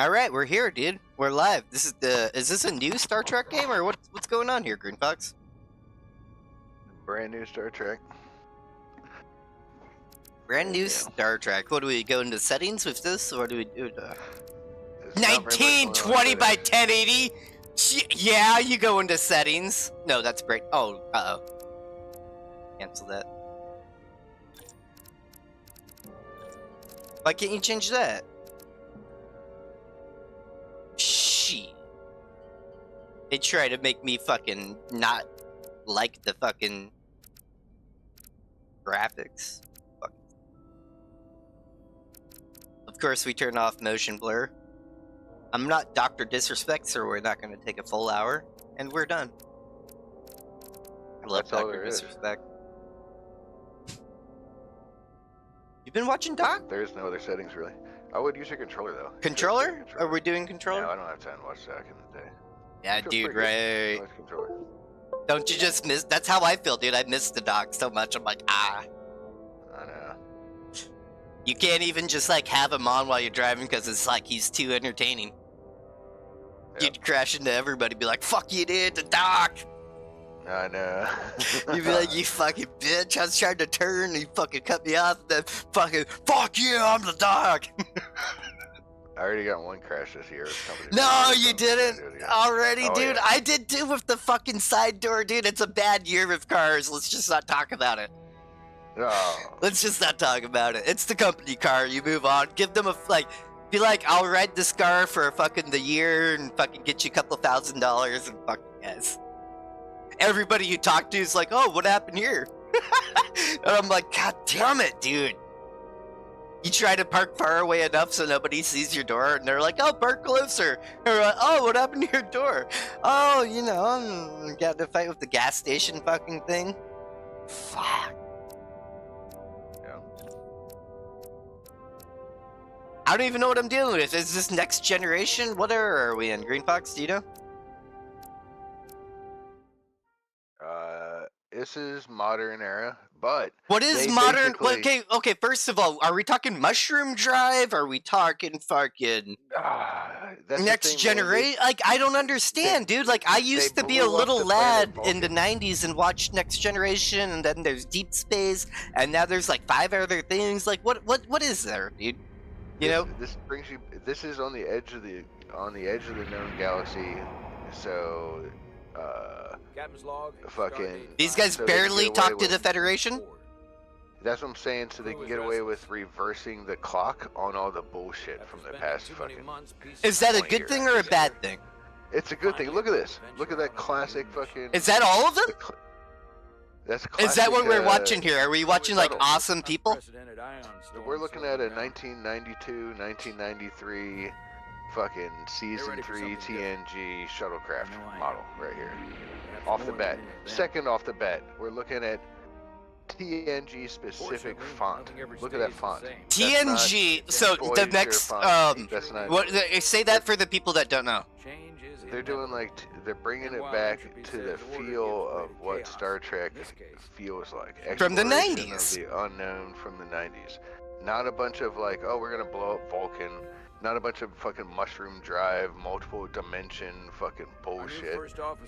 All right, we're here, dude. We're live. This is Is this a new Star Trek game or what's going on here, Green Fox? Brand new Star Trek. Brand new Star Trek. What do we go into settings with this, or do we do it? 1920 by 1080. Yeah, you go into settings. No, that's great. Oh, cancel that. Why can't you change that? Shit. They try to make me fucking not like the fucking graphics. Fuck. Of course, we turn off motion blur. I'm not Dr. Disrespect, so we're not going to take a full hour, and we're done. I love Dr. Disrespect. You've been watching Doc? There's no other settings, really. I would use your controller, though. Controller? Are we doing controller? No, I don't have time to watch Doc in the day. Yeah, dude, right. Controller. Don't you just miss... That's how I feel, dude. I miss the Doc so much. I'm like, ah. I know. You can't even just, like, have him on while you're driving because it's like he's too entertaining. Yep. You'd crash into everybody, be like, fuck you, dude, the Doc! I know. You'd be like, you fucking bitch, I was trying to turn, and you fucking cut me off, and then fucking, fuck you, I'm the Doc! I already got one crash this year. No, you didn't already, oh, dude. Yeah. I did too with the fucking side door, dude. It's a bad year with cars. Let's just not talk about it. Oh. Let's just not talk about it. It's the company car. You move on. Give them a, like, be like, I'll ride this car for fucking the year and fucking get you a couple $1,000 and fucking yes. Everybody you talk to is like, oh, what happened here? And I'm like, God damn it, dude. You try to park far away enough so nobody sees your door, and they're like, oh, park closer. And we're like, oh, what happened to your door? Oh, you know, got to fight with the gas station fucking thing. Fuck. Yeah. I don't even know what I'm dealing with. Is this next generation? What era are we in? Green Fox, do you know? This is modern era, but what is modern? Okay. First of all, are we talking Mushroom Drive? Are we talking fucking next generation? Like, I don't understand, dude. Like, I used to be a little lad in the '90s and watched Next Generation, and then there's Deep Space, and now there's like 5 other things. Like, what is there, dude? You know, this brings you. This is on the edge of the known galaxy, so. Captain's log. Fucking. These guys barely talk to the Federation? That's what I'm saying, so they can get away with reversing the clock on all the bullshit from the past fucking. Is that a good thing or a bad thing? It's a good thing. Look at this. Look at that classic fucking. Is that all of them? That's classic, is that what we're watching here? Are we watching like awesome people? We're looking at a 1992, 1993. Fucking season 3 TNG shuttlecraft model right here. Off the bat. Second off the bat, we're looking at TNG specific font. Look at that font. TNG. So the next what say that for the people that don't know. They're doing like they're bringing it back to the feel of what Star Trek feels like. From the 90s. The unknown from the 90s. Not a bunch of like, oh, we're gonna blow up Vulcan. Not a bunch of fucking Mushroom Drive, multiple dimension fucking bullshit.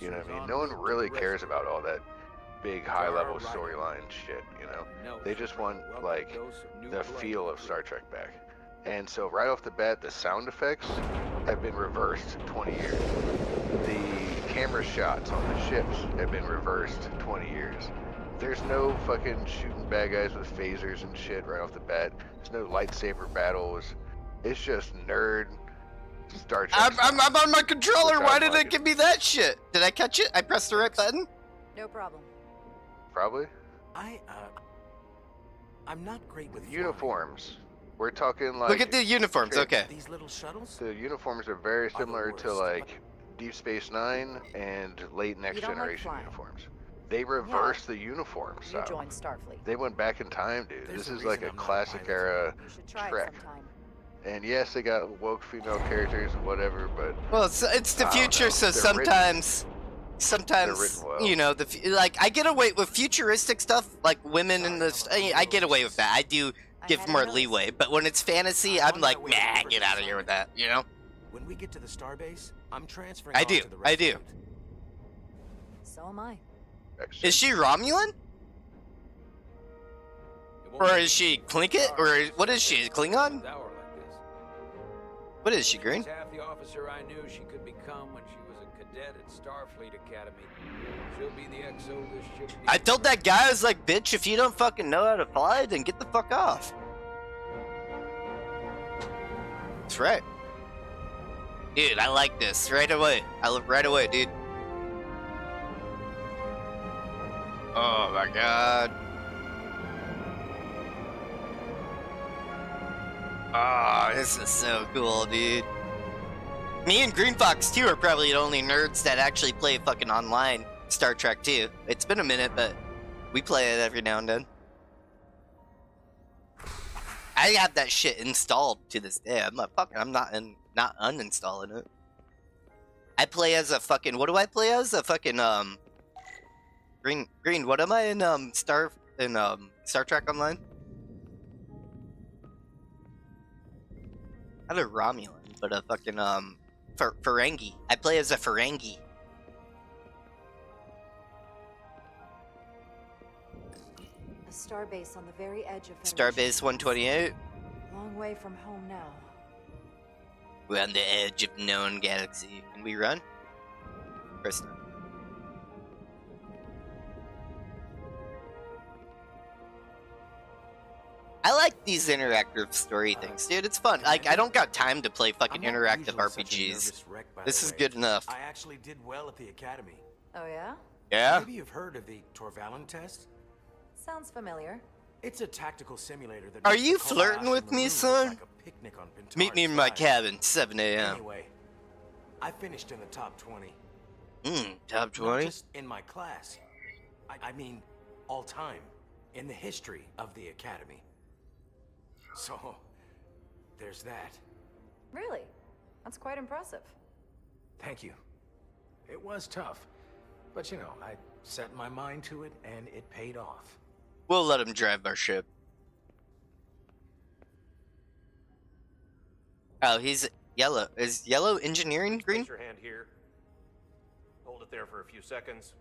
You know what I mean? No one really cares about all that big high level storyline shit, you know? They just want like the feel of Star Trek back. And so right off the bat, the sound effects have been reversed 20 years. The camera shots on the ships have been reversed 20 years. There's no fucking shooting bad guys with phasers and shit right off the bat. There's no lightsaber battles. It's just nerd Star Trek. I'm on my controller. Why did it give me that shit? Did I catch it? I pressed the right button? No problem. Probably. I'm not great with uniforms. We're talking like. Look at the uniforms. Okay. These little shuttles. The uniforms are very similar to like Deep Space Nine and late Next Generation uniforms. They reversed the uniform style. You joined Starfleet. They went back in time, dude. This is like a classic era Trek. And yes, they got woke female characters and whatever, but well, it's the future, so sometimes, well. You know, like I get away with futuristic stuff, like women in the. I get away with that. I do give more leeway, but when it's fantasy, I'm like, man, get out of here with that. You know. When we get to the starbase, I'm transferring I on do, to the I do. Resolute. So am I. Excellent. Is she Romulan? It won't Or be is she easy. Klingon? Or what is she, Klingon? An hour like this. What is she, Green? She's half the officer I knew she could become when she was a cadet at Starfleet Academy. She'll be the XO this ship. I told that guy, I was like, bitch, if you don't fucking know how to fly, then get the fuck off. That's right. Dude, I like this right away. I look right away, dude. Oh my god. Oh, this is so cool, dude. Me and Green Fox 2 are probably the only nerds that actually play fucking online Star Trek 2. It's been a minute, but we play it every now and then. I have that shit installed to this day. I'm not uninstalling it. I play as a fucking, what do I play as? A fucking Green, what am I in Star Trek Online? Not a Romulan, but a fucking Ferengi. I play as a Ferengi. A starbase on the very edge of Starbase 128. Long way from home now. We're on the edge of known galaxy. Can we run? Of course not. I like these interactive story things, dude. It's fun. Like, I don't got time to play fucking I'm not interactive usually such a RPGs. nervous wreck, by This the is way. good enough. I actually did well at the academy. Oh yeah? Yeah? Maybe you've heard of the Torvalin test? Sounds familiar. It's a tactical simulator that Are makes the you collapse flirting in with the me, moon son? like a picnic on Meet me Pintar's in my Drive. cabin, 7 a.m. Anyway, I finished in the top 20. Top Not 20? just in my class. I mean, all time. In the history of the academy. So, there's that. Really? That's quite impressive. Thank you. It was tough. But you know, I set my mind to it and it paid off. We'll let him drive our ship. Oh, he's yellow. Is yellow engineering green? Place your hand here. Hold it there for a few seconds.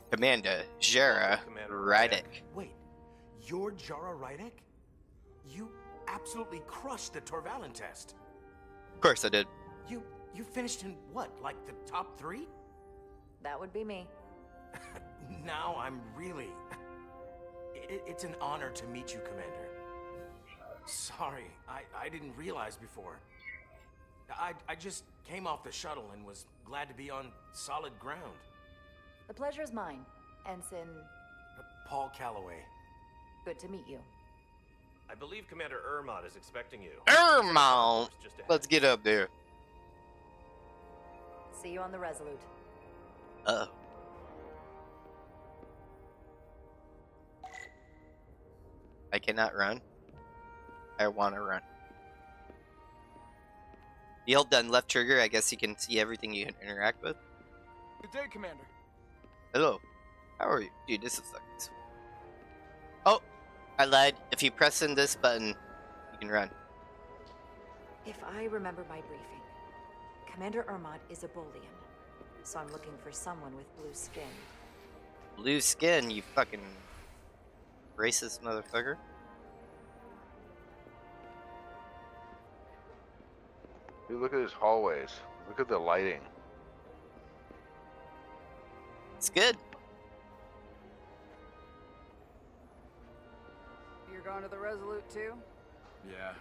Commander Jara Commander Rydek. Wait, you're Jara Rydek? You absolutely crushed the Torvalin test. Of course I did. You finished in what, like the top 3? That would be me. Now I'm really... It's an honor to meet you, Commander. Sorry, I didn't realize before. I just came off the shuttle and was glad to be on solid ground. The pleasure is mine, Ensign. Paul Calloway. Good to meet you. I believe Commander Ermont is expecting you. Ermont! Just ahead. Let's get up there. See you on the Resolute. Uh-oh. I cannot run. I want to run. You hold down left trigger, I guess you can see everything you interact with. Good day, Commander. Hello. How are you? Dude, this is fucking sweet. Oh! I lied. If you press in this button, you can run. If I remember my briefing, Commander Ermont is a Bolian, so I'm looking for someone with blue skin. Blue skin, you fucking racist motherfucker. Dude, look at his hallways. Look at the lighting. It's good. You're going to the Resolute too? Yeah,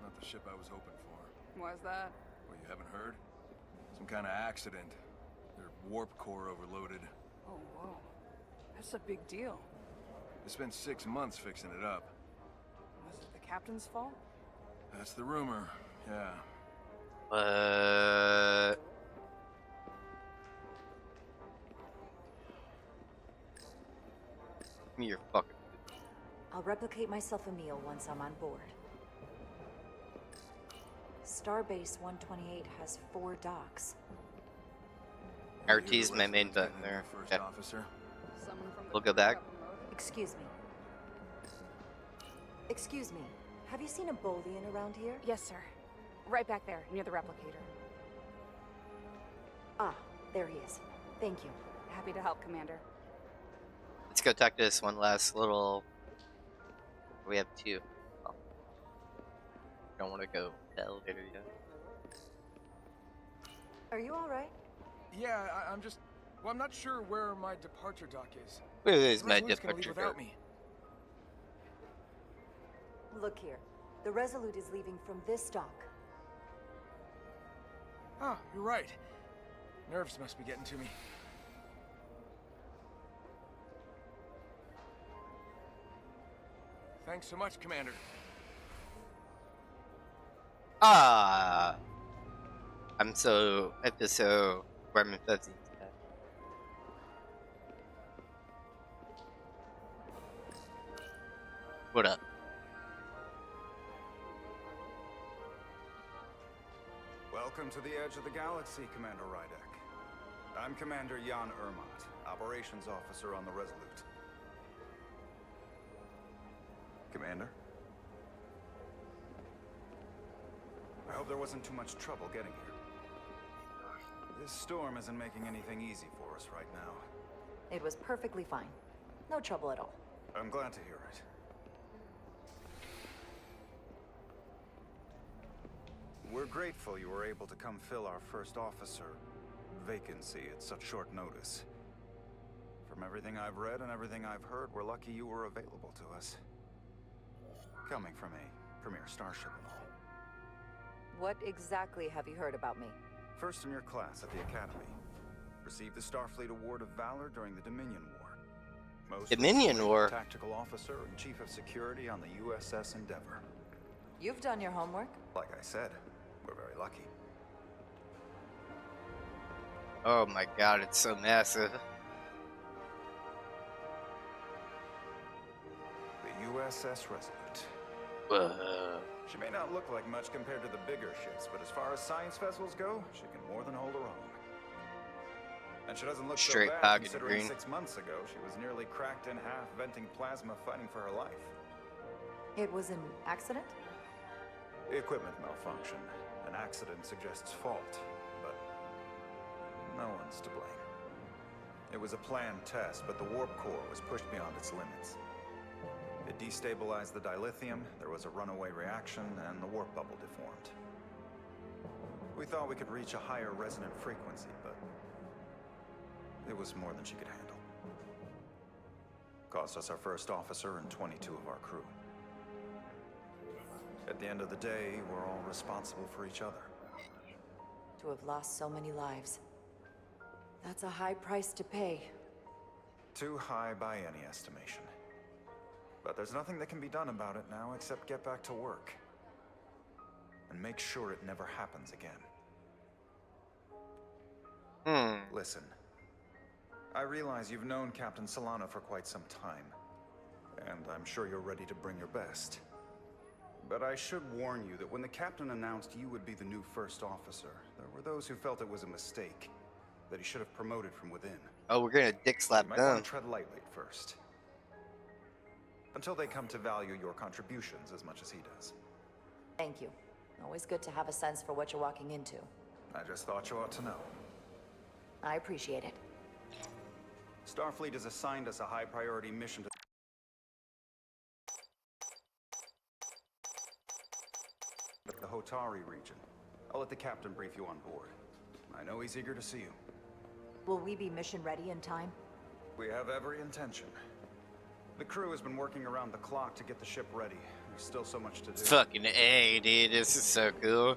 not the ship I was hoping for. Why's that? Well, you haven't heard? Some kind of accident. Their warp core overloaded. Oh, whoa. That's a big deal. They spent 6 months fixing it up. Was it the captain's fault? That's the rumor, yeah. Give me your fucking... I'll replicate myself a meal once I'm on board. Starbase 128 has 4 docks. RT's my main button there. First Okay. officer. Someone from the We'll go crew back. got promoted? Excuse me. Excuse me. Have you seen a Bolian around here? Yes, sir. Right back there, near the replicator. Ah, there he is. Thank you. Happy to help, Commander. Let's go talk to this one last little. We have 2. Oh. Don't want to go to the elevator yet. Are you all right? Yeah, I'm just... Well, I'm not sure where my departure dock is. Where is The my Resolute's gonna leave departure without dock? me. Look here. The Resolute is leaving from this dock. Oh, you're right. Nerves must be getting to me. Thanks so much, Commander. Ah, I'm so warm and fuzzy. What up? Welcome to the edge of the galaxy, Commander Rydek. I'm Commander Jan Ermont, Operations Officer on the Resolute. Commander? I hope there wasn't too much trouble getting here. This storm isn't making anything easy for us right now. It was perfectly fine. No trouble at all. I'm glad to hear it. We're grateful you were able to come fill our first officer vacancy at such short notice. From everything I've read and everything I've heard, we're lucky you were available to us. Coming from a premier starship and all. What exactly have you heard about me? First in your class at the Academy. Received the Starfleet Award of Valor during the Dominion War. Most Dominion recently, War? Tactical Officer and Chief of Security on the USS Endeavor. You've done your homework. Like I said, we're very lucky. Oh my god, it's so massive. The USS Resolute. Whoa. She may not look like much compared to the bigger ships, but as far as science vessels go, she can more than hold her own. And she doesn't look Straight so bad pocket considering green. 6 months ago she was nearly cracked in half, venting plasma, fighting for her life. It was an accident? Equipment malfunction. An accident suggests fault, but no one's to blame. It was a planned test, but the warp core was pushed beyond its limits. It destabilized the dilithium, there was a runaway reaction, and the warp bubble deformed. We thought we could reach a higher resonant frequency, but it was more than she could handle. Cost us our first officer and 22 of our crew. At the end of the day, we're all responsible for each other. To have lost so many lives. That's a high price to pay. Too high by any estimation. But there's nothing that can be done about it now except get back to work. And make sure it never happens again. Listen. I realize you've known Captain Solana for quite some time. And I'm sure you're ready to bring your best. But I should warn you that when the captain announced you would be the new first officer, there were those who felt it was a mistake. That he should have promoted from within. Oh, we're gonna dick slap You might them. want to tread lightly at first. Until they come to value your contributions as much as he does. Thank you. Always good to have a sense for what you're walking into. I just thought you ought to know. I appreciate it. Starfleet has assigned us a high priority mission to the Hotari region. I'll let the captain brief you on board. I know he's eager to see you. Will we be mission ready in time? We have every intention. The crew has been working around the clock to get the ship ready. There's still so much to do. Fucking A, dude. This is so cool.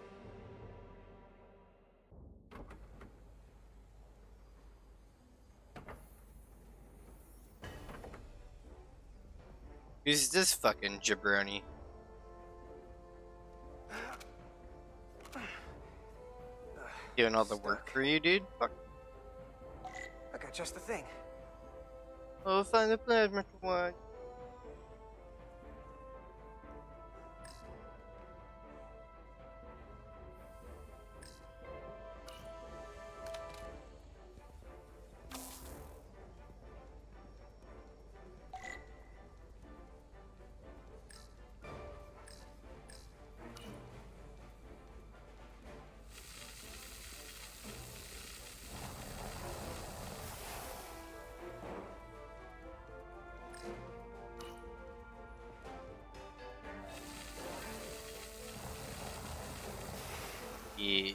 Who's this fucking jabroni? Doing all the work for you, dude? Fuck. I got just the thing. Oh, find the plasma one. Yeah.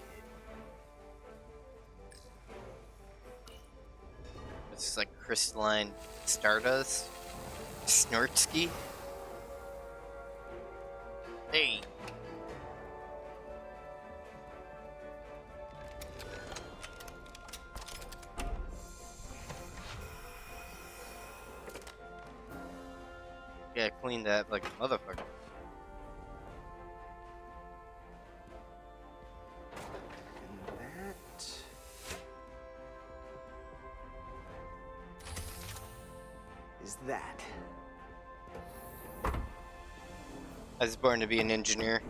It's like crystalline stardust. Snortsky. Hey. Yeah, clean that like a motherfucker. And that... is that. I was born to be an engineer.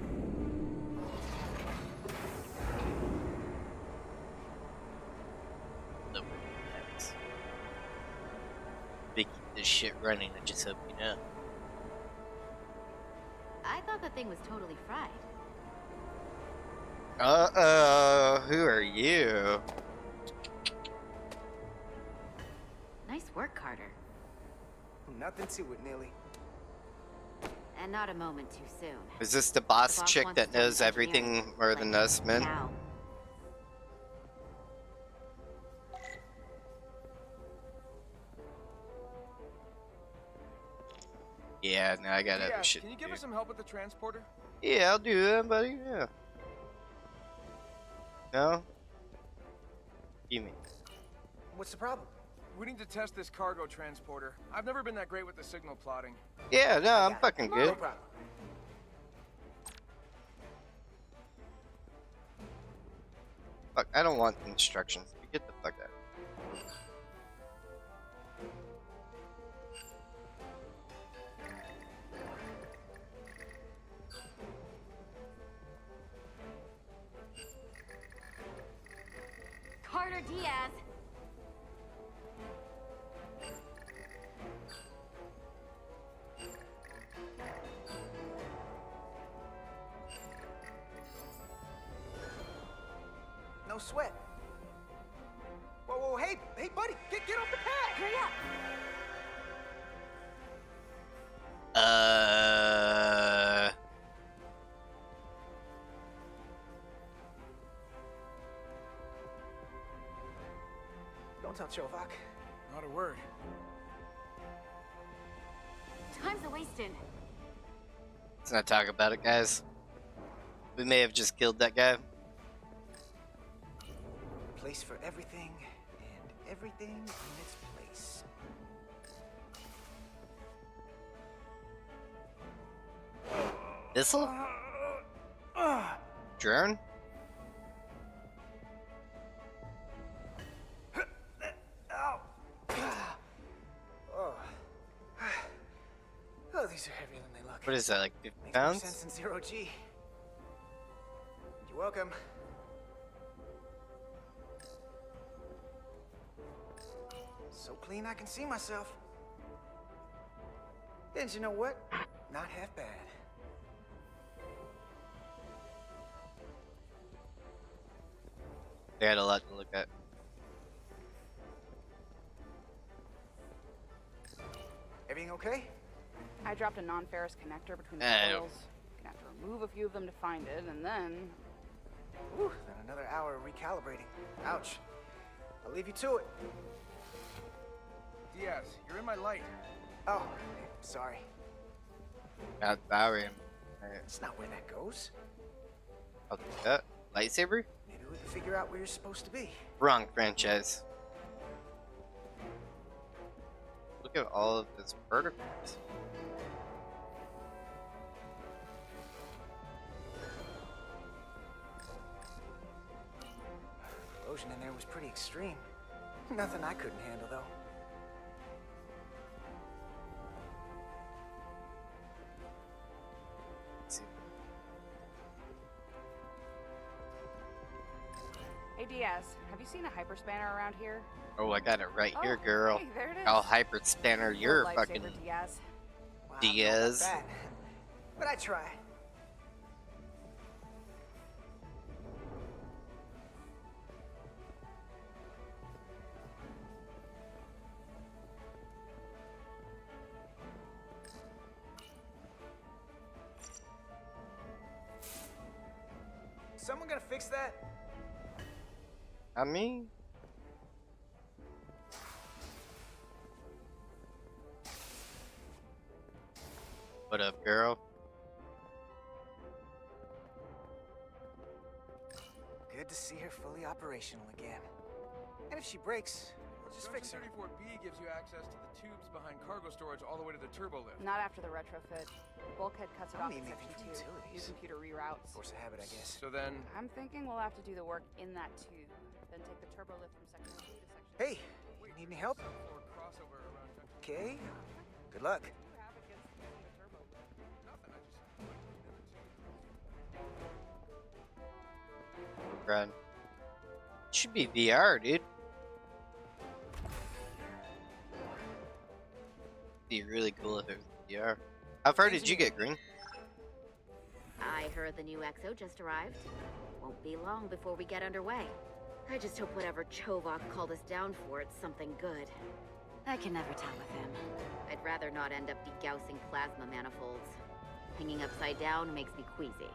Nope. They keep this shit running, I just hope you know. I thought that thing was totally fried. Uh-oh, who are you? Nice work, Carter. Nothing to it, Neely. And not a moment too soon. Is this the boss The boss chick wants that to knows start everything engineering, more than like, us men? now. Yeah, now I got other Yeah, shit can you to give do. us some help with the transporter? Yeah, I'll do that, buddy. Yeah. No? You mean? What's the problem? We need to test this cargo transporter. I've never been that great with the signal plotting. Yeah, no, I'm got it. fucking No good. problem. Fuck, I don't want instructions. Get the fuck out. Carter Diaz! No sweat. Whoa, whoa, hey, buddy, get off the pad! Hurry up! Don't tell Chovak. Not a word. Time's a-wasting. Let's not talk about it, guys. We may have just killed that guy. Place for everything, and everything in its place. This'll? Drone? Ow! Oh. Oh, these are heavier than they look. What is that, like 50 Makes more pounds? sense in zero G. You're welcome. So clean I can see myself. And you know what? Not half bad. They had a lot to look at. Everything okay? I dropped a non-ferrous connector between the Oh. coils. Gonna have to remove a few of them to find it, and then... Whew, then another hour of recalibrating. Ouch. I'll leave you to it. Diaz, you're in my light. Oh, sorry. Not barium. That's not where that goes. I'll do that. Lightsaber? Maybe we can figure out where you're supposed to be. Wrong franchise. Look at all of this verticals. Explosion in there was pretty extreme. Nothing I couldn't handle, though. Let's see. Hey, Diaz, have you seen a hyperspanner around here? Oh, I got it right here, Oh, girl. hey, there it is. I'll hyper spanner your Little fucking lightsaber, Diaz. Wow, I don't know Diaz. about that, but I try. someone gonna fix that? I mean, what up, girl? Good to see her fully operational again. And if she breaks, we'll just fix her. 34B gives you access to the tubes behind cargo storage all the way to the turbo lift. Not after the retrofit. Bulkhead cuts it I off don't in need section anything 2. for New utilities. computer reroutes. Force of habit, I guess. So then, I'm thinking we'll have to do the work in that tube. Then take the turbo lift from section 2 to section Hey, you need any help? subfloor crossover around junction. Okay. Good luck. What do you have against using the turbo lift? Nothing, I just like looking at the tube. Run. Should be VR, dude. Be really cool if it was VR. How far did you get, Green? I heard the new XO just arrived. Won't be long before we get underway. I just hope whatever Chovak called us down for, it's something good. I can never tell with him. I'd rather not end up degaussing plasma manifolds. Hanging upside down makes me queasy.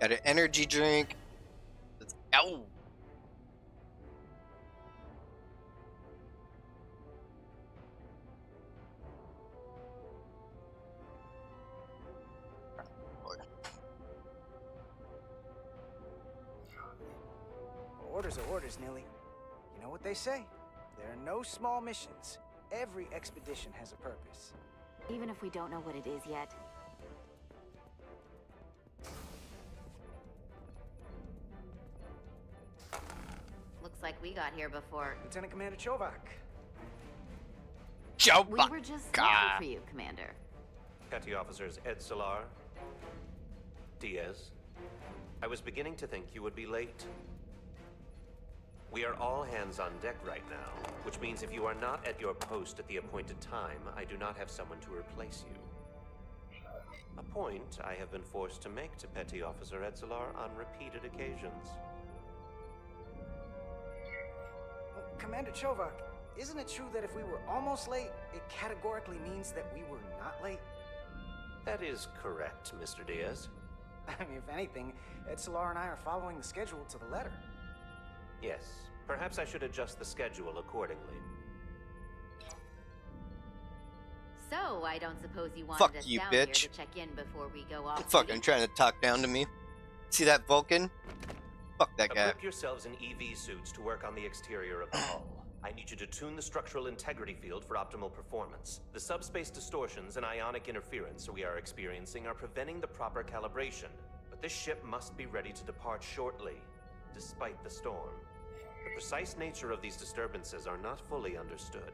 Got an energy drink. Let's go. Orders are orders, Nilly. You know what they say? There are no small missions. Every expedition has a purpose. Even if we don't know what it is yet. Looks like we got here before. Lieutenant Commander Chovak. We were just looking for you, Commander. Petty Officers Edsalar, Diaz. I was beginning to think you would be late. We are all hands on deck right now, which means if you are not at your post at the appointed time, I do not have someone to replace you. A point I have been forced to make to Petty Officer Edsalar on repeated occasions. Commander Chovak, isn't it true that if we were almost late, it categorically means that we were not late? That is correct, Mr. Diaz. I mean, if anything, Solar and I are following the schedule to the letter. Yes, perhaps I should adjust the schedule accordingly. So, I don't suppose you wanted Fuck us you, down bitch. here to check in before we go off Fucking duty? trying to talk down to me. See that Vulcan? Fuck that guy. Equip yourselves in EV suits to work on the exterior of the hull. I need you to tune the structural integrity field for optimal performance. The subspace distortions and ionic interference we are experiencing are preventing the proper calibration. But this ship must be ready to depart shortly, despite the storm. The precise nature of these disturbances are not fully understood.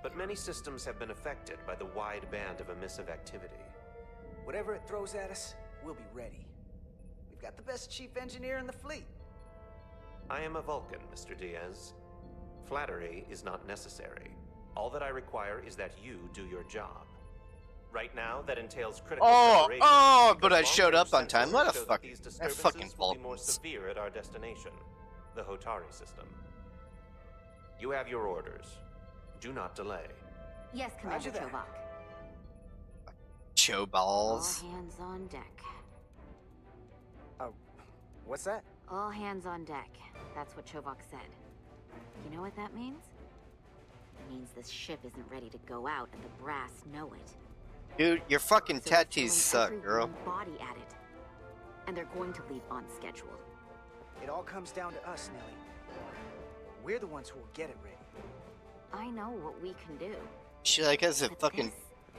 But many systems have been affected by the wide band of emissive activity. Whatever it throws at us, we'll be ready. We've got the best chief engineer in the fleet. I am a Vulcan, Mr. Diaz. Flattery is not necessary. All that I require is that you do your job. Right now, that entails critical preparation, but I because showed up on long-range time. sensors What a show that fucking, these that disturbances fucking will be more Vulcans. severe at our destination, the Hotari system. You have your orders. Do not delay. Yes, Commander Roger that. Chovak. Show All balls. hands on deck. What's that? All hands on deck. That's what Chovak said. You know what that means? It means this ship isn't ready to go out and the brass know it. Dude, your fucking So they're tattoos throwing suck, every girl. warm body at it. And they're going to leave on schedule. It all comes down to us, Nelly. We're the ones who will get it ready. I know what we can do. She like has a But fucking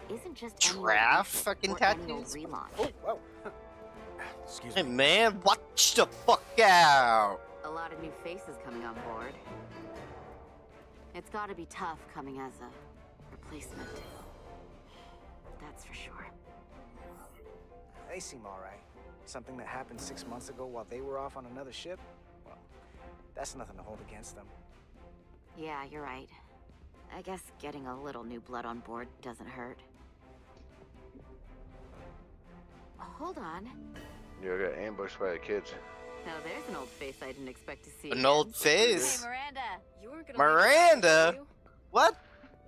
this isn't just giraffe annual fucking or annual tattoos. relaunch. Whoa. Excuse Hey me. man, watch the fuck out. A lot of new faces coming on board. It's gotta be tough coming as a replacement. That's for sure. They seem all right. Something that happened 6 months ago while they were off on another ship? Well, that's nothing to hold against them. Yeah, you're right. I guess getting a little new blood on board doesn't hurt. Hold on. You got ambushed by the kids. Now there's an old face I didn't expect to see. An old face. Hey, Miranda. You weren't gonna Miranda? leave us, were you? What?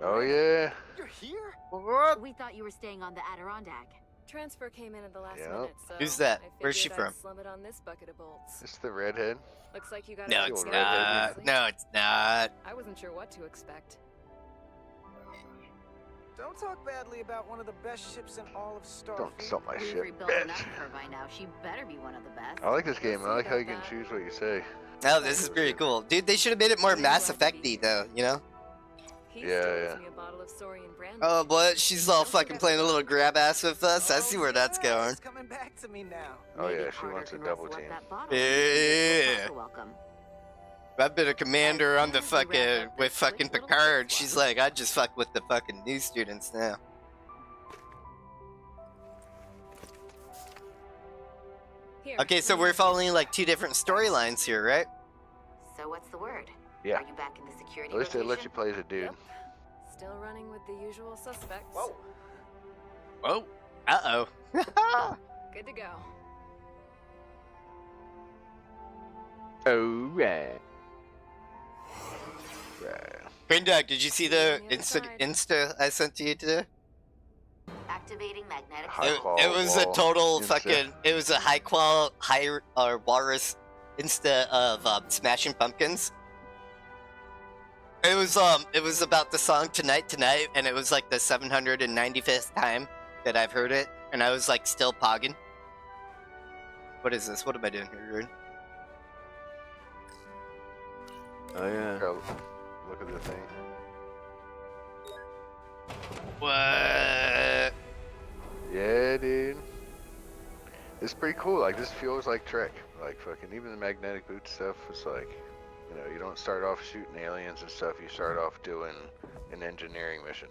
Oh yeah. You're here? What? We thought you were staying on the Adirondack. Transfer came in at the last Yep. minute, so Who's that? I Where's she figured I'd from? slum it on this bucket of bolts. It's the redhead. Looks like you got No, it it's all not. together. No, it's not. I wasn't sure what to expect. Don't talk badly about one of the best ships in all of Starfleet. Don't sell my We've shit, rebuilt bitch. enough of her by now. She better be one of the best. I like this game. I We'll like see how you about can that. choose what you say. Oh, this is pretty cool. Dude, they should have made it more Mass Effect-y though, you know? He Yeah, still yeah. owes me a bottle of Saurian brandy. Oh, what? She's all fucking playing a little grab ass with us? I see where that's yeah, going. It's coming back to me now. Oh Maybe yeah, she Carter wants a can double rustle up team. that bottle. Yeah. You're welcome. I've been a commander on the As soon as we wrap fucking, up with this fucking quick little Picard. flip-flop. She's like, I just fuck with the fucking new students now. Here, Okay, so let me we're help you. following like two different storylines here, right? So what's the word? Yeah. Are you back in the security At least they let rotation? you play as a dude. Yep. Still running with the usual suspects. Whoa. Oh. Uh-oh. Good to go. Oh right. Right. Granddog, did you see the On the other side. Insta I sent to you today? Activating magnetic High It, field. qual it was a wall total Insta. fucking, it was a high walrus Insta of Smashing Pumpkins. It was about the song Tonight, and it was like the 795th time that I've heard it, and I was like still pogging. What is this? What am I doing here, Rude? Oh yeah. Look at the thing. What? Yeah, dude. It's pretty cool. Like this feels like Trek. Like fucking even the magnetic boot stuff. It's like, you know, you don't start off shooting aliens and stuff. You start off doing an engineering mission,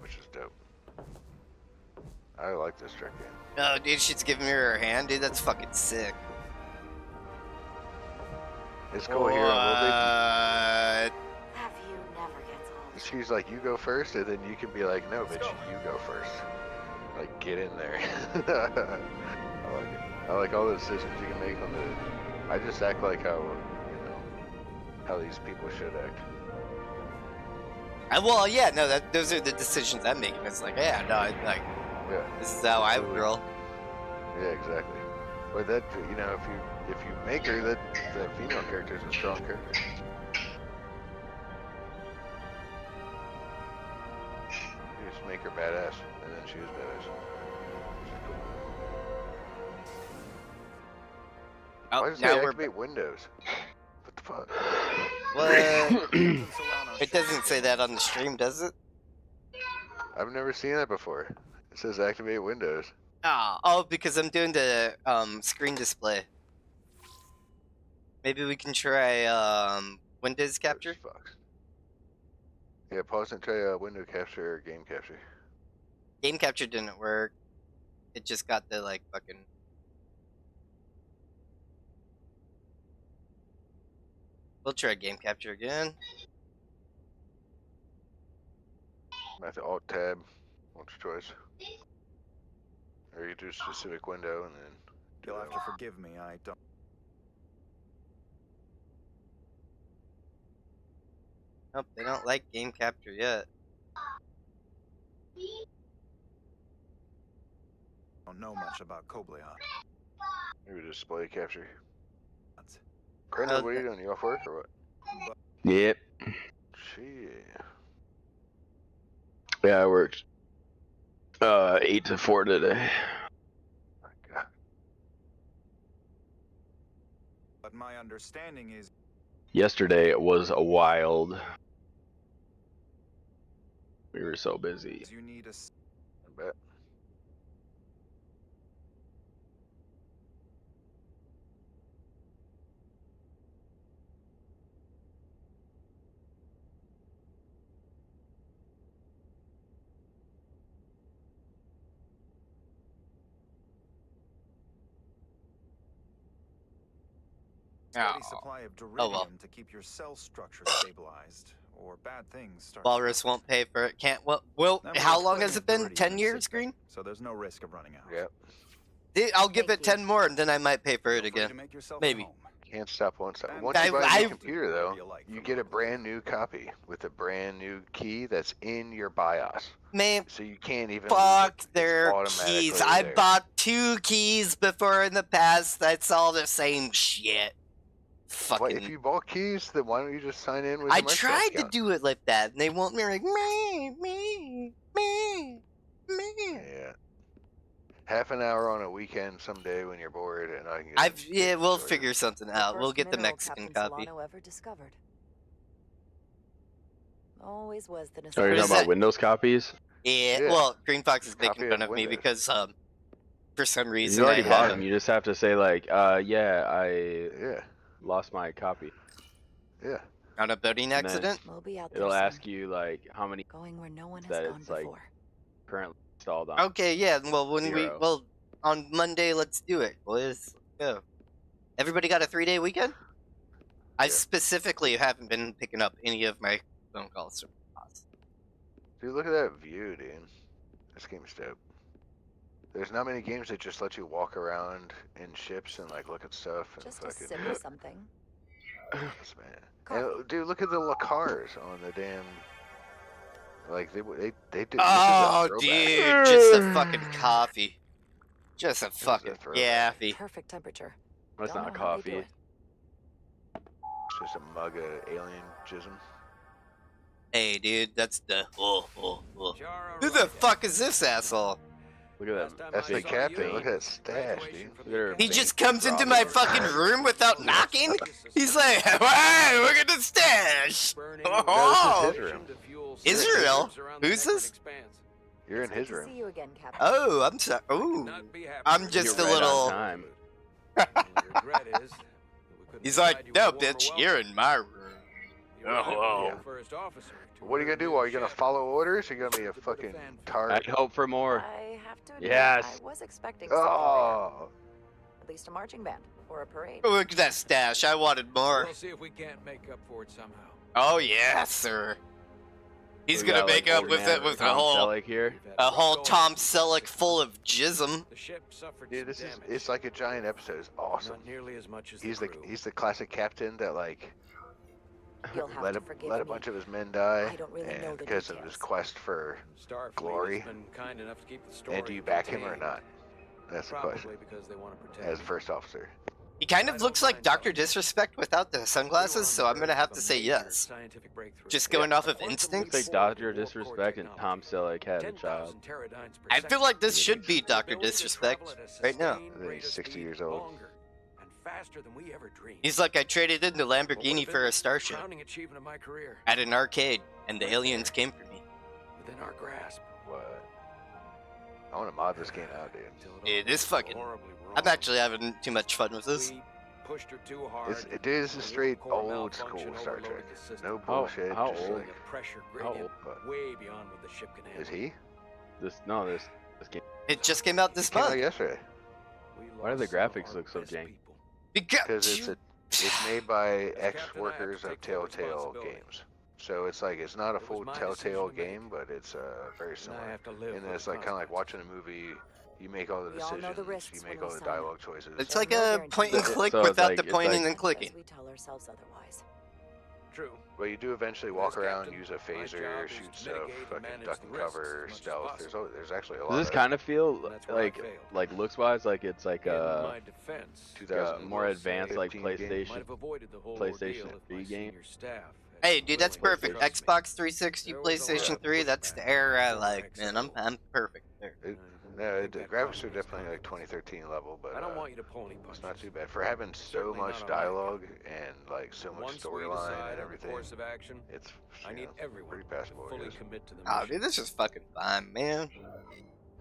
which is dope. I like this Trek game. Oh, dude, she's giving me her hand, dude. That's fucking sick. It's cool here. Well, What? Have you never gets old. she's like, you go first, and then you can be like, no, bitch, you go first. Like, get in there. I like it. I like all the decisions you can make on the. I just act like how, you know, how these people should act. Well, yeah, no, those are the decisions I'm making. It's like, yeah, no, like, Yeah. this is how I would roll. Yeah, exactly. But that, you know, if you make her, that female character is a strong character. You just make her badass, and then she is badass. She's cool. Oh, Why does it now we're activate Windows? What the fuck? What? It doesn't say that on the stream, does it? I've never seen that before. It says activate Windows. Oh, because I'm doing the screen display. Maybe we can try Windows capture. Yeah, pause and try window capture or game capture. Game capture didn't work. It just got the like fucking. We'll try game capture again. I have to alt tab, what's your choice? Or you do a specific window and then. You'll have to forgive me, I don't. Nope, they don't like game capture yet. Don't know much about Kobleon. Maybe display capture. Brandon, what are you doing? You off work or what? Yep. Shit. Yeah, I worked 8 to 4 today. My God. But my understanding is Yesterday it was a wild. We were so busy. you need a I bet. steady supply of Oh, well. deridium to keep your cell structure stabilized, or bad things start. Walrus won't pay for it. Can't. Well, how long has it been? 10 years, Green? So there's no risk of running out. Yep. I'll give it 10 more, and then I might pay for it again. Maybe. Can't stop once. Once you buy a computer, though, you get a brand new copy with a brand new key that's in your BIOS. Man, so you can't even. Fuck their keys. I bought 2 keys before in the past. That's all the same shit. Fucking. Well, if you bought keys, then why don't you just sign in with? I your Microsoft tried account? to do it like that, and they won't. They're like me. Yeah. Half an hour on a weekend someday when you're bored, and I can. We'll figure something out. We'll get the Mexican copy. Ever discovered. Always was the Oh, you're talking about Windows copies? Yeah. Well, Green Fox is making fun of me because for some reason you already bought them. You just have to say like, yeah, I lost my copy. Yeah. On a boating accident? We'll be out there It'll soon. ask you like how many going where no one has that gone it's like before. currently installed on. Okay, yeah. Well, when Zero. on Monday, let's do it, boys. Let's go. Everybody got a 3-day weekend? I specifically haven't been picking up any of my phone calls from us. Dude, look at that view, dude. This game's dope. There's not many games that just let you walk around in ships and like look at stuff and Just fucking. a sip of something. Yes, man. And, dude, look at the cars on the damn. Like they do. Oh, dude, just a fucking coffee. Just a fucking coffee. Perfect temperature. That's Don't not know how they do coffee. it. It's just a mug of alien jism. Hey, dude, that's the. Who the fuck is this asshole? Look at that. That's the captain. Look at that stash, dude. He just comes into my fucking room without knocking? He's like, wow, look at the stash! Oh! This is his room. Israel? Who's this? You're in his Good to room. see you again, Captain. Oh, I'm sorry. Ooh. I'm just a You're right little. on time. He's like, no, bitch, you're in my room. Oh. What are you gonna do? Are you gonna follow orders? Or are you gonna be a fucking tart? I'd hope for more. I have to admit, Yes. I was expecting something Oh. bigger. At least a marching band or a parade. Look at that stash. I wanted more. We'll see if we can't make up for it somehow. Oh, yeah, sir. He's We gonna got, make like, up with it with a Tom whole Selleck here. Tom Selleck full of jism. The ship suffered Dude, this is it's like a giant episode. It's awesome. Not nearly as much as He's the the crew. he's the classic captain that like You'll have let to a forgive let a me. bunch of his men die, I don't really know and the because of his details. quest for Starfleet glory. has been kind enough to keep the story And do you back him or contained. not? That's the question. Probably because they want to protect As me. first officer. He kind I of don't looks like mind Dr. telling you. Disrespect without the We were sunglasses, on so the I'm gonna verge have of to a say major yes. scientific breakthrough. Just going off of A quantum instinct. Looks like leap forward Dr. in warp core Disrespect and Tom technology. Selleck had a 10,000 child. teradynes per I feel second. like this Yeah, should be The Dr. ability to Disrespect travel at a right now. sustained I think rate he's of 60 speed years old. longer and faster than we ever dreamed. He's like, I traded in the What would Lamborghini have for been a starship crowning achievement of my career. at an arcade, and the Right aliens there. came for me. Within our grasp. What? I want to mod this game out, dude. Till it Dude, all this went fucking... horribly I'm wrong. actually having too much fun with this. We pushed her too hard. This is straight The warp core old school malfunction Star overloaded Trek. the system. No bullshit. how just old? like, The pressure How gradient old? way beyond what the ship can handle. is he? This game. It just came out this Came out month. yesterday. We Why do the lost some of graphics our look so best jank? people. Because it's made by As captain, I have to ex-workers of take full Telltale responsibility. games. So it's like it's not a It was full my Telltale decision to make. game, but it's very And I similar. have to live And with it's the like kind of like consequences. watching a movie. You make all the We all know decisions. the risks You when make we all the sign. dialogue choices. It's There are like no a guarantees. point and So click it's without like- the it's pointing like- and clicking. As we tell ourselves otherwise. True. But you do eventually As walk around, captain, use a my phaser, job is shoot to stuff, mitigate and fucking manage duck the and risks cover, as much as stealth. possible. There's actually a lot Does this of kind of feel And that's where I failed. like looks wise like it's like In a my defense, 2000 more advanced like 15 game. PlayStation might have avoided the whole PlayStation ordeal if 3 my game. senior staff had Hey, been dude, that's willing to perfect. trust me. Xbox 360, There was a lot PlayStation of 3, that's pushback the era I from like, man. XO. I'm perfect there. No, think the that graphics cost are me his definitely like confidence. 2013 level, but I don't want you to pull any it's punches. not too bad for having so Certainly much not on dialogue and like so much Once we storyline decide and on the everything. course of action, It's I you need know, everyone pretty to passable. fully I guess. commit to the Oh, mission. dude, this is fucking fine, man.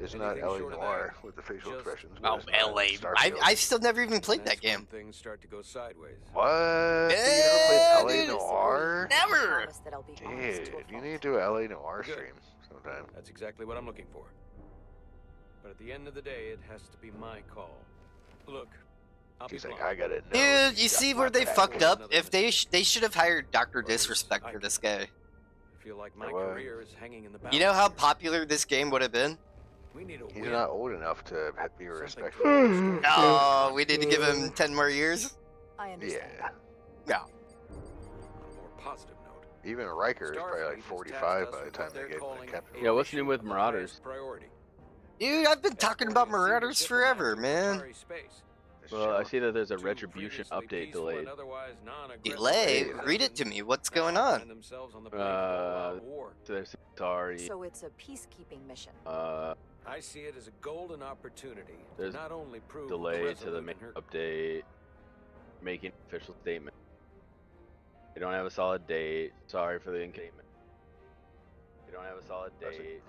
It's not Anything LA short of Noir that, with the facial just expressions. Oh, but it's not LA. Starfield. I still never even played And that that's when game. things start to go sideways. What? You Yeah, never played dude. LA Noir? Never. Promise that I'll be honest to a Dude, you fault. need to do a LA Noir Good. stream sometime. That's exactly what I'm looking for. But at the end of the day, it has to be my call. Look, I'll be He's like, blunt. I gotta know. Dude, you got see my where they back. fucked up? If they should have hired Dr. Disrespect for this guy. I feel like my what? career is hanging in the balance. You know how here. popular this game would have been? We need a He's win. not old enough to be Something respectful. to restore No, we need to give him 10 more years. I understand. Yeah. No. On a more positive note, Even Riker is probably Starfleet like has 45 tasked by us the with time what they they're gave him calling the captain. a Yeah, what's new mission with of Marauders? highest priority. Dude, I've been talking about Escorting a senior Marauders diplomat forever, to man. Atari space. Well, I see that there's a Two Retribution previously update peaceful delayed. and otherwise non-aggressive Delay? citizens Read it to me. What's now going find on? themselves on the brink of all-out war. So there's sorry. So it's a peacekeeping mission. I see it as a golden opportunity to There's not only prove delay to the resolute main in her update, making official statement. They don't have a solid date. Sorry for the inconvenience. They don't have a solid date.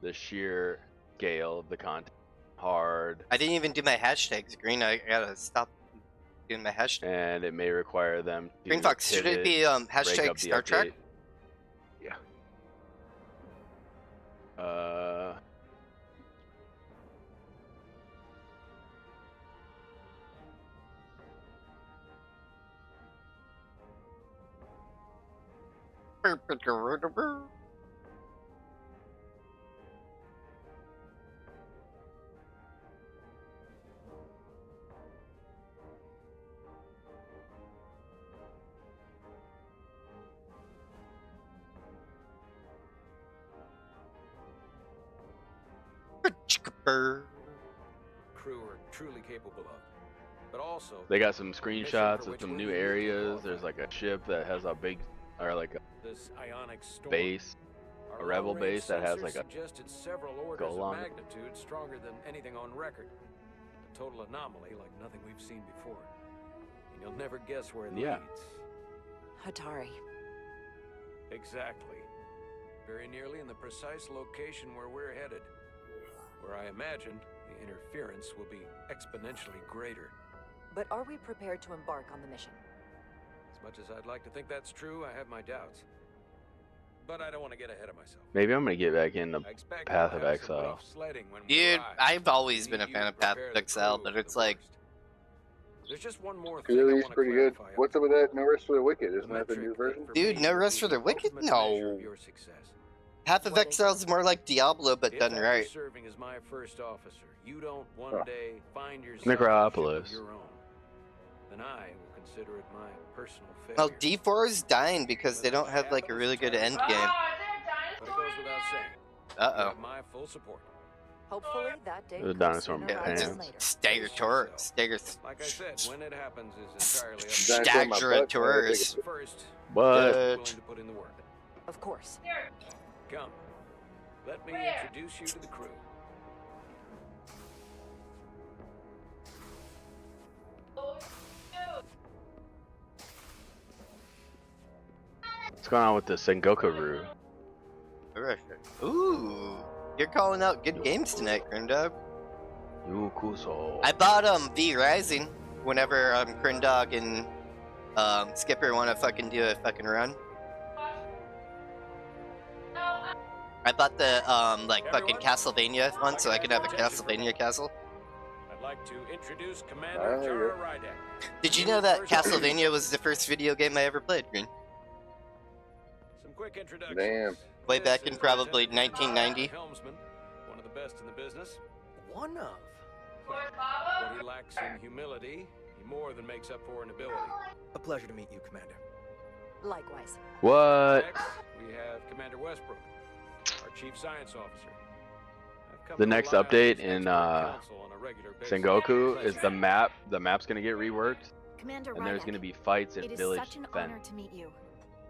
The sheer scale of the content, hard, I didn't even do my hashtags, Green. I gotta stop doing my hashtag. and it may require them to Green Fox, should it pivot, be break hashtag up the Star Trek? update. Yeah. crew are truly capable of. But also, They got some mission screenshots for of which some we're new uniquely areas. There's qualified. like a ship that has a big, or like a this ionic storm. base, Our a rebel long-range base that has sensors like a suggested several orders skull of on it. magnitude stronger than anything on record. A total anomaly like nothing we've seen before. And you'll never guess where it Yeah. leads. Hatari. Exactly. Very nearly in the precise location where we're headed. Where I imagine the interference will be exponentially greater. But are we prepared to embark on the mission? As much as I'd like to think that's true, I have my doubts. But I don't want to get ahead of myself. Maybe I'm gonna get back into I expect Path we'll of have some Exile. rough sledding when we Dude, arrive. I've always I been a need fan you of to Path prepare of the Exile, crew but for it's the like, worst. There's just one more thing I Really, want to pretty good. clarify up What's up with that? No Rest for the Wicked? Isn't The that the new metric version? that for Dude, me No will Rest be for the Wicked? ultimate measure No. of your success. Path of What is Exile is more like Diablo, but If done after right. serving as my first officer, you don't one Huh. day find yourself Necropolis. a ship of your own, then I will consider it my personal failure. Well, D4 is dying because they don't have like a really good end game. But it goes without saying. You Uh-oh. have my full support. Hopefully that day The comes dinosaur sooner pants. rather Yeah, than later. Stagger Like I said, when it happens is entirely up to you. Staggerators. First, What? you're willing to put in the work. Of course. Come. Let me introduce you to the crew. What's going on with the Sengoku-ru? Ooh, you're calling out good games tonight, Grindog. Yukuso. I bought V Rising whenever Grindog and Skipper want to fucking do a fucking run. I bought the like fucking Castlevania one so I can have a Castlevania castle. I'd like to introduce Commander Jara Rydek. Did you know that Castlevania was the first video game I ever played, Green? Some quick introductions. Damn. Way back in probably 1990. Helmsman, one of the best in the business. One of. What he lacks in humility, he more than makes up for in ability. A pleasure to meet you, Commander. Likewise. What? Next, we have Commander Westbrook, our Chief Science Officer. I've come The to next rely on update his in expert counsel on a regular basis. Sengoku is the map. The map's gonna get reworked, Commander and there's Rydek, gonna be fights in it is Village such an Defense. honor to meet you.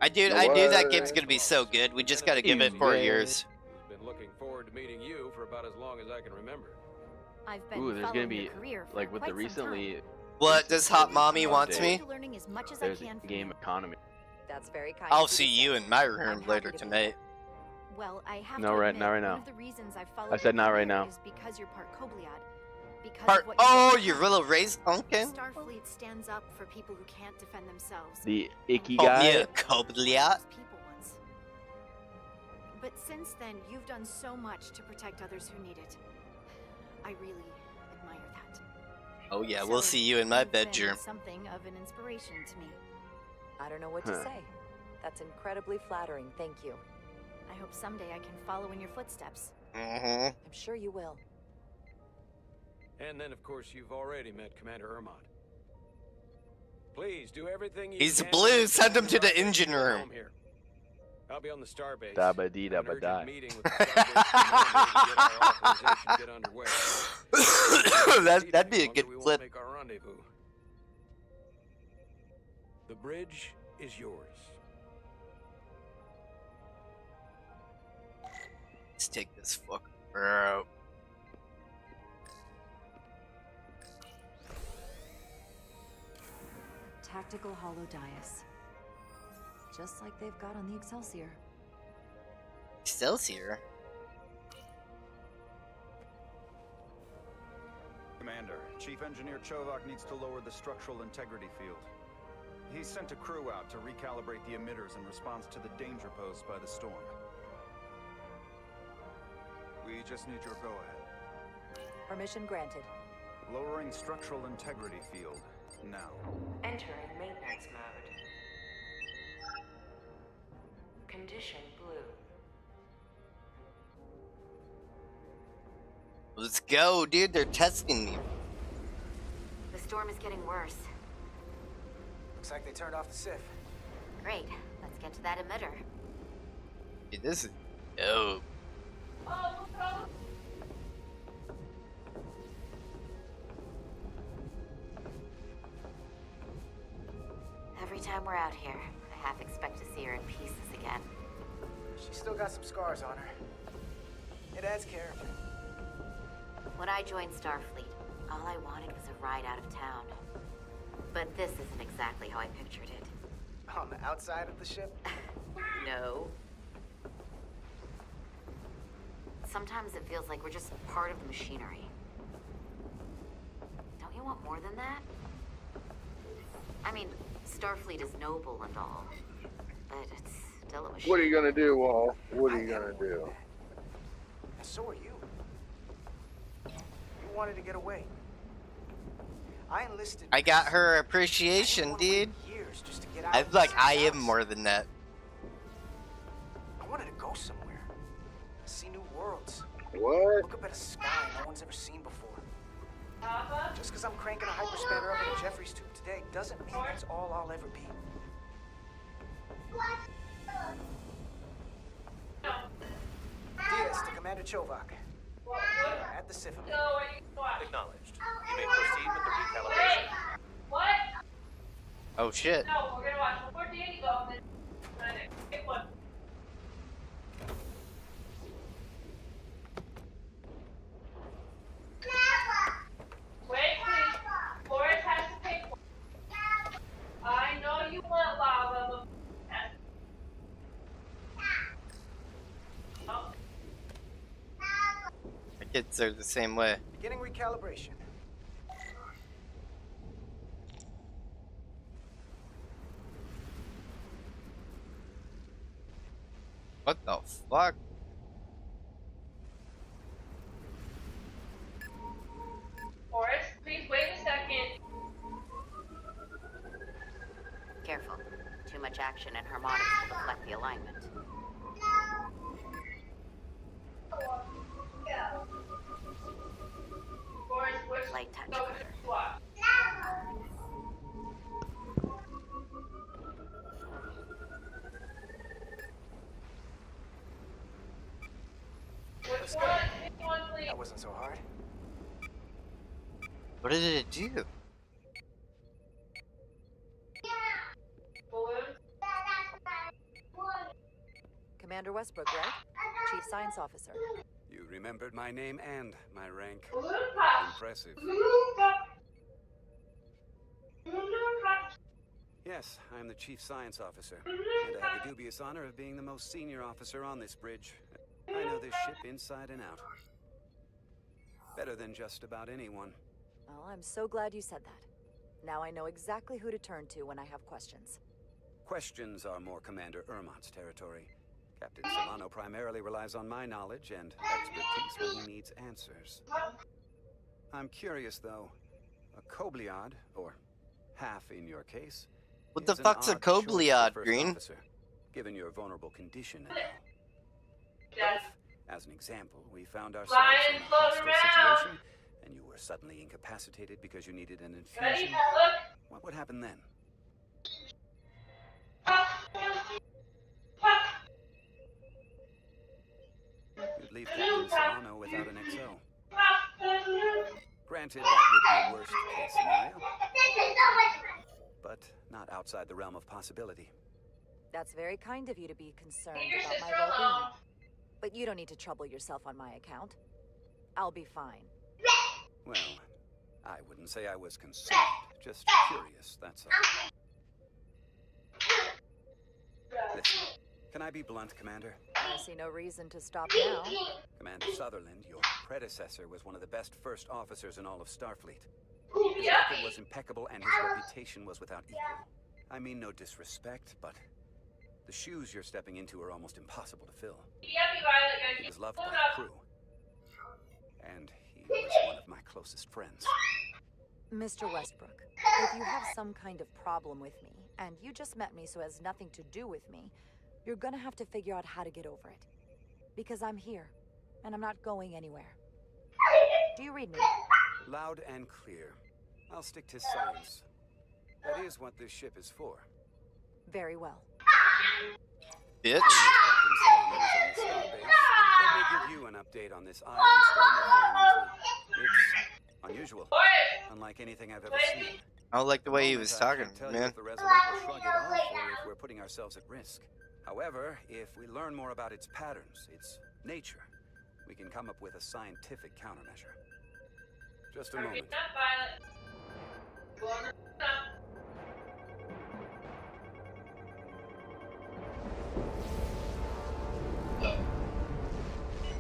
I knew that game's gonna be so good. We just gotta give it 4 years. Who's been looking forward to meeting you for about as long as I can remember. I've been Ooh, there's gonna following be your career for like with the quite some time. recently. What does Hot Mommy wants me? Learning as much as I There's can from game you. economy. That's very kind. I'll of see to you say. in my I'm room happy later to be tonight. Well, I have No, to right- admit, not right now. one of the reasons I followed I said your not right career now. is because you're part Kobliad. Because Part, of what oh, you've you're become. little raised pumpkin? Starfleet stands up for people who can't defend themselves. The icky Oh, guy. yeah, Kobliat. Those people once. But since then, you've done so much to protect others who need it. I really admire that. Oh yeah, we'll So, see you in my you've been bedroom. something of an inspiration to me. I don't know what to Huh. say. That's incredibly flattering. Thank you. I hope someday I can follow in your footsteps. Mm-hmm. I'm sure you will. And then, of course, you've already met Commander Ermont. Please do everything you He's can blue, to send him to the get engine room. home here. I'll be on the starbase. Dabba dee I have an dabba urgent die. meeting with the starbase commander to get our authorization to get underway. That'd be a good We won't flip. make our rendezvous. The bridge is yours. Let's take this fucker out. Tactical hollow dais. Just like they've got on the Excelsior. Excelsior? Commander, Chief Engineer Chovak needs to lower the structural integrity field. He's sent a crew out to recalibrate the emitters in response to the danger posed by the storm. We just need your go-ahead. Permission granted. Lowering structural integrity field, now. Entering maintenance mode. Condition blue. Let's go, dude. They're testing me. The storm is getting worse. Looks like they turned off the SIF. Great. Let's get to that emitter. Dude, this is dope. Every time we're out here, I half expect to see her in pieces again. She's still got some scars on her. It adds character. When I joined Starfleet, all I wanted was a ride out of town. But this isn't exactly how I pictured it. On the outside of the ship? No. Sometimes it feels like we're just part of the machinery. Don't you want more than that? I mean, Starfleet is noble and all, but it's still a machine. What are you gonna do, Wall? What are you gonna do? And so are you. You wanted to get away. I enlisted. I got her appreciation, dude. Years just to get out. I'm like, I am more than that. I wanted to go somewhere. See new worlds. What? Look up at a sky no one's ever seen before. Just Just because I'm cranking a hyperspader up in a Jeffrey's tube today doesn't mean that's all I'll ever be. Diaz to Commander Chovak. At the Sifim. Acknowledged. You may proceed with the recalibration. Oh shit. No, we're gonna watch one more Danny go and then pick one. Wait, please. Forrest has to pick one. I know you want lava, but oh. My kids are the same way. Beginning recalibration. What the fuck? Forrest, please wait a second. Careful. Too much action and harmonics will deflect the alignment. Forrest, what's Light touch, go Carter. swap? Let's go. That wasn't so hard. What did it do? Commander Westbrook, right? Chief Science Officer. You remembered my name and my rank. Impressive. Yes, I'm the Chief Science Officer, and I have the dubious honor of being the most senior officer on this bridge. I know this ship inside and out. Better than just about anyone. Well, I'm so glad you said that. Now I know exactly who to turn to when I have questions. Questions are more Commander Ermont's territory. Captain Solano primarily relies on my knowledge and expertise when he needs answers. I'm curious, though. A Kobliad, or half in your case, What the is an fuck's a odd choice for Kobliad, first Green? officer, given your vulnerable condition and all. If, as an example, we found ourselves in a hostile situation, and you were suddenly incapacitated because you needed an infusion, what would happen then? You'd leave Captain Solano without an XO. Granted, that would be a worst-case scenario, but not outside the realm of possibility. That's very kind of you to be concerned about my well-being. But you don't need to trouble yourself on my account. I'll be fine. Well, I wouldn't say I was concerned, just curious, that's all. Listen, can I be blunt, Commander? I see no reason to stop now. Commander Sutherland, your predecessor, was one of the best first officers in all of Starfleet. His record was impeccable and his reputation was without equal. I mean no disrespect, but the shoes you're stepping into are almost impossible to fill. He was loved by the crew. And he was one of my closest friends. Mr. Westbrook, if you have some kind of problem with me, and you just met me so it has nothing to do with me, you're gonna have to figure out how to get over it. Because I'm here, and I'm not going anywhere. Do you read me? Loud and clear. I'll stick to science. That is what this ship is for. Very well. Bitch. Captain Solano is on the starbase. Let me give you an update on this island storm we're flying into. It's unusual, unlike anything I've ever seen. I don't like the way he was talking, I can't tell you man. if the Resolute will shrug it off or if we're putting ourselves at risk. However, if we learn more about its patterns, its nature, we can come up with a scientific countermeasure. Just a moment.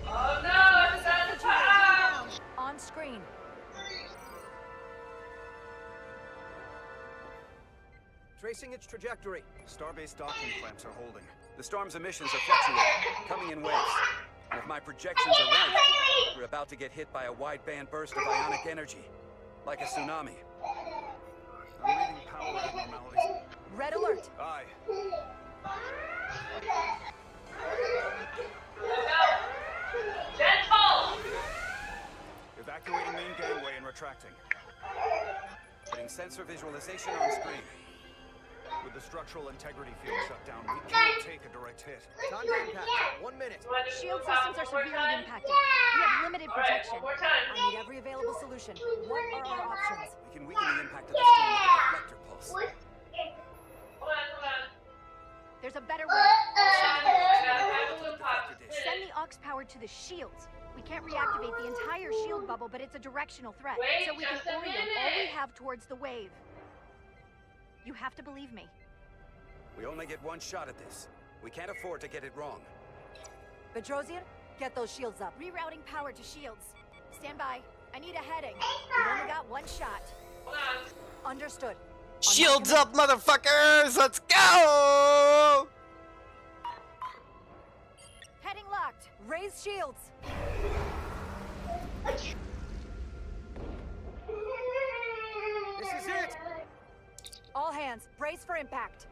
Oh no, it's on the top! On screen. Tracing its trajectory. Starbase docking clamps are holding. The storm's emissions are fluctuating, coming in waves. And if my projections are right, we're about to get hit by a wide-band burst of ionic energy. Like a tsunami. I'm reading power abnormalities. Red alert. Aye. Gentle! Evacuating main gangway and retracting. Putting sensor visualization on screen. With the structural integrity field shut down, we can't take a direct hit. Time to impact. 1 minute. Shield systems are severely impacted. We have limited protection. One more time. I need every available solution. What are our options? We can weaken the impact of the storm with a deflector pulse. Hold on. There's a better way. Send the aux power to the shields. We can't reactivate the entire shield bubble, but it's a directional threat. Wait so we can just a orient all we minute. have towards the wave. You have to believe me. We only get one shot at this. We can't afford to get it wrong. Petrosian, get those shields up. Rerouting power to shields. Stand by. I need a heading. We've only got one shot. Hold on. Understood. Shields up, motherfuckers! Let's go! Heading locked. Raise shields. This is it. All hands, brace for impact.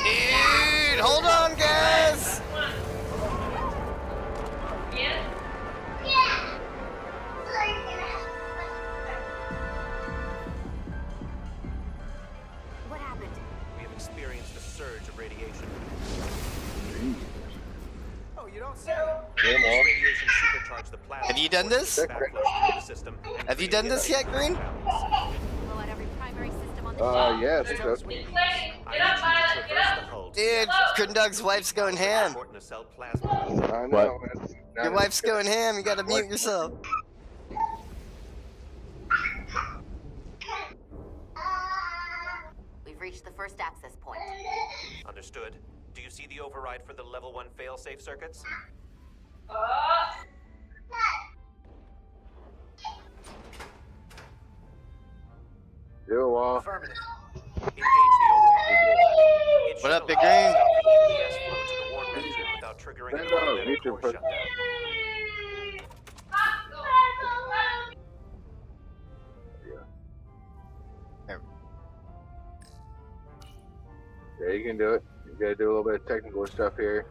Dude, hold on, guys! What happened? We have experienced a surge of radiation. Oh, you don't say. This radiation supercharged the plasma. Have you done this? Backlash through the system and Have you done this yet, Green? Blow out every primary system on the Yes. Get up, Violet, get up. Dude, Grimdog's wife's going ham. I know. Your wife's going ham, you gotta mute yourself. We've reached the first access point. Understood. Do you see the override for the level 1 failsafe circuits? Do well. Affirmative. Engage the override. It What up, should Big allow Green? EPS flow to the warp engine without triggering an No, automatic you core should shutdown. Yeah, you can do it. You gotta do a little bit of technical stuff here.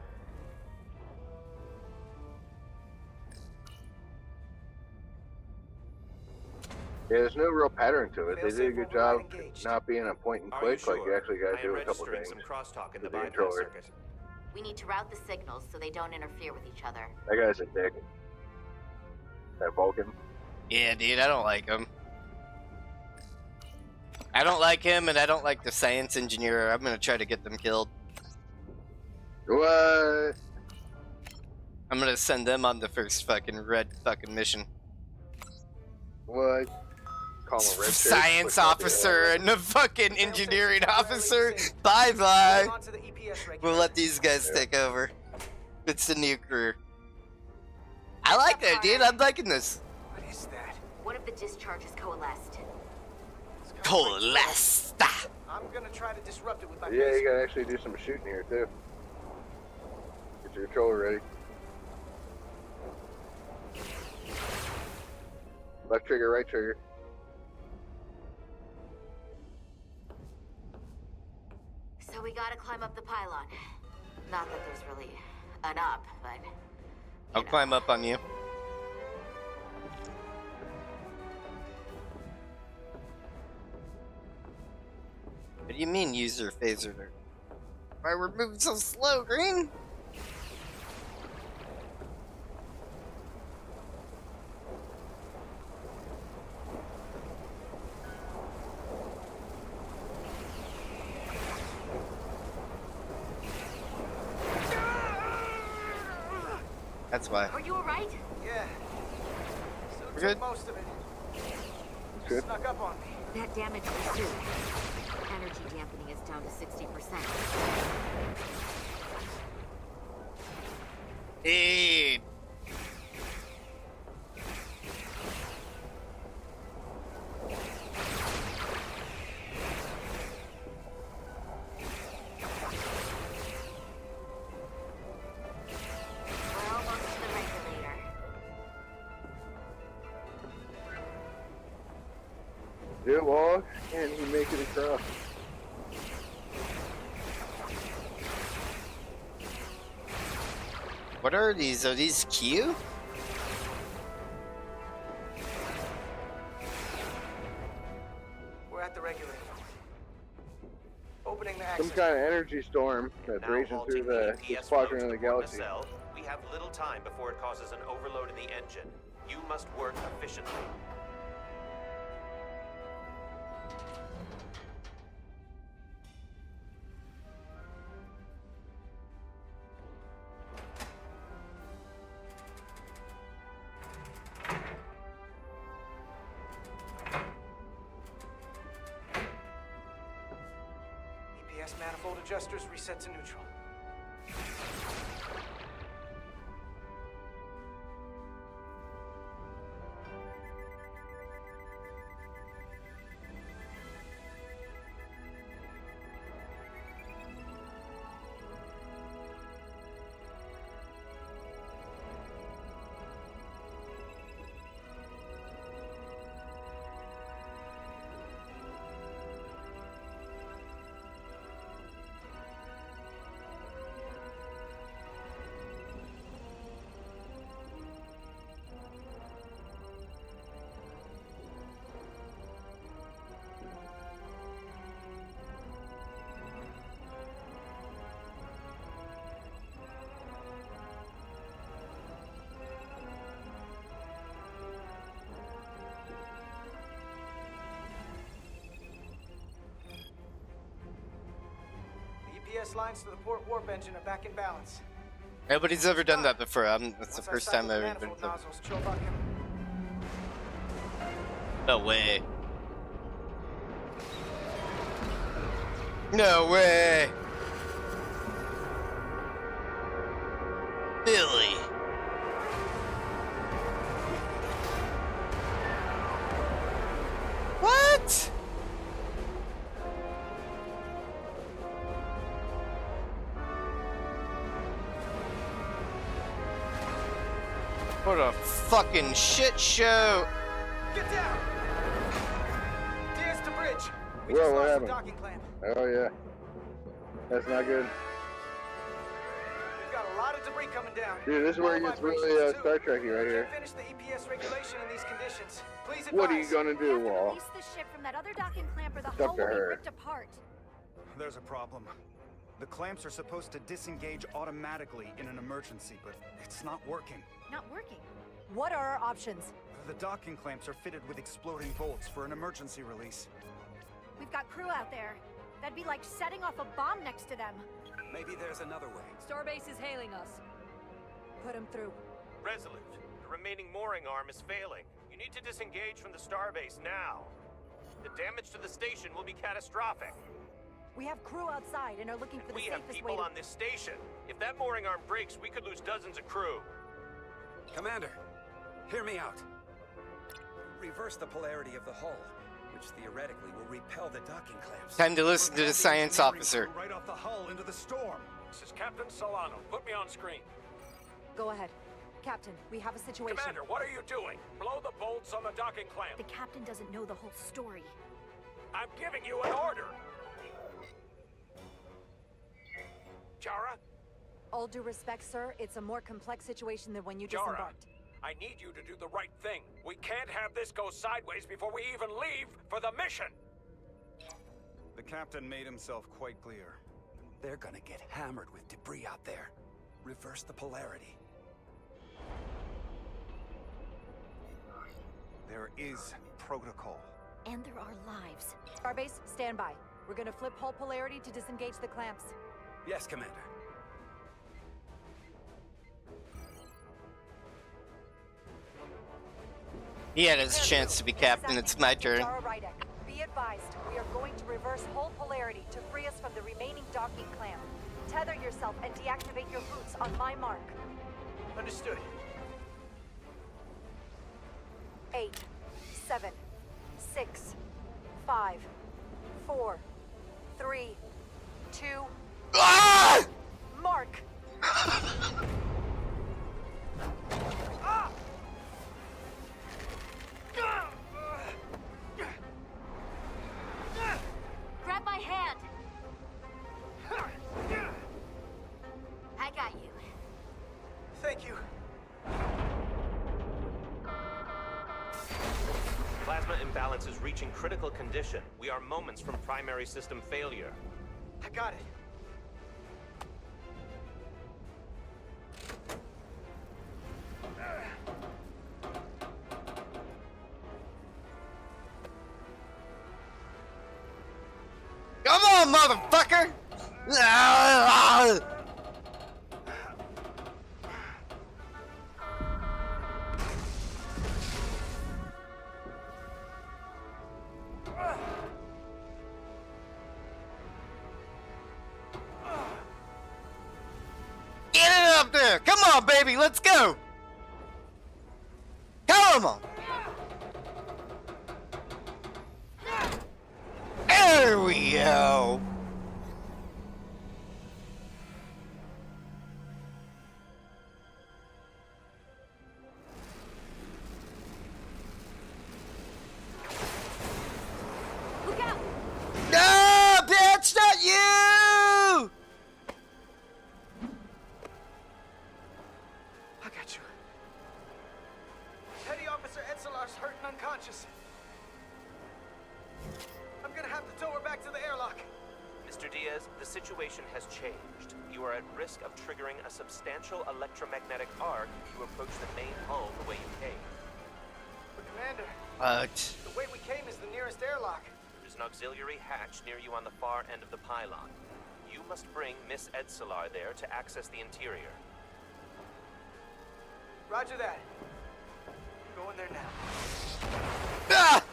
Yeah, there's no real pattern to it. They did a good job not being a point and Are click. you Like you sure? actually gotta I do am a couple registering things. some crosstalk in the with the bypass controller. circuit. We need to route the signals so they don't interfere with each other. That guy's a dick. That Vulcan. Yeah, dude, I don't like him. I don't like him, and I don't like the science engineer. I'm gonna try to get them killed. What? I'm gonna send them on the first fucking red fucking mission. What? Call him a red shirt, Science push out the officer other. and the fucking engineering officer. Bye bye. We'll let these guys take over. It's the new crew. I like that, dude. I'm liking this. What is that? One of the discharges coalesced. Coalesced. I'm gonna try to disrupt it with my Yeah, you gotta actually do some shooting here too. Get your controller ready. Left trigger, right trigger. So we gotta climb up the pylon. Not that there's really an up, but... I'll climb up on you. What do you mean use your phaser? Why we're moving so slow, Green? That's why. Are you alright? Yeah. So We're took good? most of it. Good. Snuck up on me. That damage was too. Energy dampening is down to 60%. Dude. We're almost to the regulator. Do it, walk, and he make it across. What are these? Are these Q? We're at the regulator. Opening the access. Some kind of energy storm that's Now racing halting through the EPS quadrant mode of the to warn galaxy. nacelle. We have little time before it causes an overload in the engine. You must work efficiently. EPS manifold adjusters reset to neutral. EPS lines to the port warp engine are back in balance. Nobody's ever done that before. That's the Once I first cycle time the I've ever manifold been. nozzles, Chobot can... No way. No way. Billy. What? What a fucking shit show. Get down! Tears to bridge. We Whoa, just what lost the happened? docking clamp. Oh yeah. That's not good. We've got a lot of debris coming down. Dude, this is where it gets really Star Trek-y right here. Finish the EPS regulation in these conditions. Please advise. What are you gonna do, Wall? Release the ship from that other docking clamp or the It's hull up to will be her. ripped apart. There's a problem. The clamps are supposed to disengage automatically in an emergency, but it's not working. Not working. What are our options? The docking clamps are fitted with exploding bolts for an emergency release. We've got crew out there. That'd be like setting off a bomb next to them. Maybe there's another way. Starbase is hailing us. Put him through. Resolute, the remaining mooring arm is failing. You need to disengage from the starbase now. The damage to the station will be catastrophic. We have crew outside and are looking for the We have safest people way to... on this station. If that mooring arm breaks, we could lose dozens of crew. Commander, hear me out. Reverse the polarity of the hull, which theoretically will repel the docking clamps. Time to listen to the science officer. Right off the hull into the storm. This is Captain Solano. Put me on screen. Go ahead. Captain, we have a situation. Commander, what are you doing? Blow the bolts on the docking clamp. The captain doesn't know the whole story. I'm giving you an order. Jara? All due respect, sir, it's a more complex situation than when you Jara, disembarked. I need you to do the right thing. We can't have this go sideways before we even leave for the mission. The captain made himself quite clear. They're gonna get hammered with debris out there. Reverse the polarity. There is protocol. And there are lives. Starbase, stand by. We're gonna flip hull polarity to disengage the clamps. Yes, Commander. He had his chance to be captain. It's my turn. Jara Rydek, be advised, we are going to reverse hull polarity to free us from the remaining docking clamp. Tether yourself and deactivate your boots on my mark. Understood. 8, 7, 6, 5, 4, 3, 2... Ah! Mark! Grab my hand. I got you. Thank you. Plasma imbalance is reaching critical condition. We are moments from primary system failure. I got it. Come on, motherfucker! Get it up there! Come on, baby, let's go! Come on! There we go! Look out! No, bitch, not you! I got you. Petty Officer Etzelar's hurt and unconscious. I'm gonna have to tow her back to the airlock. Mr. Diaz, the situation has changed. You are at risk of triggering a substantial electromagnetic arc if you approach the main hull the way you came. But Commander, What? the way we came is the nearest airlock. There's an auxiliary hatch near you on the far end of the pylon. You must bring Miss Etzelar there to access the interior. Roger that. Going there now. Ah!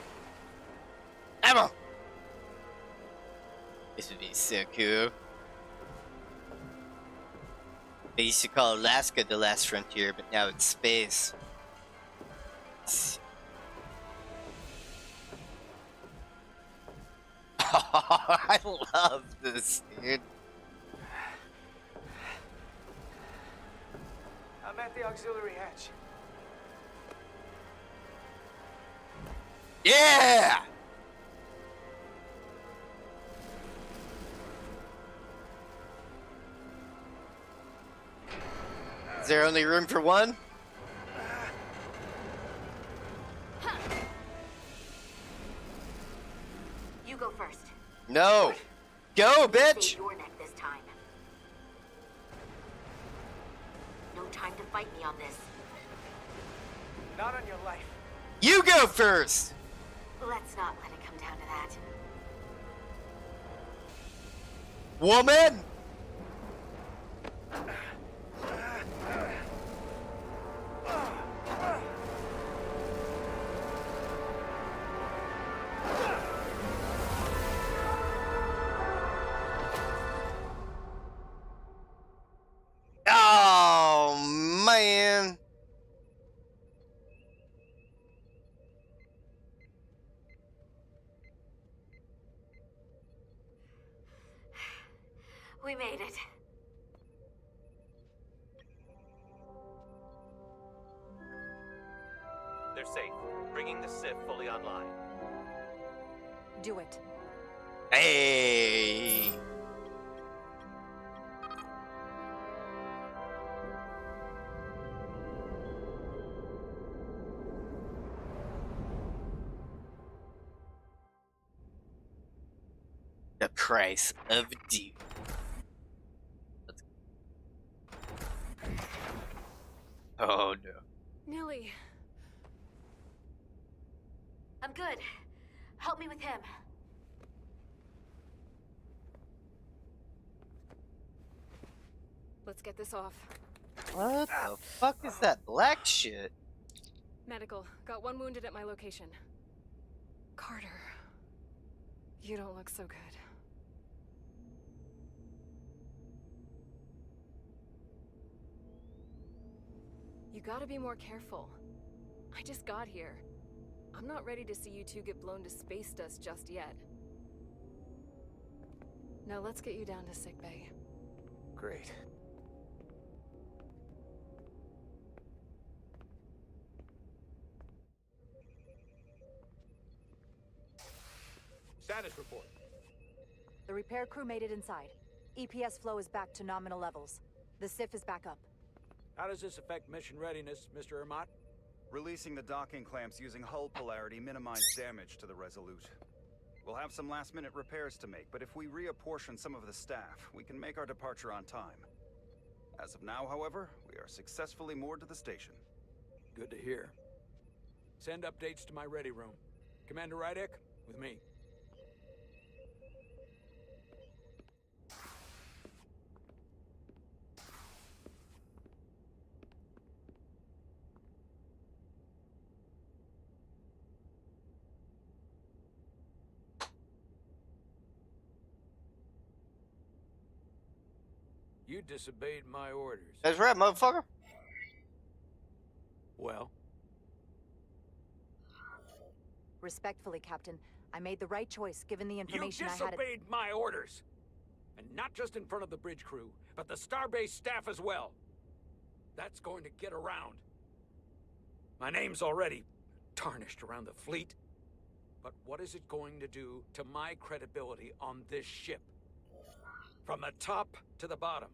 Ammo! This would be so cool. They used to call Alaska the last frontier, but now it's space. I love this, dude. I'm at the auxiliary hatch. Yeah! Is there only room for one? You go first. No. Go, bitch! Save your neck this time. No time to fight me on this. Not on your life. You go first! Let's not let it come down to that. Woman! Oh, man. We made it. They're safe, bringing the SIF fully online. Do it. Hey! The price of duty. Oh no. Nilly. I'm good. Help me with him. Let's get this off. What the fuck is that black shit? Medical. Got one wounded at my location. Carter. You don't look so good. You gotta be more careful. I just got here. I'm not ready to see you two get blown to space dust just yet. Now let's get you down to sickbay. Great. Status report. The repair crew made it inside. EPS flow is back to nominal levels. The SIF is back up. How does this affect mission readiness, Mr. Ermot? Releasing the docking clamps using hull polarity minimized damage to the Resolute. We'll have some last-minute repairs to make, but if we reapportion some of the staff, we can make our departure on time. As of now, however, we are successfully moored to the station. Good to hear. Send updates to my ready room. Commander Rydek, with me. You disobeyed my orders. That's right, motherfucker. Well? Respectfully, Captain, I made the right choice given the information I had. You disobeyed my orders! And not just in front of the bridge crew, but the Starbase staff as well. That's going to get around. My name's already tarnished around the fleet. But what is it going to do to my credibility on this ship? From the top to the bottom.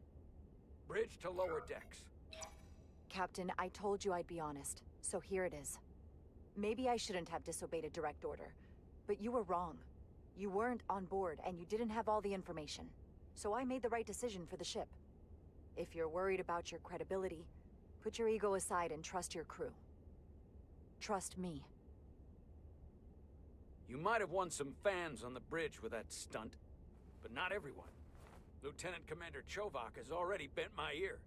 Bridge to lower decks. Captain, I told you I'd be honest, so here it is. Maybe I shouldn't have disobeyed a direct order, but you were wrong. You weren't on board, and you didn't have all the information. So I made the right decision for the ship. If you're worried about your credibility, put your ego aside and trust your crew. Trust me. You might have won some fans on the bridge with that stunt, but not everyone. Lieutenant Commander Chovak has already bent my ear.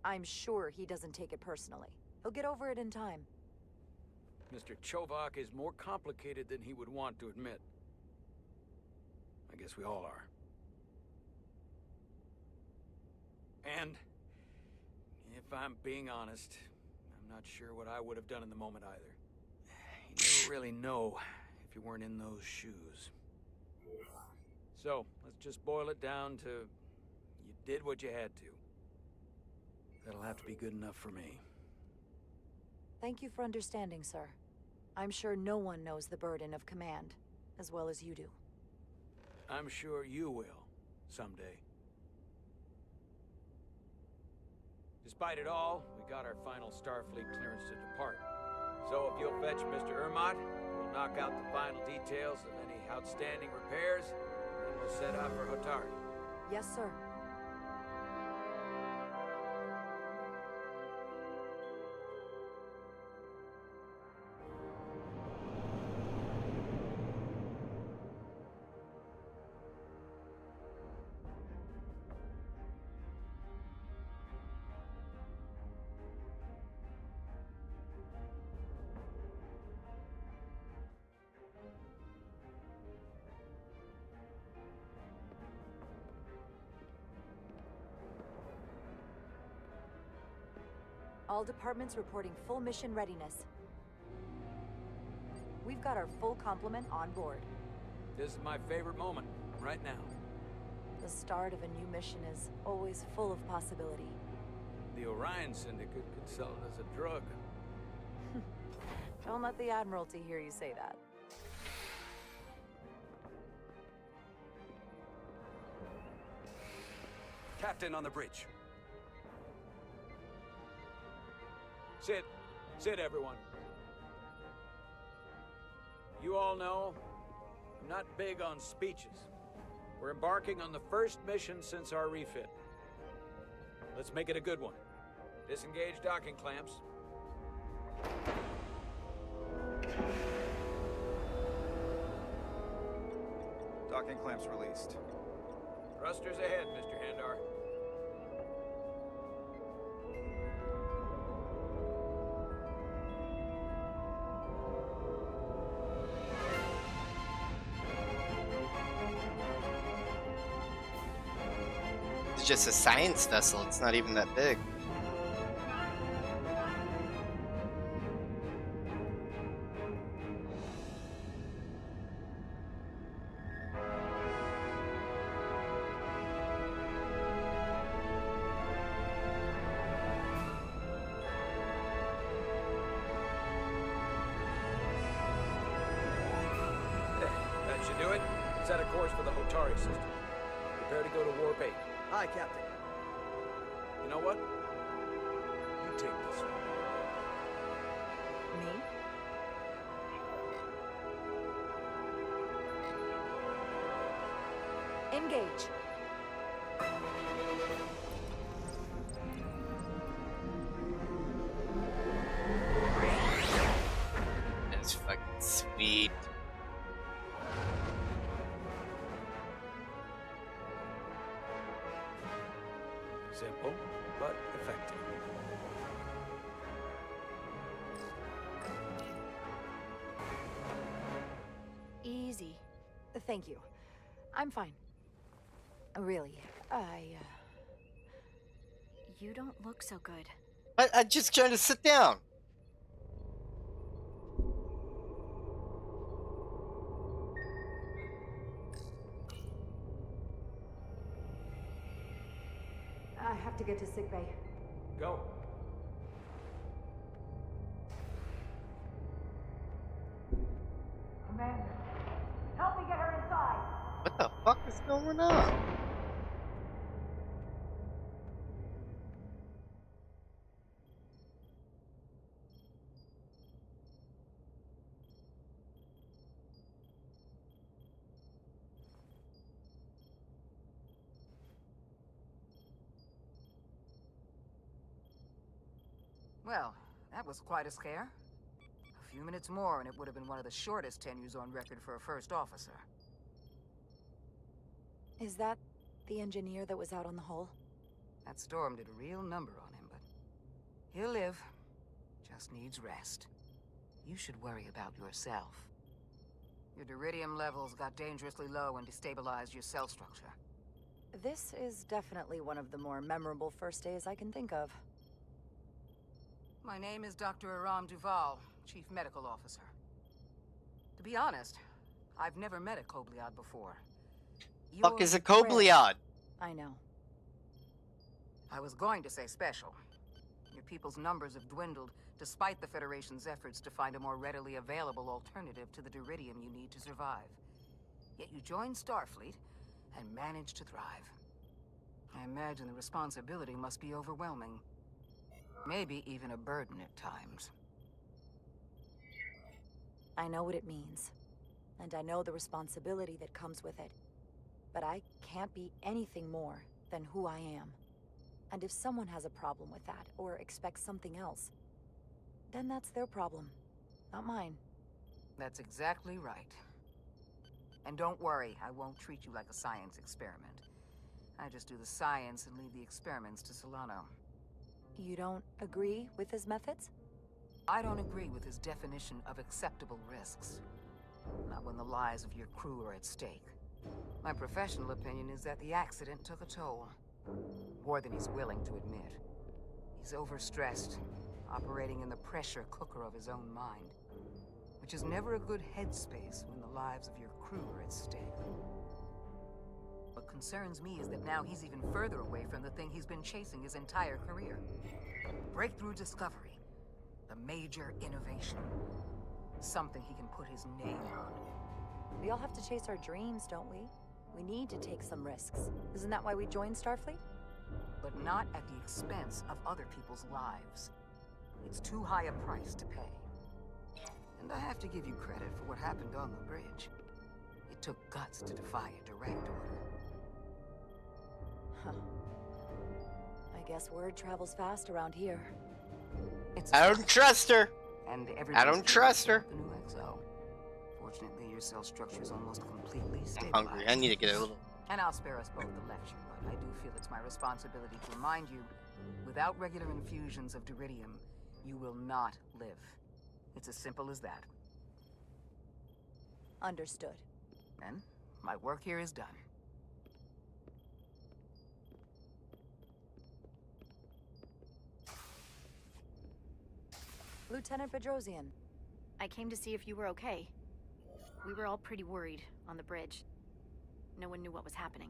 I'm sure he doesn't take it personally. He'll get over it in time. Mr. Chovak is more complicated than he would want to admit. I guess we all are. And, if I'm being honest, I'm not sure what I would have done in the moment either. You never really know if you weren't in those shoes. So, let's just boil it down to, you did what you had to. That'll have to be good enough for me. Thank you for understanding, sir. I'm sure no one knows the burden of command as well as you do. I'm sure you will, someday. Despite it all, we got our final Starfleet clearance to depart. So if you'll fetch Mr. Ermot, we'll knock out the final details of any outstanding repairs, and then we'll set out for Hotari. Yes, sir. All departments reporting full mission readiness. We've got our full complement on board. This is my favorite moment, right now. The start of a new mission is always full of possibility. The Orion Syndicate could sell it as a drug. Don't let the Admiralty hear you say that. Captain on the bridge. Sit. Sit, everyone. You all know, I'm not big on speeches. We're embarking on the first mission since our refit. Let's make it a good one. Disengage docking clamps. Docking clamps released. Thrusters ahead, Mr. Handar. It's just a science vessel, it's not even that big. That should do it. Set a course for the Hotari system. Prepare to go to Warp 8. Hi, Captain. You know what? take this one. Me? Engage. That's fucking sweet. Simple, but effective. Easy. Thank you. I'm fine. Really, You don't look so good. I'm just trying to sit down. I have to get to sickbay. Go. Commander, help me get her inside. What the fuck is going on? Well, that was quite a scare. A few minutes more and it would have been one of the shortest tenures on record for a first officer. Is that the engineer that was out on the hull? That storm did a real number on him, but he'll live. Just needs rest. You should worry about yourself. Your duridium levels got dangerously low and destabilized your cell structure. This is definitely one of the more memorable first days I can think of. My name is Dr. Aram Duval, Chief Medical Officer. To be honest, I've never met a Kobliad before. Fuck is a You're Kobliad? I know. I was going to say special. Your people's numbers have dwindled, despite the Federation's efforts to find a more readily available alternative to the duridium you need to survive. Yet you joined Starfleet and managed to thrive. I imagine the responsibility must be overwhelming. Maybe even a burden at times. I know what it means. And I know the responsibility that comes with it. But I can't be anything more than who I am. And if someone has a problem with that, or expects something else, then that's their problem, not mine. That's exactly right. And don't worry, I won't treat you like a science experiment. I just do the science and leave the experiments to Solano. You don't agree with his methods? I don't agree with his definition of acceptable risks. Not when the lives of your crew are at stake. My professional opinion is that the accident took a toll. More than he's willing to admit. He's overstressed, operating in the pressure cooker of his own mind. Which is never a good headspace when the lives of your crew are at stake. What concerns me is that now he's even further away from the thing he's been chasing his entire career. Breakthrough discovery. The major innovation. Something he can put his name on. We all have to chase our dreams, don't we? We need to take some risks. Isn't that why we joined Starfleet? But not at the expense of other people's lives. It's too high a price to pay. And I have to give you credit for what happened on the bridge. It took guts to defy a direct order. Huh. I guess word travels fast around here. I don't trust her. And I don't trust her. The new XO. Fortunately, your cell structure is almost completely I'm stabilized. hungry. I need to get a little. And I'll spare us both the lecture, but I do feel it's my responsibility to remind you, without regular infusions of duridium, you will not live. It's as simple as that. Understood. Then, my work here is done. Lieutenant Bedrosian. I came to see if you were okay. We were all pretty worried on the bridge. No one knew what was happening.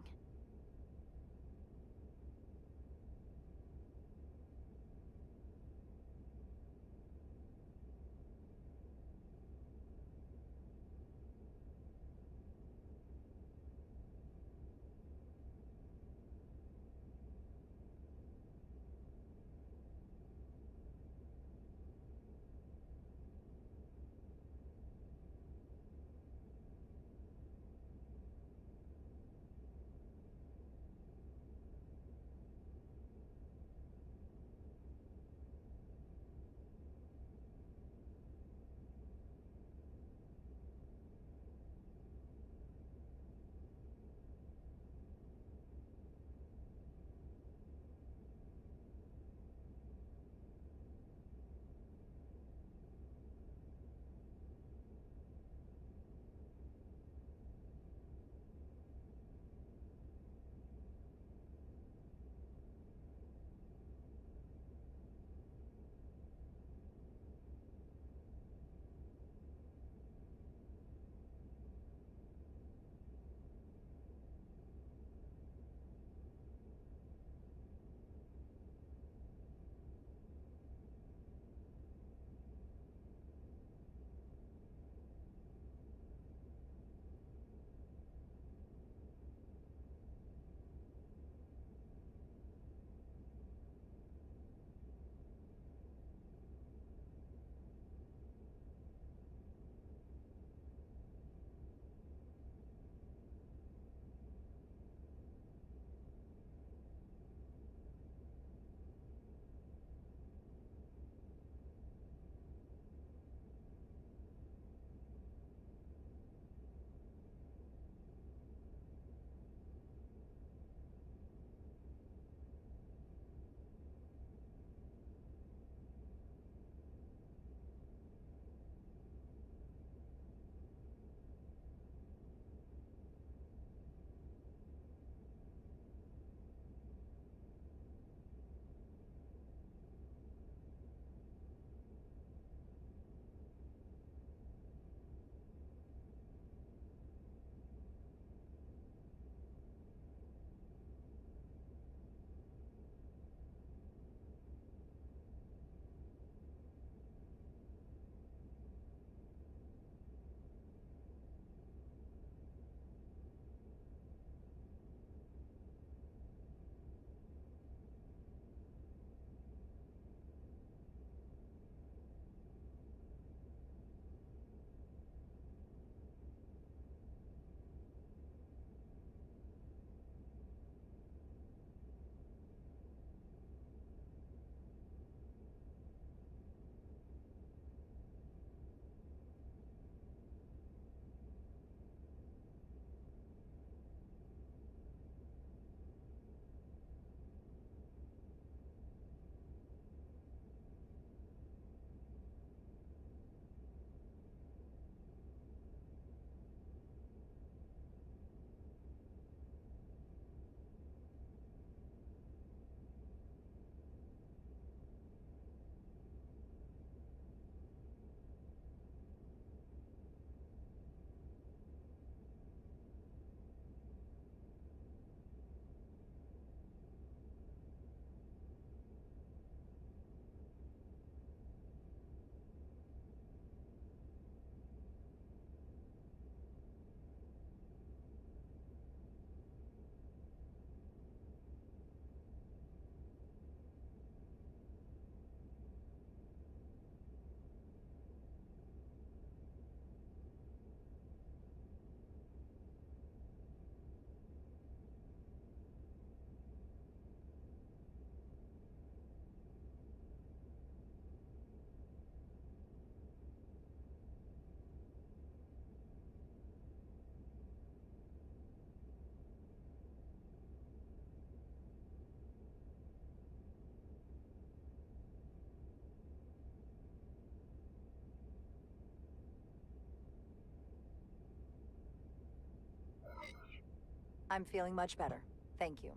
I'm feeling much better. Thank you.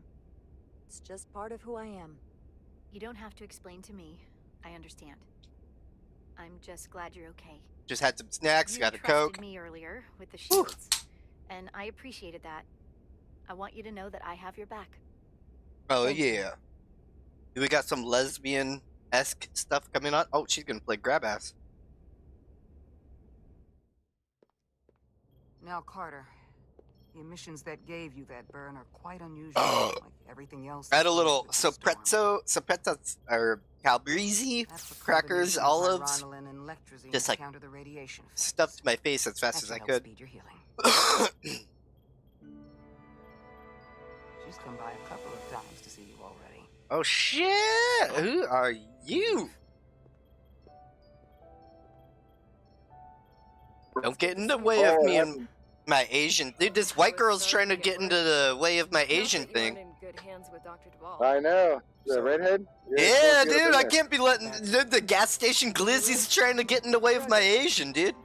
It's just part of who I am. You don't have to explain to me. I understand. I'm just glad you're okay. Just had some snacks, got a You trusted Coke. me earlier with the shields, and I appreciated that. I want you to know that I have your back. Oh, yeah. We got some lesbian-esque stuff coming on. Oh, she's gonna play grab ass. Now, Carter, the emissions that gave you that burn are quite unusual, like everything else. Add a little sopprezzo, or Calabrese, crackers, olives. Just like counter the radiation. stuffed my face as fast as I could. Speed your healing. She's come by a couple of times to see you already. Oh shit! Who are you? Don't get in the way of me and my Asian. Dude, this white girl's trying to get into the way of my Asian thing. I know. The redhead? Yeah, dude, I can't be letting the gas station glizzy's trying to get in the way of my Asian, dude.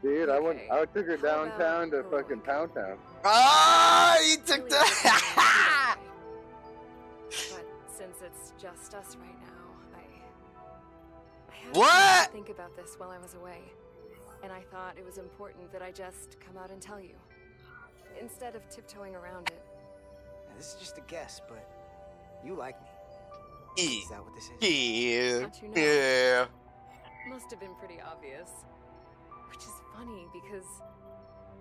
Dude, I took her downtown to fucking Pound Town. Ah, you took the. But since it's just us right now, I had What? to think about this while I was away, and I thought it was important that I just come out and tell you, instead of tiptoeing around it. Now, this is just a guess, but you like me. Yeah. Is that what this is? Yeah. How'd you know? Yeah. Must have been pretty obvious. Which is funny because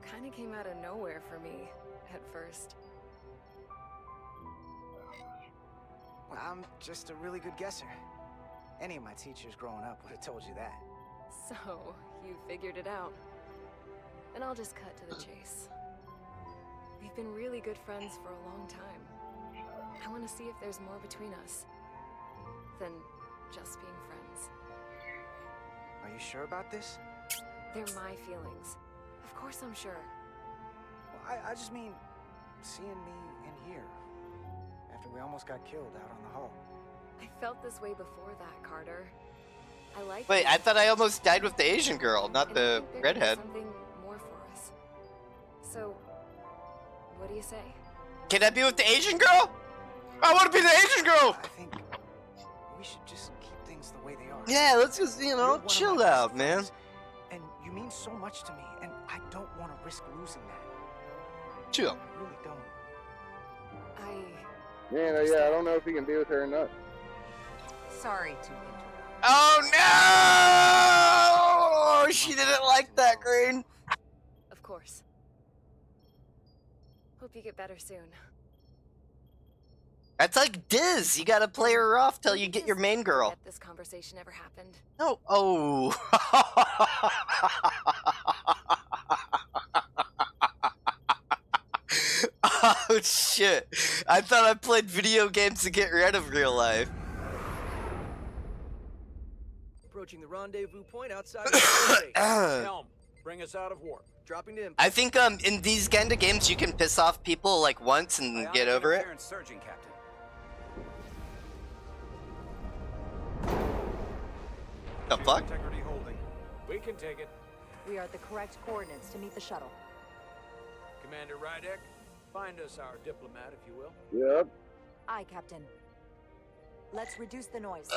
kind of came out of nowhere for me at first. Well, I'm just a really good guesser. Any of my teachers growing up would have told you that. So, you figured it out. And I'll just cut to the chase. We've been really good friends for a long time. I want to see if there's more between us than just being friends. Are you sure about this? They're my feelings. Of course I'm sure. Well, I just mean seeing me in here after we almost got killed out on the hull. I felt this way before that, Carter. I like. Wait, I thought I almost died with the Asian girl, not and I the think there could be redhead. Something more for us. So, what do you say? Can I be with the Asian girl? I want to be the Asian girl. I think we should just keep things the way they are. Yeah, let's just chill out, man. And you mean so much to me, and I don't want to risk losing that. Chill. I really don't. Yeah, I don't know if you can be with her or not. Sorry to interrupt. Oh no! She didn't like that, Green. Of course. Hope you get better soon. That's like Diz. You gotta play her off till you get your main girl. Forget this conversation ever happened. No. Oh. Oh shit! I thought I played video games to get rid of real life. Approaching the rendezvous point outside of the Helm, bring us out of warp. Dropping to I think in these kind of games you can piss off people like once and get over it. Surging, Captain. The fuck? Integrity holding. We can take it. We are at the correct coordinates to meet the shuttle. Commander Rydek, find us our diplomat, if you will. Yep. Aye, Captain. Let's reduce the noise.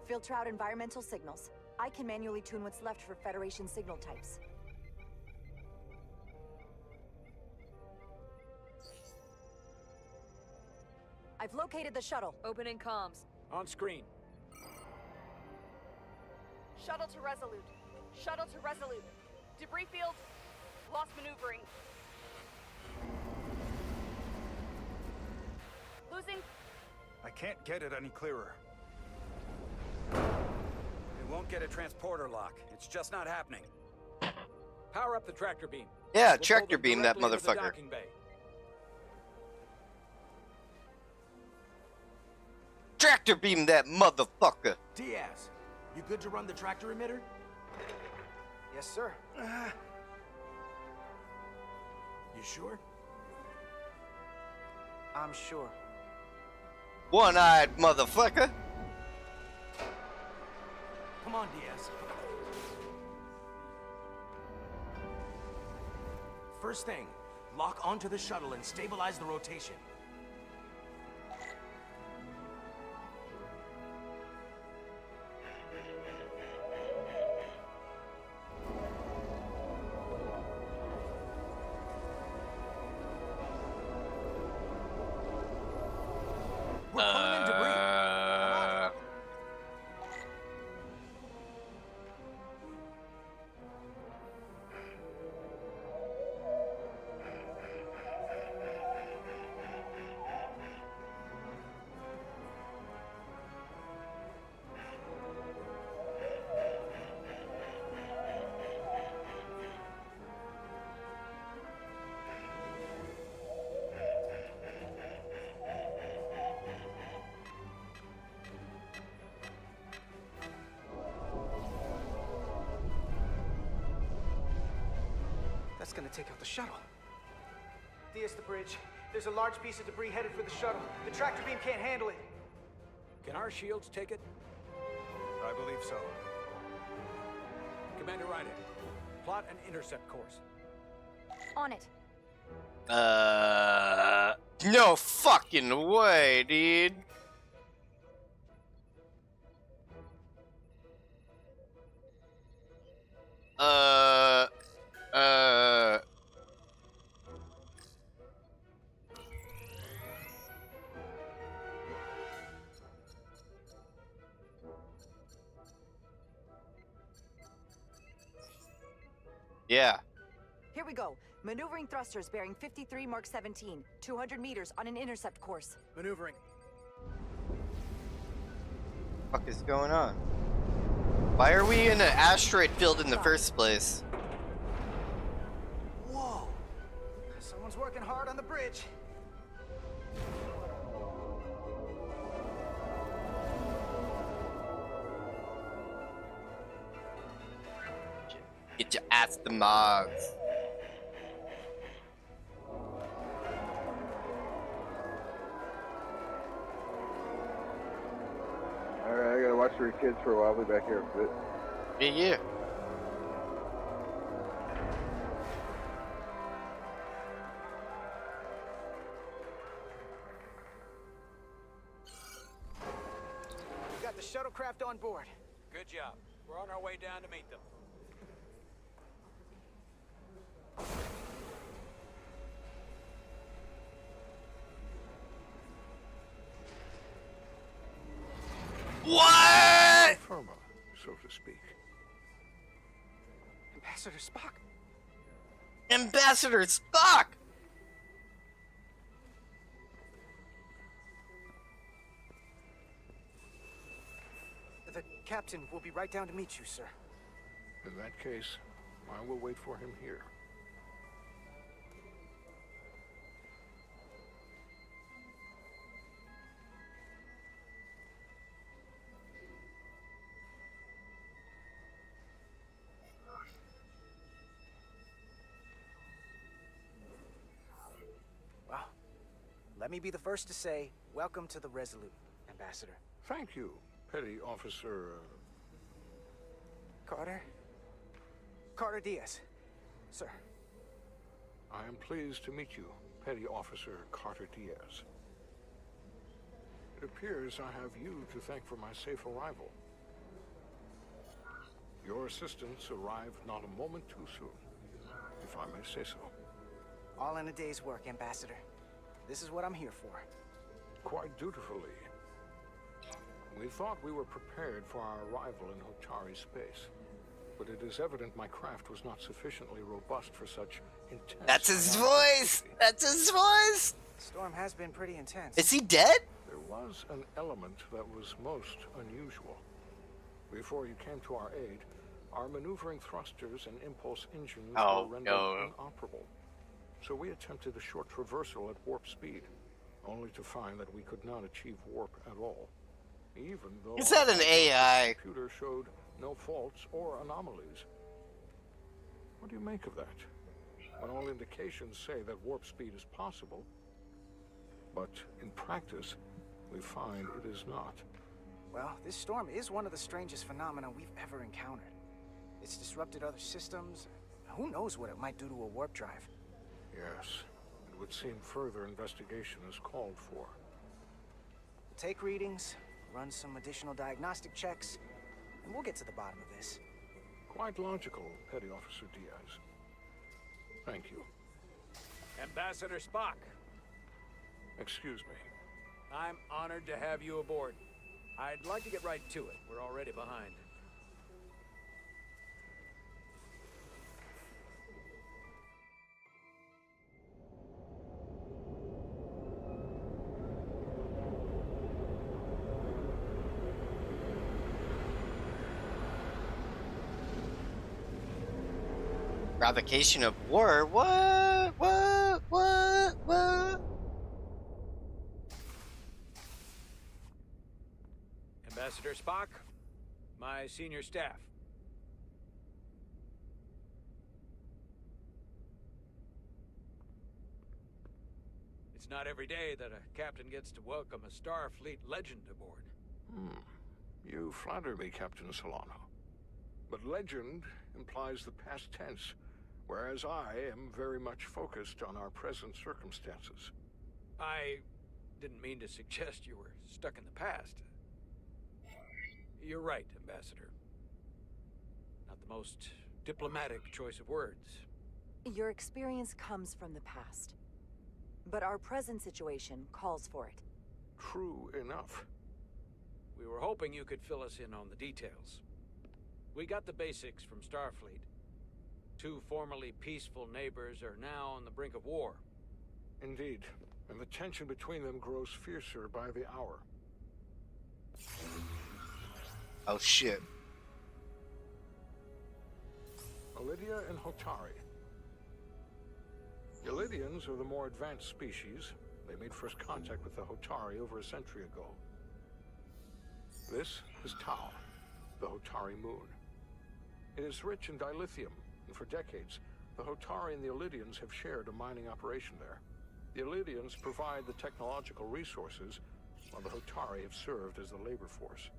Filter out environmental signals. I can manually tune what's left for Federation signal types. I've located the shuttle. Opening comms. On screen. Shuttle to Resolute. Shuttle to Resolute. Debris field. Lost maneuvering. Losing. I can't get it any clearer. We won't get a transporter lock. It's just not happening. Power up the tractor beam. Yeah, We'll tractor pull them beam that directly into the motherfucker. docking bay. Tractor beam that motherfucker. Diaz, you good to run the tractor emitter? Yes, sir. You sure? I'm sure. One-eyed motherfucker. Come on, Diaz. First thing, Lock onto the shuttle and stabilize the rotation. We're pulling in debris. That's gonna take out the shuttle. Diaz, the bridge. There's a large piece of debris headed for the shuttle. The tractor beam can't handle it. Can our shields take it? I believe so. Commander Ryder, plot an intercept course. On it. No fucking way, dude. Yeah. Here we go. Maneuvering thrusters bearing 53 Mark 17, 200 meters on an intercept course. Maneuvering. What the fuck is going on? Why are we in an asteroid field in the first place? Whoa! Someone's working hard on the bridge. Get your ass to Mars. Alright, I gotta watch for your kids for a while. I'll be back here a bit. Yeah. We got the shuttlecraft on board. Good job. We're on our way down to meet them. What? Firma, so to speak. Ambassador Spock. Ambassador Spock. The captain will be right down to meet you, sir. In that case, I will wait for him here. Well, let me be the first to say, welcome to the Resolute, Ambassador. Thank you, Petty Officer... Carter Diaz, sir. I am pleased to meet you, Petty Officer Carter Diaz. It appears I have you to thank for my safe arrival. Your assistance arrived not a moment too soon, if I may say so. All in a day's work, Ambassador. This is what I'm here for. Quite dutifully. We thought we were prepared for our arrival in Hotari space, but it is evident my craft was not sufficiently robust for such intense... That's his voice! That's his voice! The storm has been pretty intense. Is he dead? There was an element that was most unusual. Before you came to our aid, our maneuvering thrusters and impulse engines were rendered inoperable. So we attempted a short traversal at warp speed, only to find that we could not achieve warp at all. Even though is that an AI? The computer showed no faults or anomalies. What do you make of that? When all indications say that warp speed is possible, but in practice, we find it is not. Well, this storm is one of the strangest phenomena we've ever encountered. It's disrupted other systems. Who knows what it might do to a warp drive? Yes, it would seem further investigation is called for. We'll take readings, run some additional diagnostic checks, and we'll get to the bottom of this. Quite logical, Petty Officer Diaz. Thank you. Ambassador Spock. Excuse me. I'm honored to have you aboard. I'd like to get right to it. We're already behind. Provocation of war? What? Ambassador Spock, my senior staff. It's not every day that a captain gets to welcome a Starfleet legend aboard. You flatter me, Captain Solano. But legend implies the past tense, whereas I am very much focused on our present circumstances. I didn't mean to suggest you were stuck in the past. You're right, Ambassador. Not the most diplomatic choice of words. Your experience comes from the past. But our present situation calls for it. True enough. We were hoping you could fill us in on the details. We got the basics from Starfleet. Two formerly peaceful neighbors are now on the brink of war. Indeed, and the tension between them grows fiercer by the hour. Oh shit. Lydia and Hotari. The Lydians are the more advanced species. They made first contact with the Hotari over a century ago. This is Tau, the Hotari moon. It is rich in dilithium, and for decades, the Hotari and the Illydians have shared a mining operation there. The Illydians provide the technological resources, while the Hotari have served as the labor force.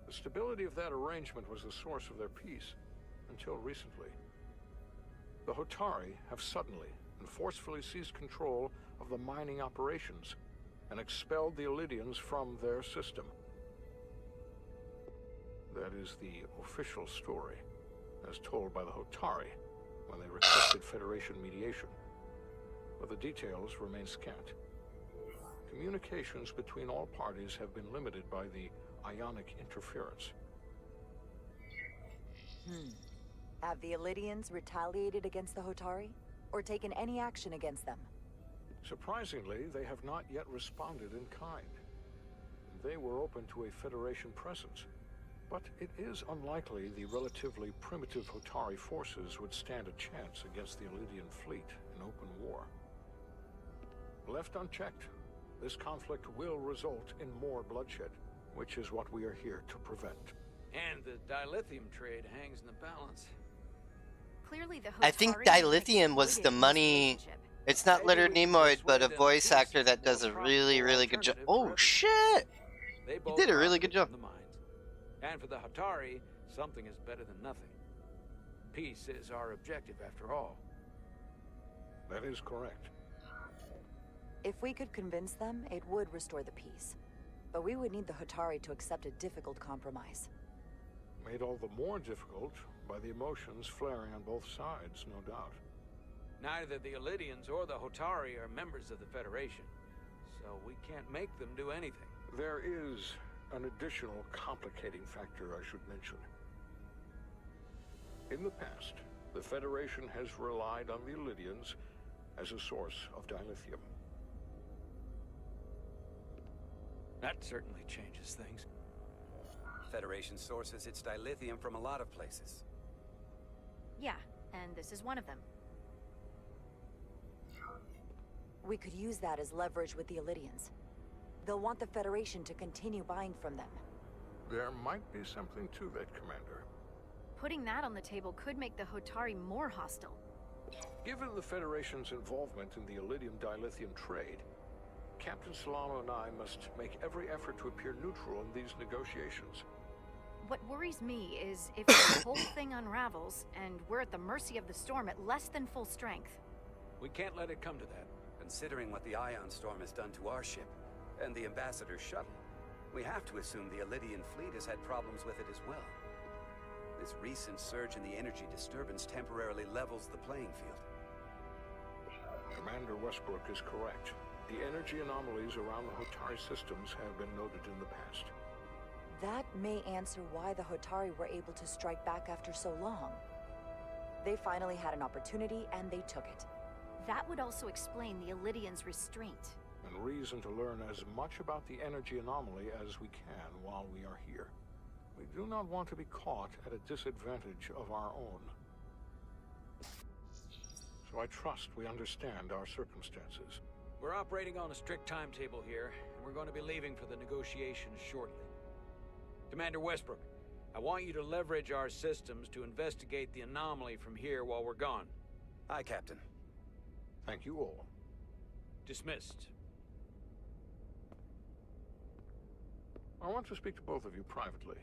The stability of that arrangement was the source of their peace, until recently. The Hotari have suddenly and forcefully seized control of the mining operations and expelled the Illydians from their system. That is the official story, as told by the Hotari when they requested Federation mediation. But the details remain scant. Communications between all parties have been limited by the ionic interference. Have the Illydians retaliated against the Hotari? Or taken any action against them? Surprisingly, they have not yet responded in kind. They were open to a Federation presence, but it is unlikely the relatively primitive Hotari forces would stand a chance against the Illydian fleet in open war. Left unchecked, this conflict will result in more bloodshed, which is what we are here to prevent. And the dilithium trade hangs in the balance. Clearly the I think dilithium was the money. It's not Leonard Nimoy, but a voice actor that does a really, really good job. Oh shit! He did a really good job. And for the Hotari, something is better than nothing. Peace is our objective, after all. That is correct. If we could convince them, it would restore the peace. But we would need the Hotari to accept a difficult compromise. Made all the more difficult by the emotions flaring on both sides, no doubt. Neither the Illydians or the Hotari are members of the Federation, so we can't make them do anything. There is an additional complicating factor I should mention. In the past, the Federation has relied on the Illydians as a source of dilithium. That certainly changes things. Federation sources its dilithium from a lot of places. Yeah, and this is one of them. We could use that as leverage with the Illydians. They'll want the Federation to continue buying from them. There might be something to that, Commander. Putting that on the table could make the Hotari more hostile. Given the Federation's involvement in the Illydium dilithium trade, Captain Solano and I must make every effort to appear neutral in these negotiations. What worries me is if the whole thing unravels, and we're at the mercy of the storm at less than full strength. We can't let it come to that. Considering what the ion storm has done to our ship, and the Ambassador's shuttle, we have to assume the Elydian fleet has had problems with it as well. This recent surge in the energy disturbance temporarily levels the playing field. Commander Westbrook is correct. The energy anomalies around the Hotari systems have been noted in the past. That may answer why the Hotari were able to strike back after so long. They finally had an opportunity, and they took it. That would also explain the Elydians' restraint. And reason to learn as much about the energy anomaly as we can while we are here. We do not want to be caught at a disadvantage of our own. So I trust we understand our circumstances. We're operating on a strict timetable here, and we're going to be leaving for the negotiations shortly. Commander Westbrook, I want you to leverage our systems to investigate the anomaly from here while we're gone. Aye, Captain. Thank you all. Dismissed. I want to speak to both of you privately.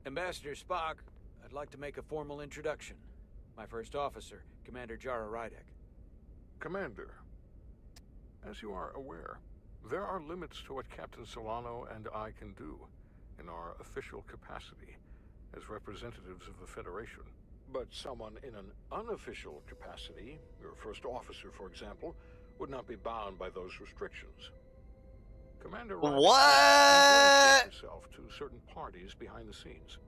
Ambassador Spock, I'd like to make a formal introduction. My first officer, Commander Jara Rydek. Commander, as you are aware, there are limits to what Captain Solano and I can do in our official capacity as representatives of the Federation. But someone in an unofficial capacity, your first officer, for example, would not be bound by those restrictions. Commander Rydek himself to certain parties behind the scenes,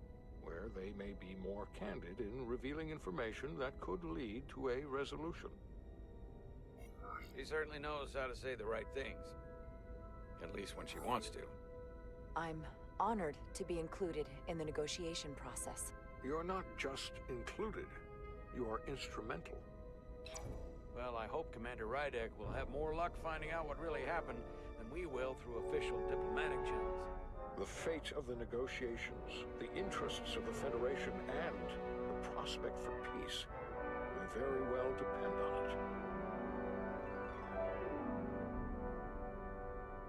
where they may be more candid in revealing information that could lead to a resolution. She certainly knows how to say the right things. At least when she wants to. I'm honored to be included in the negotiation process. You're not just included, you are instrumental. Well, I hope Commander Rydek will have more luck finding out what really happened than we will through official diplomatic channels. The fate of the negotiations, the interests of the Federation, and the prospect for peace may very well depend on it.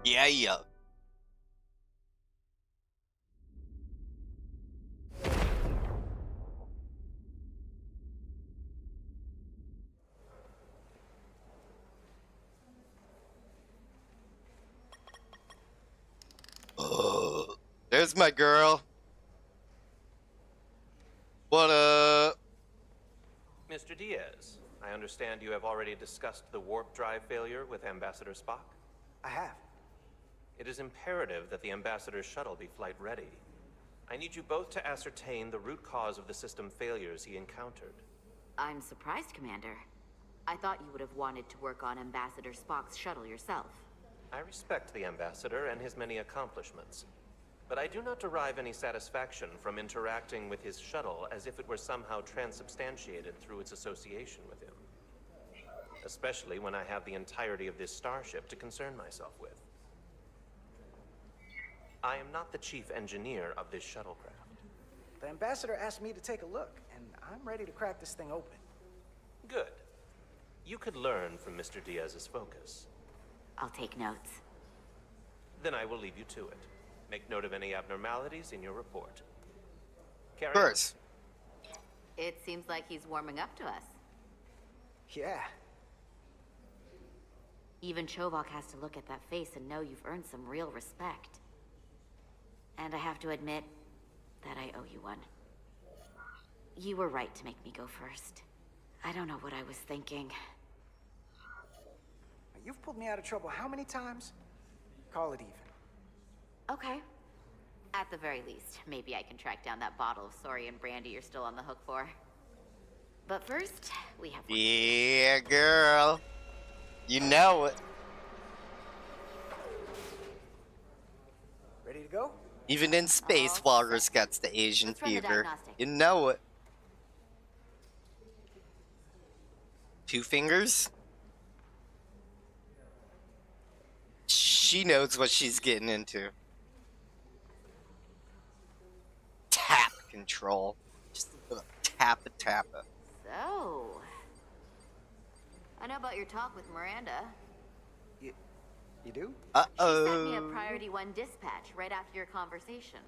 Yeah. There's my girl. What up? Mr. Diaz, I understand you have already discussed the warp drive failure with Ambassador Spock? I have. It is imperative that the Ambassador's shuttle be flight ready. I need you both to ascertain the root cause of the system failures he encountered. I'm surprised, Commander. I thought you would have wanted to work on Ambassador Spock's shuttle yourself. I respect the Ambassador and his many accomplishments, but I do not derive any satisfaction from interacting with his shuttle as if it were somehow transubstantiated through its association with him. Especially when I have the entirety of this starship to concern myself with. I am not the chief engineer of this shuttlecraft. The Ambassador asked me to take a look, and I'm ready to crack this thing open. Good. You could learn from Mr. Diaz's focus. I'll take notes. Then I will leave you to it. Make note of any abnormalities in your report. Carry First. It seems like he's warming up to us. Yeah. Even Chovok has to look at that face and know you've earned some real respect. And I have to admit that I owe you one. You were right to make me go first. I don't know what I was thinking. You've pulled me out of trouble how many times? Call it even. Okay. At the very least, maybe I can track down that bottle of Saurian brandy you're still on the hook for. But first, we have... Yeah, girl. You know it. Ready to go? Even in space, Walrus gets the Asian fever. You know it. 2 fingers? She knows what she's getting into. Tap control. Just a little tappa. So... I know about your talk with Miranda. You do? She sent me a Priority 1 dispatch right after your conversation.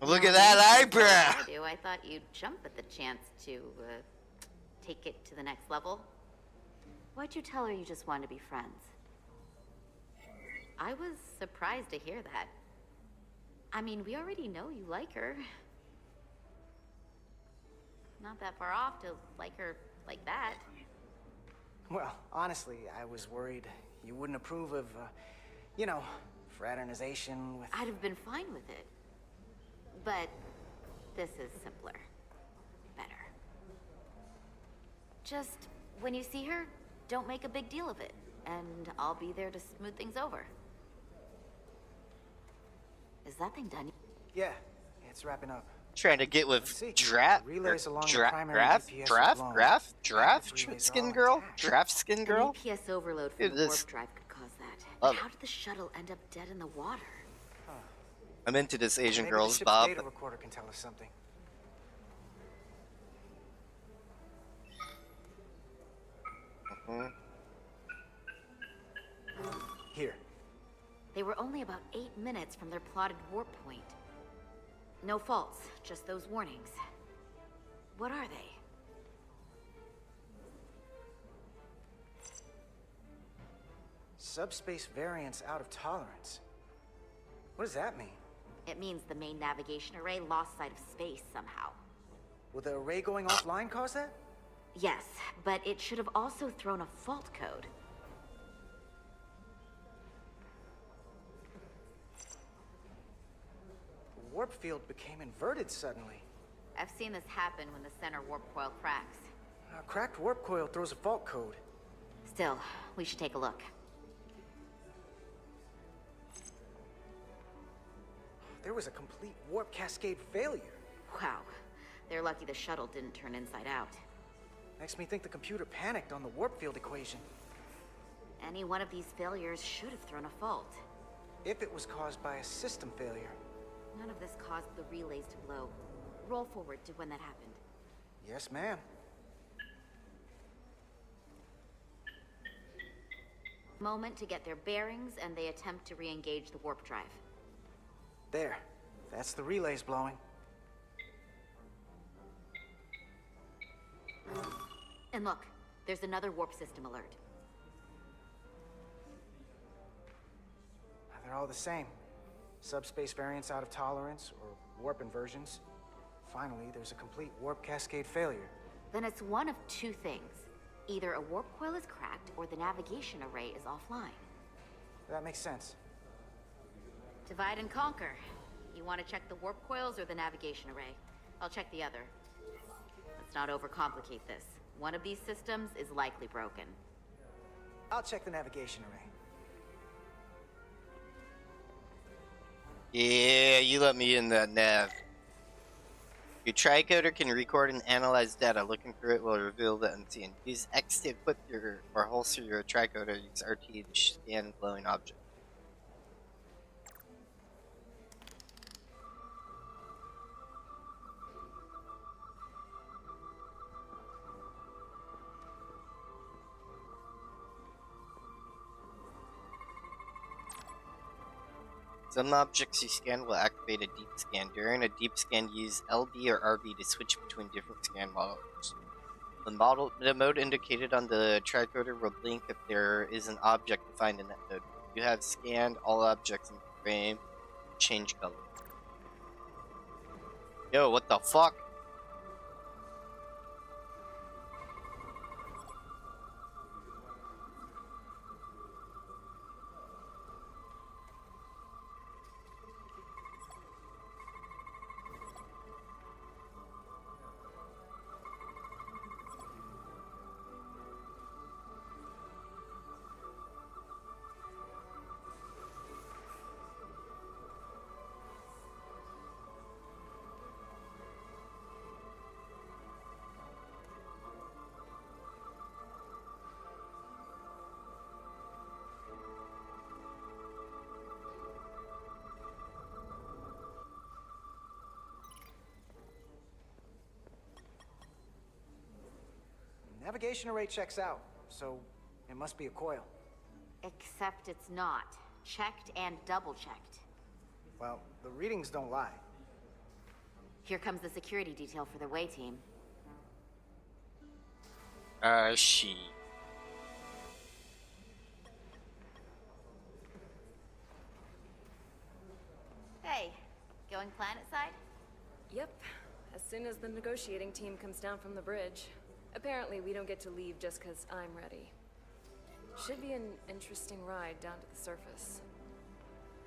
Look at that eyebrow! I thought you'd jump at the chance to, take it to the next level. Why'd you tell her you just wanted to be friends? I was surprised to hear that. I mean, we already know you like her. Not that far off to like her like that. Well, honestly, I was worried you wouldn't approve of, you know, fraternization with... I'd have been fine with it. But this is simpler. Better. Just, when you see her, don't make a big deal of it. And I'll be there to smooth things over. Is that thing done? Yeah, it's wrapping up. Trying to get with Giraffe Skin Girl? Giraffe Skin Girl? An EPS overload from the warp drive could cause that. But how did the shuttle end up dead in the water? I'm into this Asian Maybe girls, the ship's Bob. data recorder can tell us something. Here. They were only about 8 minutes from their plotted warp point. No faults, just those warnings. What are they? Subspace variance out of tolerance. What does that mean? It means the main navigation array lost sight of space somehow. Will the array going offline cause that? Yes, but it should have also thrown a fault code. The warp field became inverted suddenly. I've seen this happen when the center warp coil cracks. A cracked warp coil throws a fault code. Still, we should take a look. There was a complete warp cascade failure. Wow. They're lucky the shuttle didn't turn inside out. Makes me think the computer panicked on the warp field equation. Any one of these failures should have thrown a fault. If it was caused by a system failure. None of this caused the relays to blow. Roll forward to when that happened. Yes, ma'am. Moment to get their bearings, and they attempt to re-engage the warp drive. There. That's the relays blowing. And look, there's another warp system alert. They're all the same. Subspace variance out of tolerance, or warp inversions. Finally, there's a complete warp cascade failure. Then it's one of two things. Either a warp coil is cracked, or the navigation array is offline. That makes sense. Divide and conquer. You want to check the warp coils or the navigation array? I'll check the other. Let's not overcomplicate this. One of these systems is likely broken. I'll check the navigation array. Yeah, you let me in that nav. Your tricoder can record and analyze data. Looking through it will reveal the unseen. Use X to equip your or holster your tricoder. Use RT to scan glowing objects. Some objects you scan will activate a deep scan. During a deep scan, use LB or RB to switch between different scan models. The mode indicated on the tricoder will blink if there is an object to find in that mode. You have scanned all objects in the frame. Change color. Yo, what the fuck? Navigation array checks out, so it must be a coil. Except it's not. Checked and double-checked. Well, the readings don't lie. Here comes the security detail for the way team. She. Hey, going planet side? Yep. As soon as the negotiating team comes down from the bridge. Apparently, we don't get to leave just because I'm ready. Should be an interesting ride down to the surface.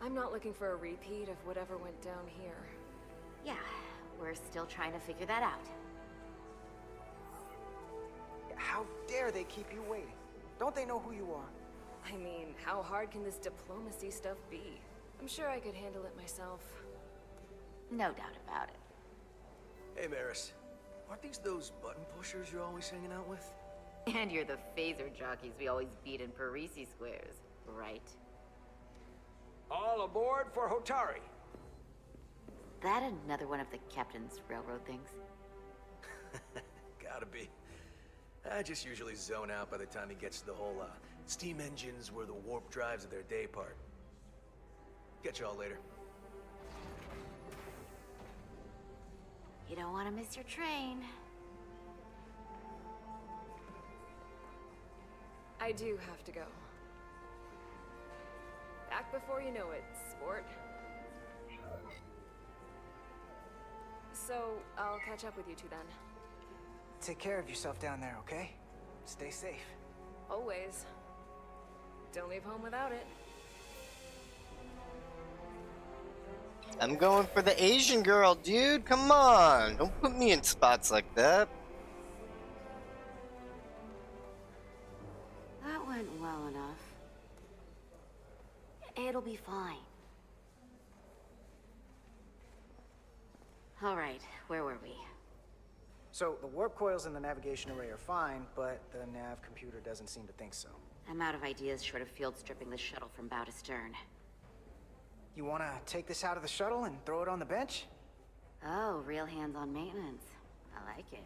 I'm not looking for a repeat of whatever went down here. Yeah, we're still trying to figure that out. How dare they keep you waiting? Don't they know who you are? I mean, how hard can this diplomacy stuff be? I'm sure I could handle it myself. No doubt about it. Hey, Maris. Aren't these those button pushers you're always hanging out with? And you're the phaser jockeys we always beat in Parisi squares, right? All aboard for Hotari. That another one of the captain's railroad things? Gotta be. I just usually zone out by the time he gets to the whole, steam engines were the warp drives of their day part. Catch y'all later. You don't want to miss your train. I do have to go. Back before you know it, sport. So, I'll catch up with you two then. Take care of yourself down there, okay? Stay safe. Always. Don't leave home without it. I'm going for the Asian girl, dude. Come on. Don't put me in spots like that. That went well enough. It'll be fine. All right, where were we? So, the warp coils in the navigation array are fine, but the nav computer doesn't seem to think so. I'm out of ideas short of field stripping the shuttle from bow to stern. You wanna take this out of the shuttle and throw it on the bench? Oh, real hands-on maintenance. I like it.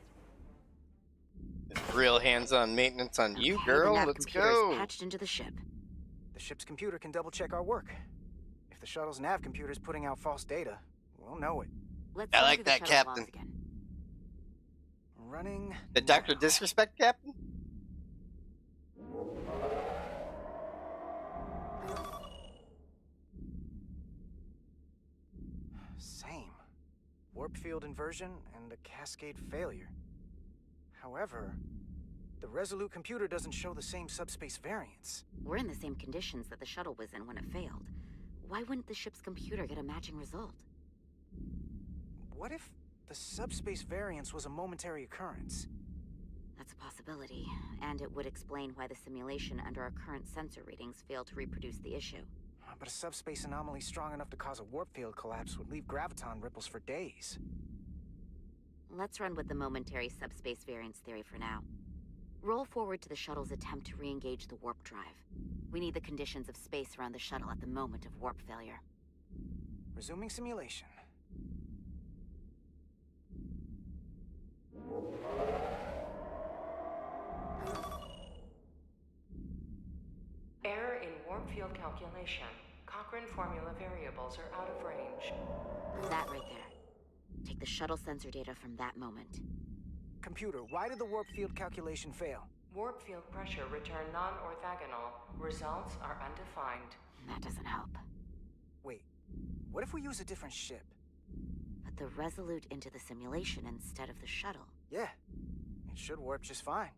Real hands-on maintenance on you, girl. The nav Let's computer's go. patched into the ship. The ship's computer can double-check our work. If the shuttle's nav computer's putting out false data, we'll know it. Let's I run like through the that, shuttle Captain. logs again. Running. The Dr. Disrespect, Captain? Same. Warp field inversion and a cascade failure. However, the Resolute computer doesn't show the same subspace variance. We're in the same conditions that the shuttle was in when it failed. Why wouldn't the ship's computer get a matching result? What if the subspace variance was a momentary occurrence? That's a possibility, and it would explain why the simulation under our current sensor readings failed to reproduce the issue. But a subspace anomaly strong enough to cause a warp field collapse would leave graviton ripples for days. Let's run with the momentary subspace variance theory for now. Roll forward to the shuttle's attempt to re-engage the warp drive. We need the conditions of space around the shuttle at the moment of warp failure. Resuming simulation. Error in warp field calculation. Cochrane formula variables are out of range. That right there. Take the shuttle sensor data from that moment. Computer, why did the warp field calculation fail? Warp field pressure returned non-orthogonal. Results are undefined. That doesn't help. Wait, what if we use a different ship? Put the Resolute into the simulation instead of the shuttle. Yeah, it should warp just fine.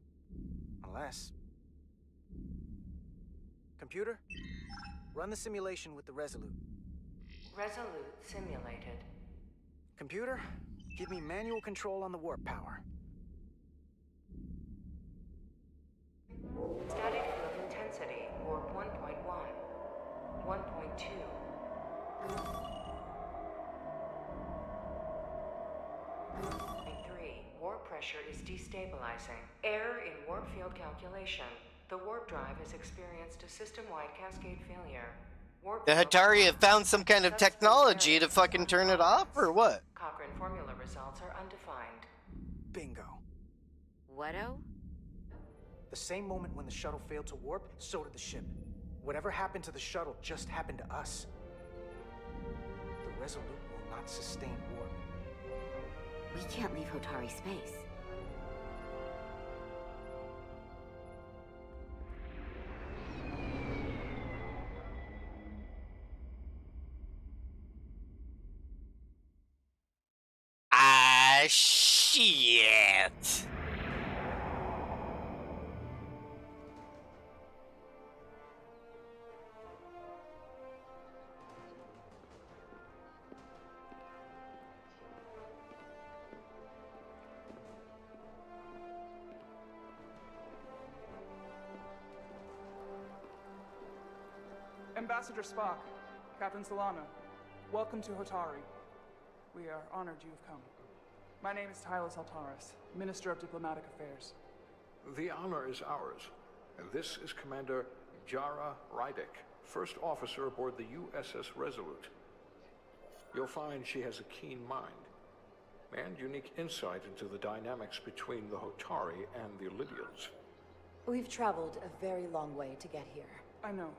Unless... Computer, run the simulation with the Resolute. Resolute simulated. Computer, give me manual control on the warp power. Static field intensity, warp 1.1, 1.2. Warp pressure is destabilizing. Error in warp field calculation. The warp drive has experienced a system-wide cascade failure. Warp The Hatari have found some kind of technology to fucking turn it off, or what? Cochrane formula results are undefined. Bingo. What-o? The same moment when the shuttle failed to warp, so did the ship. Whatever happened to the shuttle just happened to us. The Resolute will not sustain warp. We can't leave Hotari space. Ah, shit. Ambassador Spock, Captain Solana, welcome to Hotari. We are honored you have come. My name is Tylos Altaris, Minister of Diplomatic Affairs. The honor is ours, and this is Commander Jara Rydick, First Officer aboard the USS Resolute. You'll find she has a keen mind, and unique insight into the dynamics between the Hotari and the Illydians. We've traveled a very long way to get here. I know.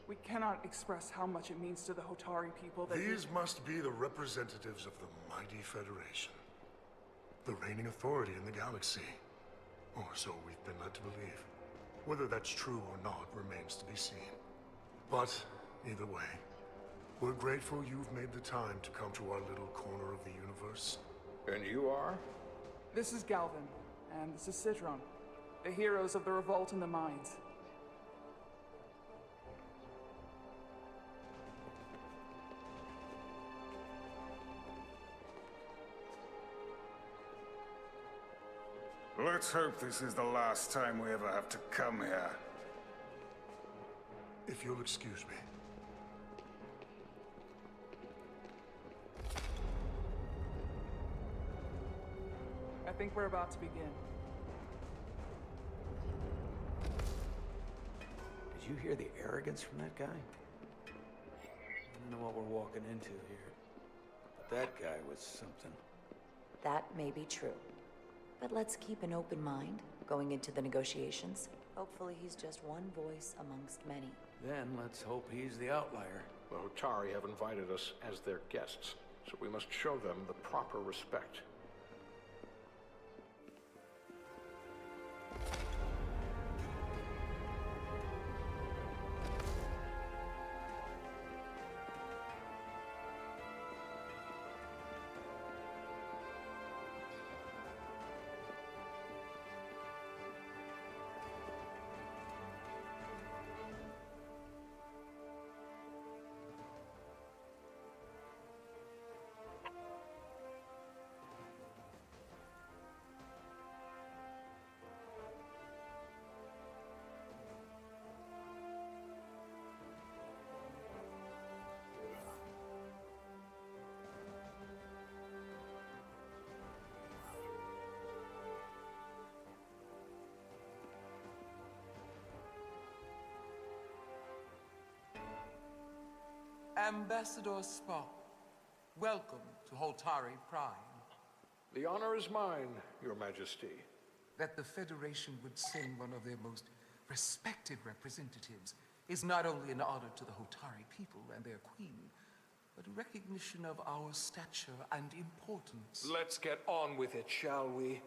We cannot express how much it means to the Hotari people that These must be the representatives of the mighty Federation. The reigning authority in the galaxy. Or so we've been led to believe. Whether that's true or not remains to be seen. But, either way, we're grateful you've made the time to come to our little corner of the universe. And you are? This is Galvin, and this is Citron, the heroes of the revolt in the mines. Let's hope this is the last time we ever have to come here. If you'll excuse me. I think we're about to begin. Did you hear the arrogance from that guy? I don't know what we're walking into here. But that guy was something. That may be true. But let's keep an open mind going into the negotiations. Hopefully he's just one voice amongst many. Then let's hope he's the outlier. The Hotari have invited us as their guests, so we must show them the proper respect. Ambassador Spock, welcome to Hotari Prime. The honor is mine, Your Majesty. That the Federation would send one of their most respected representatives is not only an honor to the Hotari people and their queen, but a recognition of our stature and importance. Let's get on with it, shall we?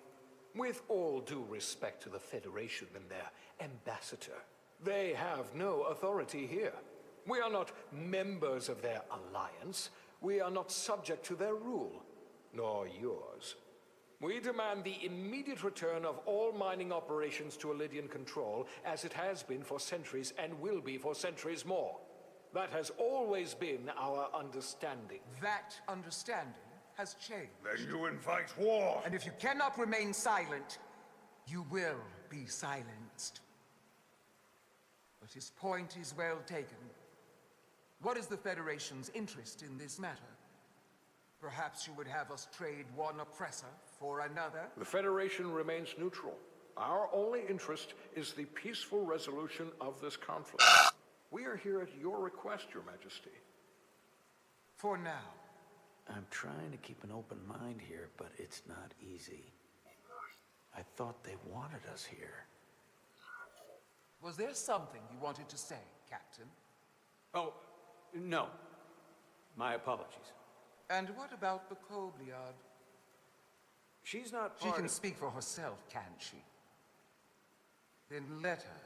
With all due respect to the Federation and their ambassador, they have no authority here. We are not members of their alliance. We are not subject to their rule, nor yours. We demand the immediate return of all mining operations to Illydian control, as it has been for centuries and will be for centuries more. That has always been our understanding. That understanding has changed. Then you invite war. And if you cannot remain silent, you will be silenced. But his point is well taken. What is the Federation's interest in this matter? Perhaps you would have us trade one oppressor for another? The Federation remains neutral. Our only interest is the peaceful resolution of this conflict. We are here at your request, Your Majesty. For now. I'm trying to keep an open mind here, but it's not easy. I thought they wanted us here. Was there something you wanted to say, Captain? Oh, no. My apologies. And what about the Kobliad? She's not She can speak for herself, can't she? Then let her.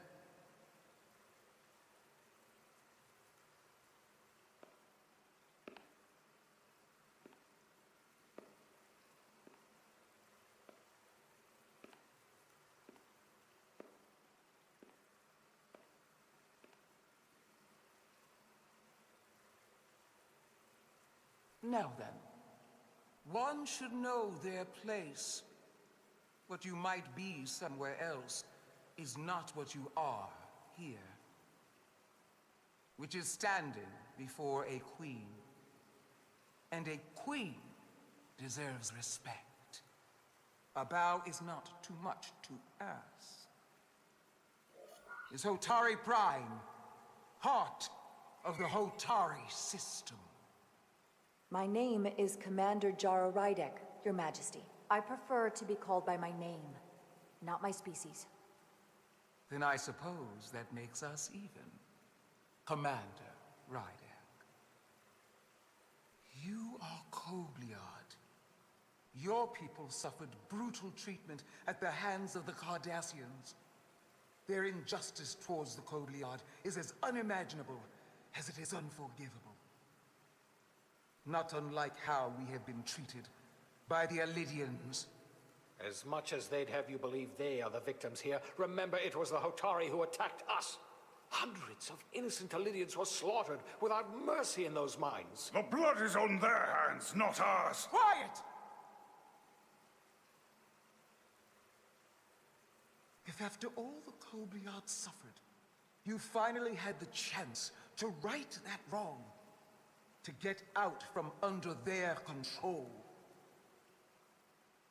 Now then, one should know their place. What you might be somewhere else is not what you are here. Which is standing before a queen. And a queen deserves respect. A bow is not too much to ask. Is Hotari Prime, heart of the Hotari system. My name is Commander Jara Rydek, Your Majesty. I prefer to be called by my name, not my species. Then I suppose that makes us even. Commander Rydek. You are Kobliad. Your people suffered brutal treatment at the hands of the Cardassians. Their injustice towards the Kobliad is as unimaginable as it is unforgivable. Not unlike how we have been treated by the Alidians. As much as they'd have you believe they are the victims here, remember it was the Hotari who attacked us. Hundreds of innocent Alidians were slaughtered without mercy in those mines. The blood is on their hands, not ours. Quiet! If after all the Kobliad suffered, you finally had the chance to right that wrong, to get out from under their control,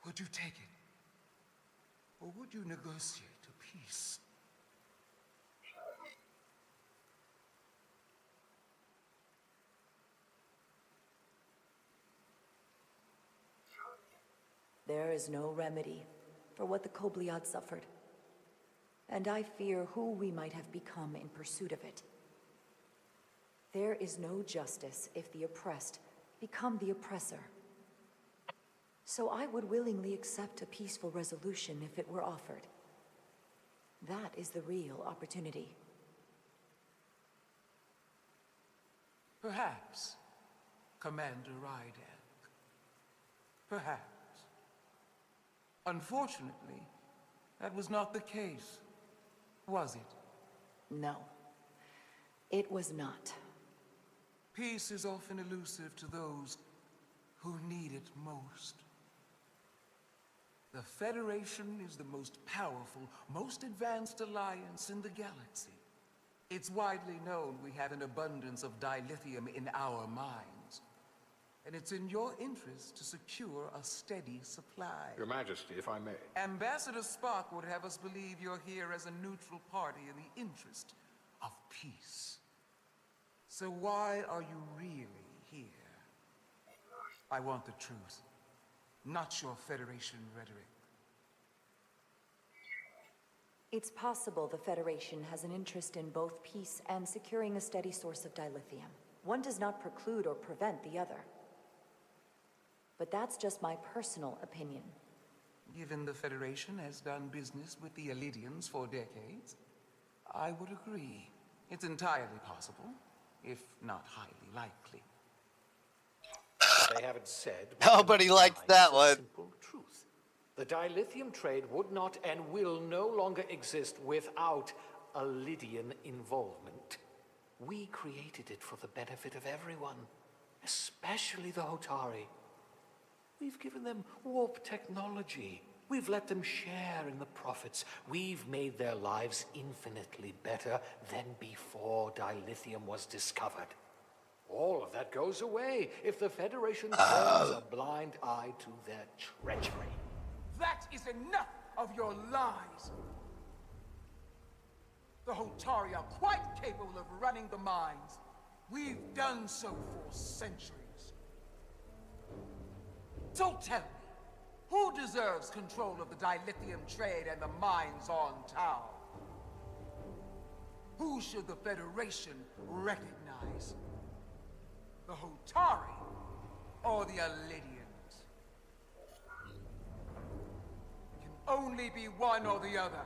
would you take it? Or would you negotiate a peace? There is no remedy for what the Kobliad suffered. And I fear who we might have become in pursuit of it. There is no justice if the oppressed become the oppressor. So I would willingly accept a peaceful resolution if it were offered. That is the real opportunity. Perhaps, Commander Rydek. Perhaps. Unfortunately, that was not the case, was it? No, it was not. Peace is often elusive to those who need it most. The Federation is the most powerful, most advanced alliance in the galaxy. It's widely known we have an abundance of dilithium in our mines. And it's in your interest to secure a steady supply. Your Majesty, if I may. Ambassador Spock would have us believe you're here as a neutral party in the interest of peace. So why are you really here? I want the truth, not your Federation rhetoric. It's possible the Federation has an interest in both peace and securing a steady source of dilithium. One does not preclude or prevent the other. But that's just my personal opinion. Given the Federation has done business with the Alidians for decades, I would agree. It's entirely possible, if not highly likely. They haven't said. Nobody likes that one. Simple truth. The dilithium trade would not and will no longer exist without Alidian involvement. We created it for the benefit of everyone, especially the Hotari. We've given them warp technology. We've let them share in the profits. We've made their lives infinitely better than before dilithium was discovered. All of that goes away if the Federation turns a blind eye to their treachery. That is enough of your lies! The Hotari are quite capable of running the mines. We've done so for centuries. So tell me, who deserves control of the dilithium trade and the mines on Tau? Who should the Federation recognize? The Hotari or the Alidians? only be one or the other,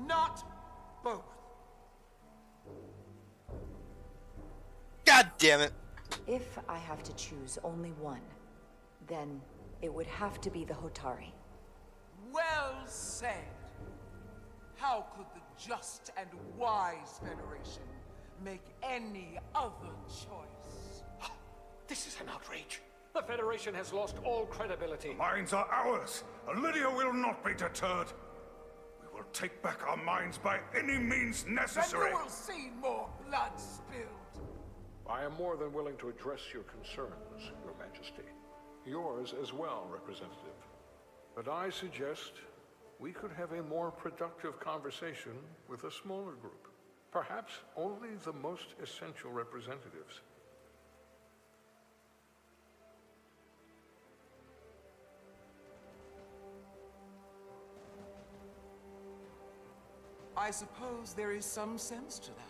not both. God damn it. If I have to choose only one, then it would have to be the Hotari. Well said. How could the just and wise Federation make any other choice? This is an outrage. The Federation has lost all credibility. The mines are ours. Lydia will not be deterred. We will take back our mines by any means necessary. Then you will see more blood spilled. I am more than willing to address your concerns, Your Majesty. Yours as well, Representative. But I suggest we could have a more productive conversation with a smaller group. Perhaps only the most essential representatives. I suppose there is some sense to that.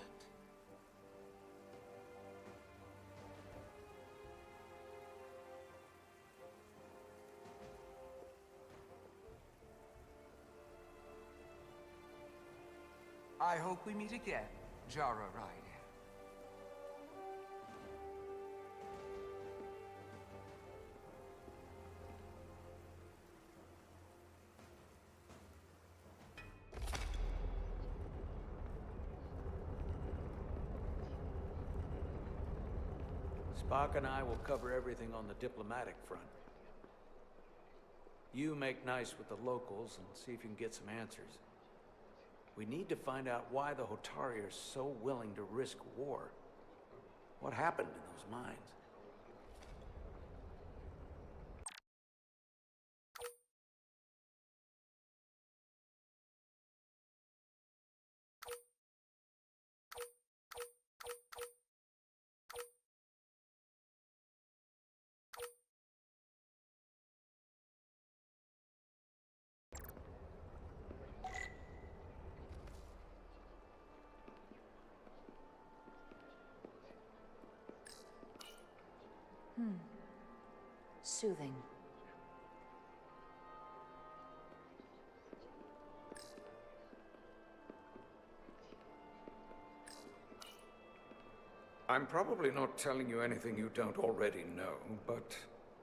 I hope we meet again, Jara Ryder. Spock and I will cover everything on the diplomatic front. You make nice with the locals and see if you can get some answers. We need to find out why the Hotari are so willing to risk war. What happened in those mines? Soothing. I'm probably not telling you anything you don't already know, but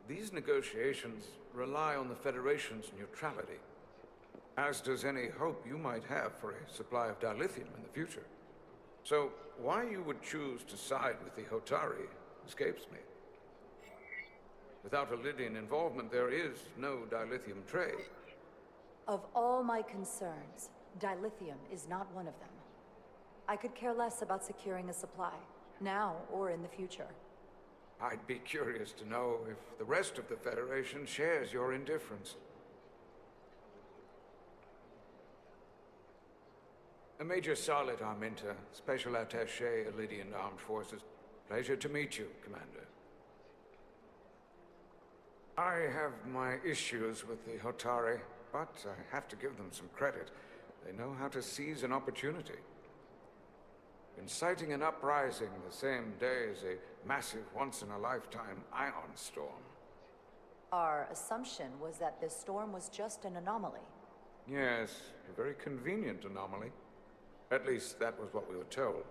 these negotiations rely on the Federation's neutrality, as does any hope you might have for a supply of dilithium in the future. So, why you would choose to side with the Hotari escapes me. Without a Lydian involvement, there is no dilithium trade. Of all my concerns, dilithium is not one of them. I could care less about securing a supply, now or in the future. I'd be curious to know if the rest of the Federation shares your indifference. Major Solid Arminta, Special Attaché, Lydian Armed Forces. Pleasure to meet you, Commander. I have my issues with the Hotari, but I have to give them some credit. They know how to seize an opportunity. Inciting an uprising the same day as a massive, once-in-a-lifetime ion storm. Our assumption was that this storm was just an anomaly. Yes, a very convenient anomaly. At least that was what we were told.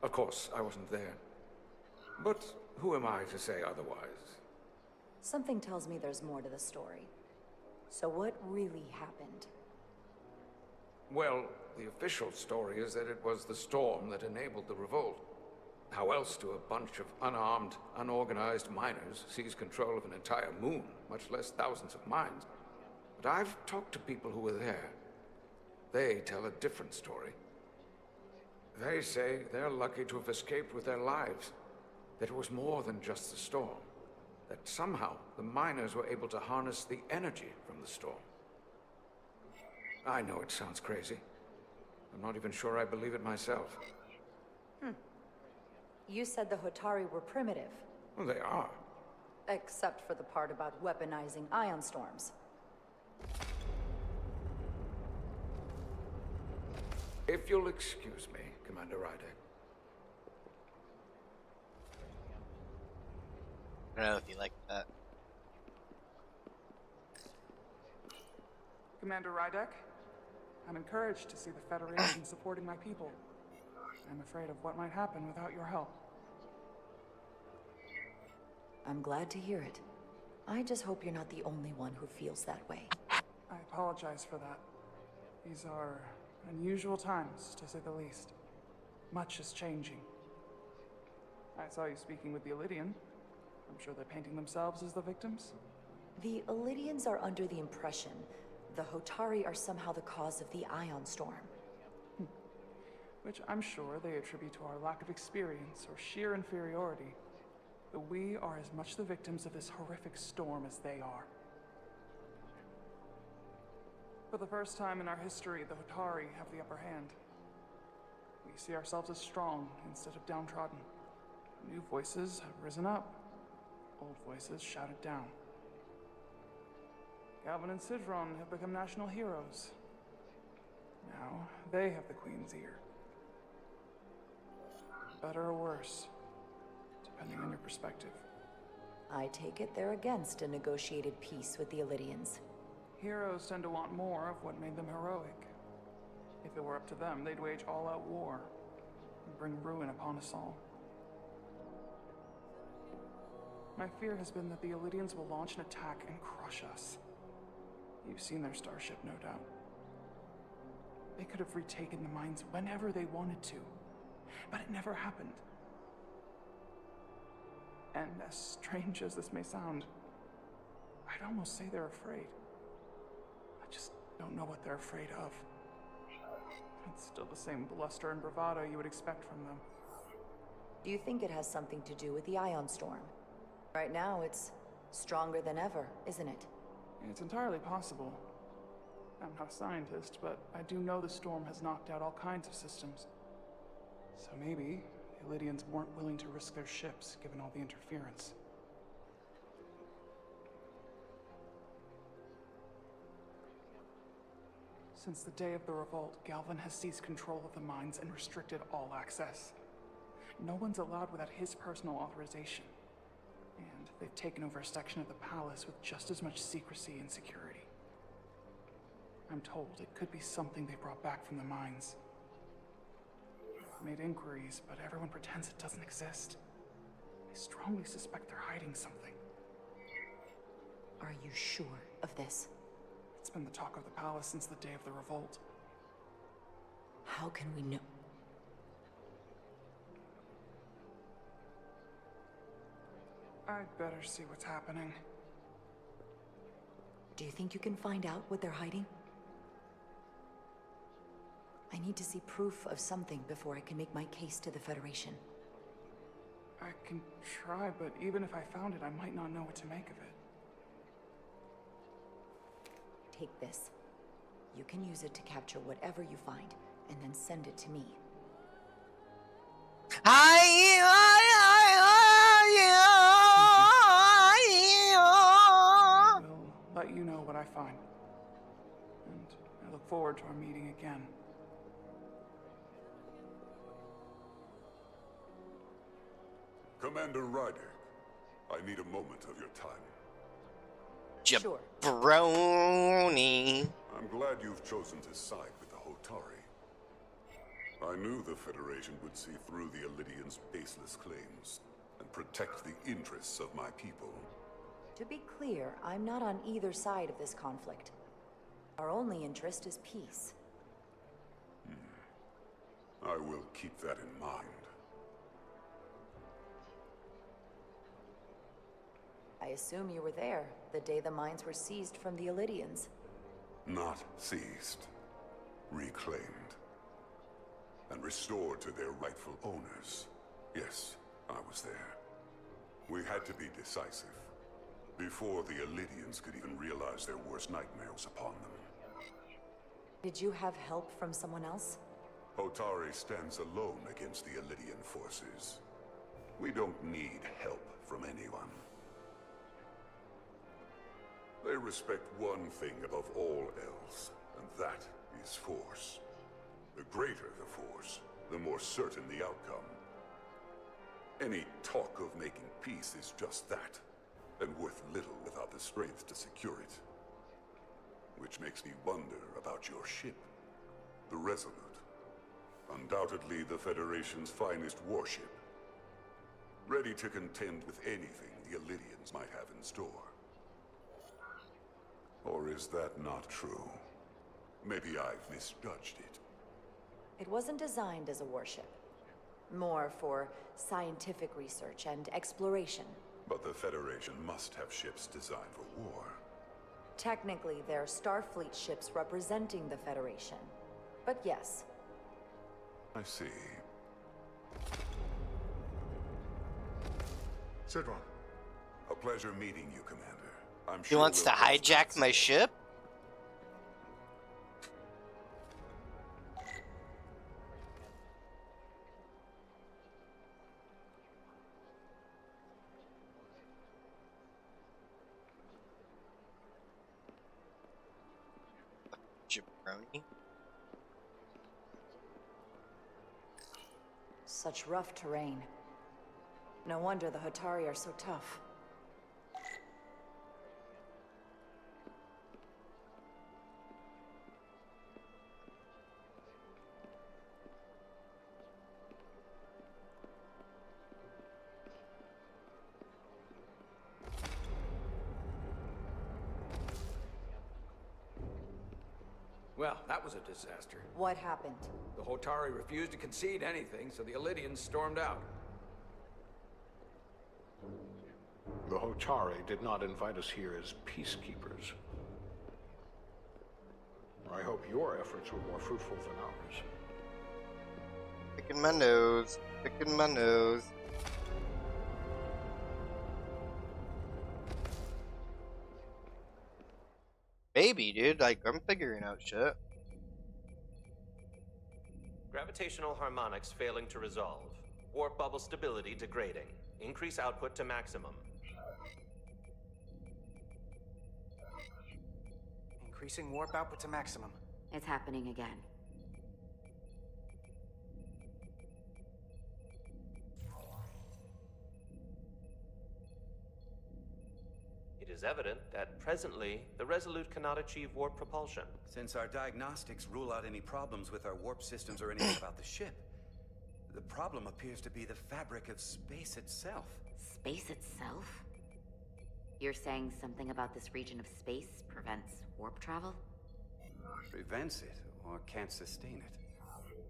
Of course, I wasn't there. But who am I to say otherwise? Something tells me there's more to the story. So what really happened? Well, the official story is that it was the storm that enabled the revolt. How else do a bunch of unarmed, unorganized miners seize control of an entire moon, much less thousands of mines? But I've talked to people who were there. They tell a different story. They say they're lucky to have escaped with their lives. That it was more than just the storm. That somehow the miners were able to harness the energy from the storm. I know it sounds crazy. I'm not even sure I believe it myself. You said the Hotari were primitive. Well, they are. Except for the part about weaponizing ion storms. If you'll excuse me, Commander Ryder. I don't know if you like that. Commander Rydek, I'm encouraged to see the Federation supporting my people. I'm afraid of what might happen without your help. I'm glad to hear it. I just hope you're not the only one who feels that way. I apologize for that. These are unusual times, to say the least. Much is changing. I saw you speaking with the Illidian. I'm sure they're painting themselves as the victims. The Illidians are under the impression the Hotari are somehow the cause of the Ion Storm. Which I'm sure they attribute to our lack of experience or sheer inferiority. But we are as much the victims of this horrific storm as they are. For the first time in our history, the Hotari have the upper hand. We see ourselves as strong instead of downtrodden. New voices have risen up. Old voices shouted down. Galvin and Sidron have become national heroes. Now, they have the Queen's ear. Better or worse, depending on your perspective. I take it they're against a negotiated peace with the Illidians. Heroes tend to want more of what made them heroic. If it were up to them, they'd wage all-out war and bring ruin upon us all. My fear has been that the Illidians will launch an attack and crush us. You've seen their starship, no doubt. They could have retaken the mines whenever they wanted to, but it never happened. And as strange as this may sound, I'd almost say they're afraid. I just don't know what they're afraid of. It's still the same bluster and bravado you would expect from them. Do you think it has something to do with the Ion Storm? Right now, it's stronger than ever, isn't it? It's entirely possible. I'm not a scientist, but I do know the storm has knocked out all kinds of systems. So maybe the Illidians weren't willing to risk their ships, given all the interference. Since the day of the revolt, Galvin has seized control of the mines and restricted all access. No one's allowed without his personal authorization. And they've taken over a section of the palace with just as much secrecy and security. I'm told it could be something they brought back from the mines. I've made inquiries, but everyone pretends it doesn't exist. I strongly suspect they're hiding something. Are you sure of this? It's been the talk of the palace since the day of the revolt. How can we know? I'd better see what's happening. Do you think you can find out what they're hiding? I need to see proof of something before I can make my case to the Federation. I can try, but even if I found it, I might not know what to make of it. Take this. You can use it to capture whatever you find, and then send it to me. I'll let you know what I find. And I look forward to our meeting again. Commander Rydek, I need a moment of your time. Sure. Jabroni. I'm glad you've chosen to side with the Hotari. I knew the Federation would see through the Illidians' baseless claims and protect the interests of my people. To be clear, I'm not on either side of this conflict. Our only interest is peace. I will keep that in mind. I assume you were there the day the mines were seized from the Illidians. Not seized. Reclaimed. And restored to their rightful owners. Yes, I was there. We had to be decisive. Before the Illidians could even realize their worst nightmares upon them. Did you have help from someone else? Hotari stands alone against the Illidian forces. We don't need help from anyone. They respect one thing above all else, and that is force. The greater the force, the more certain the outcome. Any talk of making peace is just that, and worth little without the strength to secure it. Which makes me wonder about your ship, the Resolute. Undoubtedly the Federation's finest warship. Ready to contend with anything the Illydians might have in store. Or is that not true? Maybe I've misjudged it. It wasn't designed as a warship. More for scientific research and exploration. But the Federation must have ships designed for war. Technically, they're Starfleet ships representing the Federation. But yes. I see. Sidron. A pleasure meeting you, Commander. I'm He sure wants to hijack my ship? Jabroni? Such rough terrain. No wonder the Hotari are so tough. Well, that was a disaster. What happened? The Hotari refused to concede anything, so the Illydians stormed out. The Hotari did not invite us here as peacekeepers. I hope your efforts were more fruitful than ours. Picking my nose. Picking my nose. Maybe, dude. Like, I'm figuring out shit. Gravitational harmonics failing to resolve. Warp bubble stability degrading. Increase output to maximum. Increasing warp output to maximum. It's happening again. It is evident that presently, the Resolute cannot achieve warp propulsion. Since our diagnostics rule out any problems with our warp systems or anything about the ship, the problem appears to be the fabric of space itself. Space itself? You're saying something about this region of space prevents warp travel? Prevents it, or can't sustain it.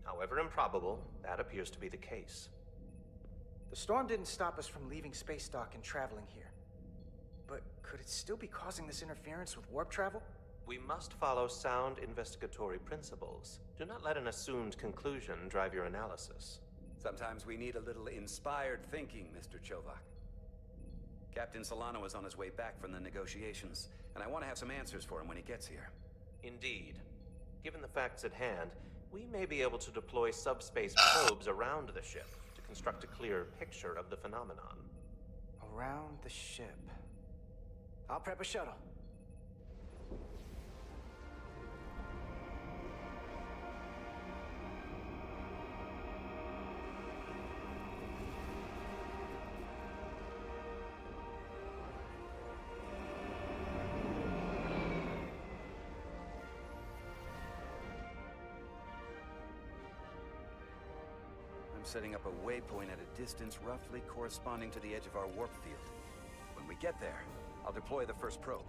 However improbable, that appears to be the case. The storm didn't stop us from leaving space dock and traveling here. But could it still be causing this interference with warp travel? We must follow sound investigatory principles. Do not let an assumed conclusion drive your analysis. Sometimes we need a little inspired thinking, Mr. Chovak. Captain Solano is on his way back from the negotiations, and I want to have some answers for him when he gets here. Indeed. Given the facts at hand, we may be able to deploy subspace probes around the ship to construct a clear picture of the phenomenon. Around the ship. I'll prep a shuttle. I'm setting up a waypoint at a distance roughly corresponding to the edge of our warp field. When we get there, I'll deploy the first probe.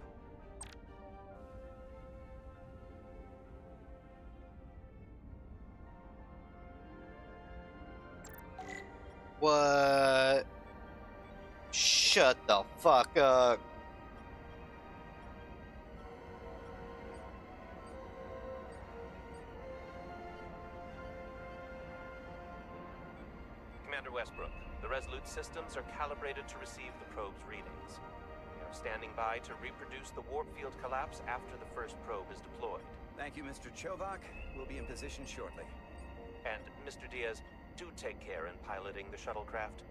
What? Shut the fuck up. Commander Westbrook, the Resolute systems are calibrated to receive the probe's readings. We are standing by to reproduce the warp field collapse after the first probe is deployed. Thank you, Mr. Chovak. We'll be in position shortly. And, Mr. Diaz, do take care in piloting the shuttlecraft.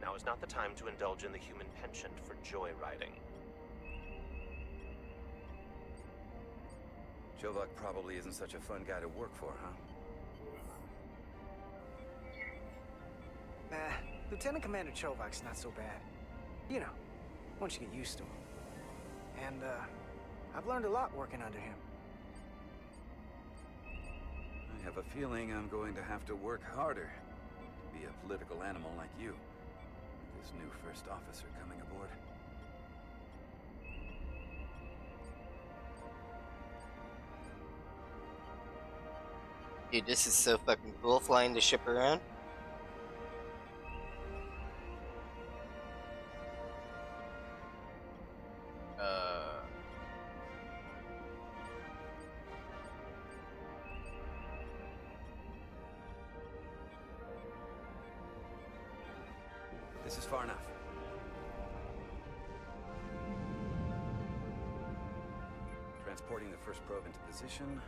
Now is not the time to indulge in the human penchant for joyriding. Chovak probably isn't such a fun guy to work for, huh? Lieutenant Commander Chovak's not so bad. You know, once you get used to him. And, I've learned a lot working under him. I have a feeling I'm going to have to work harder to be a political animal like you. With this new first officer coming aboard. Dude, this is so fucking cool, flying the ship around. This is far enough. Transporting the first probe into position.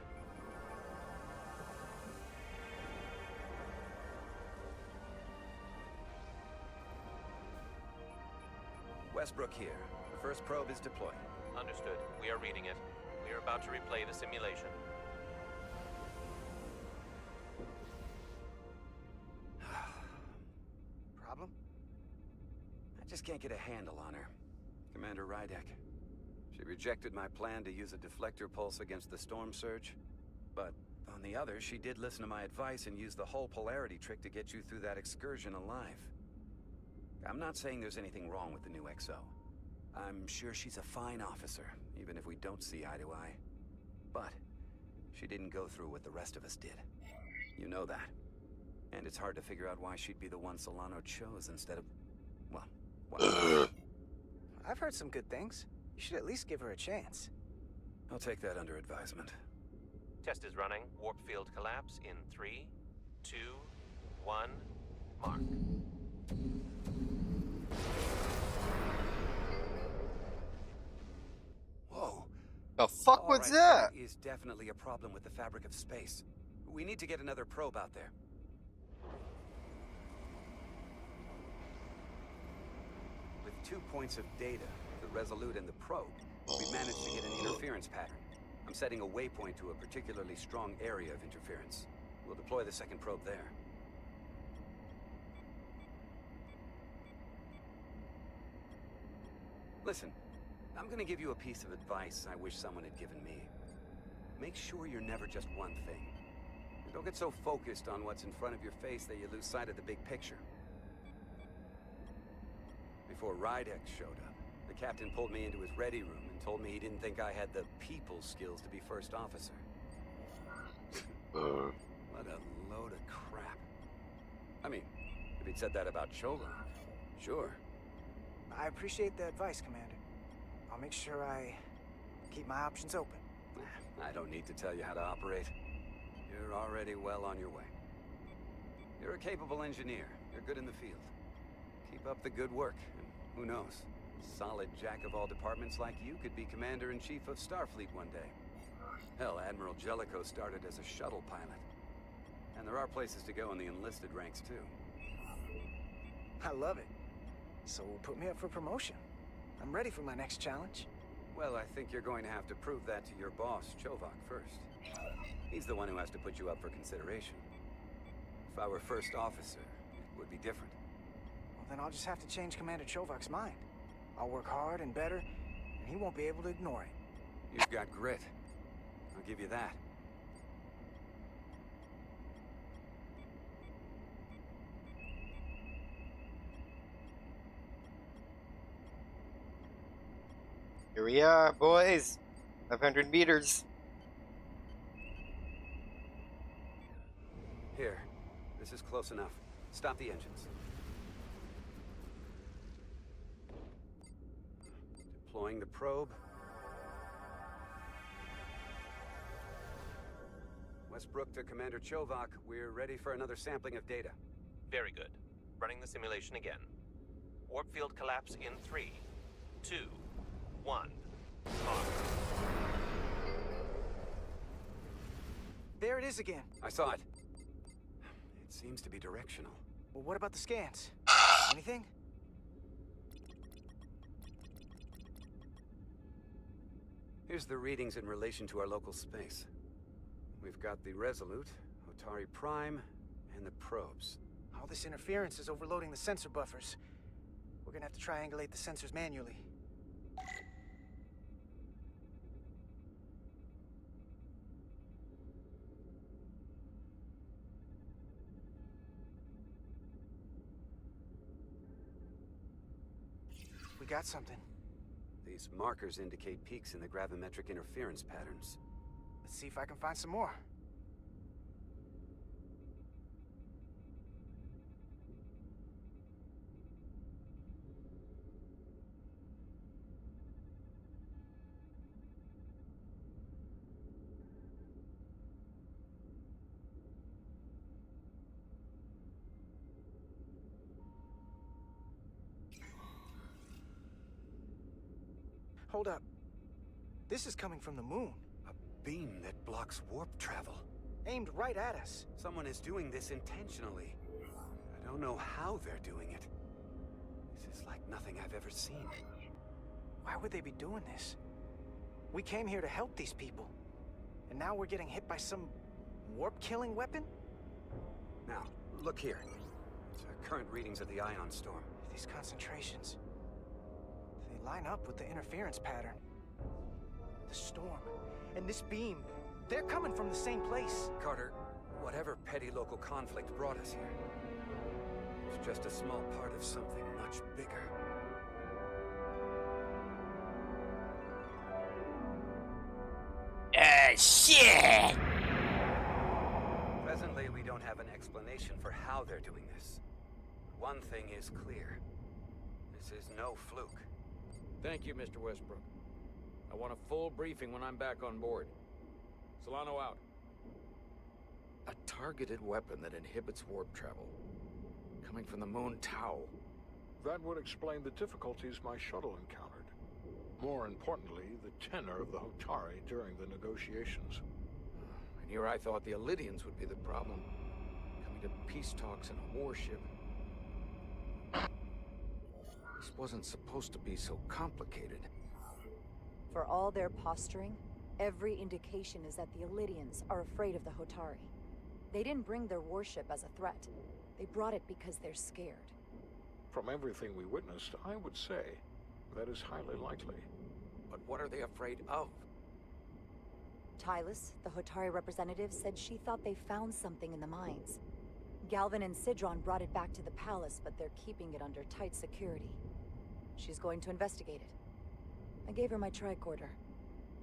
Westbrook here. The first probe is deployed. Understood. We are reading it. We are about to replay the simulation. Problem? I just can't get a handle on her. Commander Rydek. She rejected my plan to use a deflector pulse against the storm surge. But on the other, she did listen to my advice and use the whole polarity trick to get you through that excursion alive. I'm not saying there's anything wrong with the new XO. I'm sure she's a fine officer, even if we don't see eye to eye. But she didn't go through what the rest of us did. You know that. And it's hard to figure out why she'd be the one Solano chose instead of... well... I've heard some good things. You should at least give her a chance. I'll take that under advisement. Test is running. Warp field collapse in 3, 2, 1, mark. Whoa. The fuck was that? That is definitely a problem with the fabric of space. We need to get another probe out there. With 2 points of data, the Resolute and the probe, we've managed to get an interference pattern. I'm setting a waypoint to a particularly strong area of interference. We'll deploy the second probe there. Listen, I'm gonna give you a piece of advice I wish someone had given me. Make sure you're never just one thing. Don't get so focused on what's in front of your face that you lose sight of the big picture. Before Rydek showed up, the captain pulled me into his ready room and told me he didn't think I had the people skills to be first officer. What a load of crap. I mean, if he'd said that about Chola, sure. I appreciate the advice, Commander. I'll make sure I keep my options open. I don't need to tell you how to operate. You're already well on your way. You're a capable engineer. You're good in the field. Keep up the good work, and who knows? A solid jack of all departments like you could be Commander-in-Chief of Starfleet one day. Hell, Admiral Jellicoe started as a shuttle pilot. And there are places to go in the enlisted ranks, too. I love it. So put me up for promotion. I'm ready for my next challenge. Well, I think you're going to have to prove that to your boss, Chovak, first. He's the one who has to put you up for consideration. If I were first officer, it would be different. Well, then I'll just have to change Commander Chovak's mind. I'll work hard and better, and he won't be able to ignore it. You've got grit. I'll give you that. Here we are, boys. 500 meters. Here. This is close enough. Stop the engines. Deploying the probe. Westbrook to Commander Chovak. We're ready for another sampling of data. Very good. Running the simulation again. Warp field collapse in 3, 2, 1. Mark. There it is again. I saw it. It seems to be directional. Well, what about the scans? Anything? Here's the readings in relation to our local space. We've got the Resolute, Otari Prime, and the probes. All this interference is overloading the sensor buffers. We're gonna have to triangulate the sensors manually. got something. These markers indicate peaks in the gravimetric interference patterns. Let's see if I can find some more. Hold up. This is coming from the moon. A beam that blocks warp travel. Aimed right at us. Someone is doing this intentionally. I don't know how they're doing it. This is like nothing I've ever seen. Why would they be doing this? We came here to help these people. And now we're getting hit by some warp-killing weapon? Now, look here. It's current readings of the ion storm. These concentrations. They line up with the interference pattern. The storm and this beam, they're coming from the same place. Carter, whatever petty local conflict brought us here, it's just a small part of something much bigger. Shit! Presently, we don't have an explanation for how they're doing this. One thing is clear. This is no fluke. Thank you, Mr. Westbrook. I want a full briefing when I'm back on board. Solano out. A targeted weapon that inhibits warp travel. Coming from the moon Tau. That would explain the difficulties my shuttle encountered. More importantly, the tenor of the Hotari during the negotiations. And here I thought the Illidians would be the problem. Coming to peace talks in a warship. This wasn't supposed to be so complicated. For all their posturing, every indication is that the Illidians are afraid of the Hotari. They didn't bring their warship as a threat. They brought it because they're scared. From everything we witnessed, I would say that is highly likely. But what are they afraid of? Tylus, the Hotari representative, said she thought they found something in the mines. Galvin and Sidron brought it back to the palace, but they're keeping it under tight security. She's going to investigate it. I gave her my tricorder.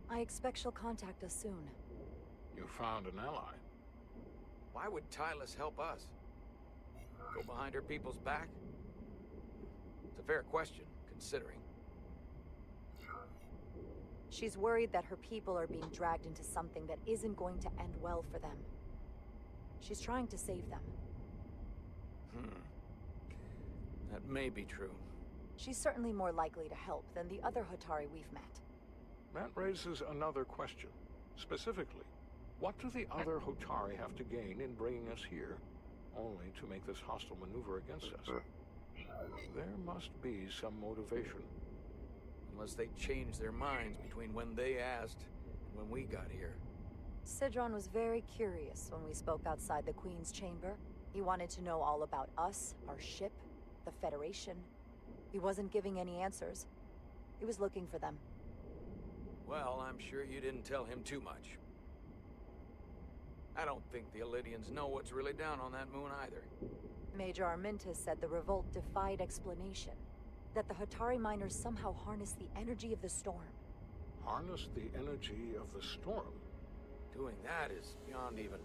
I expect she'll contact us soon. You found an ally. Why would Tylus help us? Go behind her people's back? It's a fair question, considering. She's worried that her people are being dragged into something that isn't going to end well for them. She's trying to save them. That may be true. She's certainly more likely to help than the other Hotari we've met. That raises another question. Specifically, what do the other Hotari have to gain in bringing us here, only to make this hostile maneuver against us? There must be some motivation. Unless they changed their minds between when they asked and when we got here. Sidron was very curious when we spoke outside the Queen's chamber. He wanted to know all about us, our ship, the Federation. He wasn't giving any answers. He was looking for them. Well, I'm sure you didn't tell him too much. I don't think the Illidians know what's really down on that moon either. Major Armintas said the revolt defied explanation. That the Hotari miners somehow harness the energy of the storm. Harness the energy of the storm? Doing that is beyond even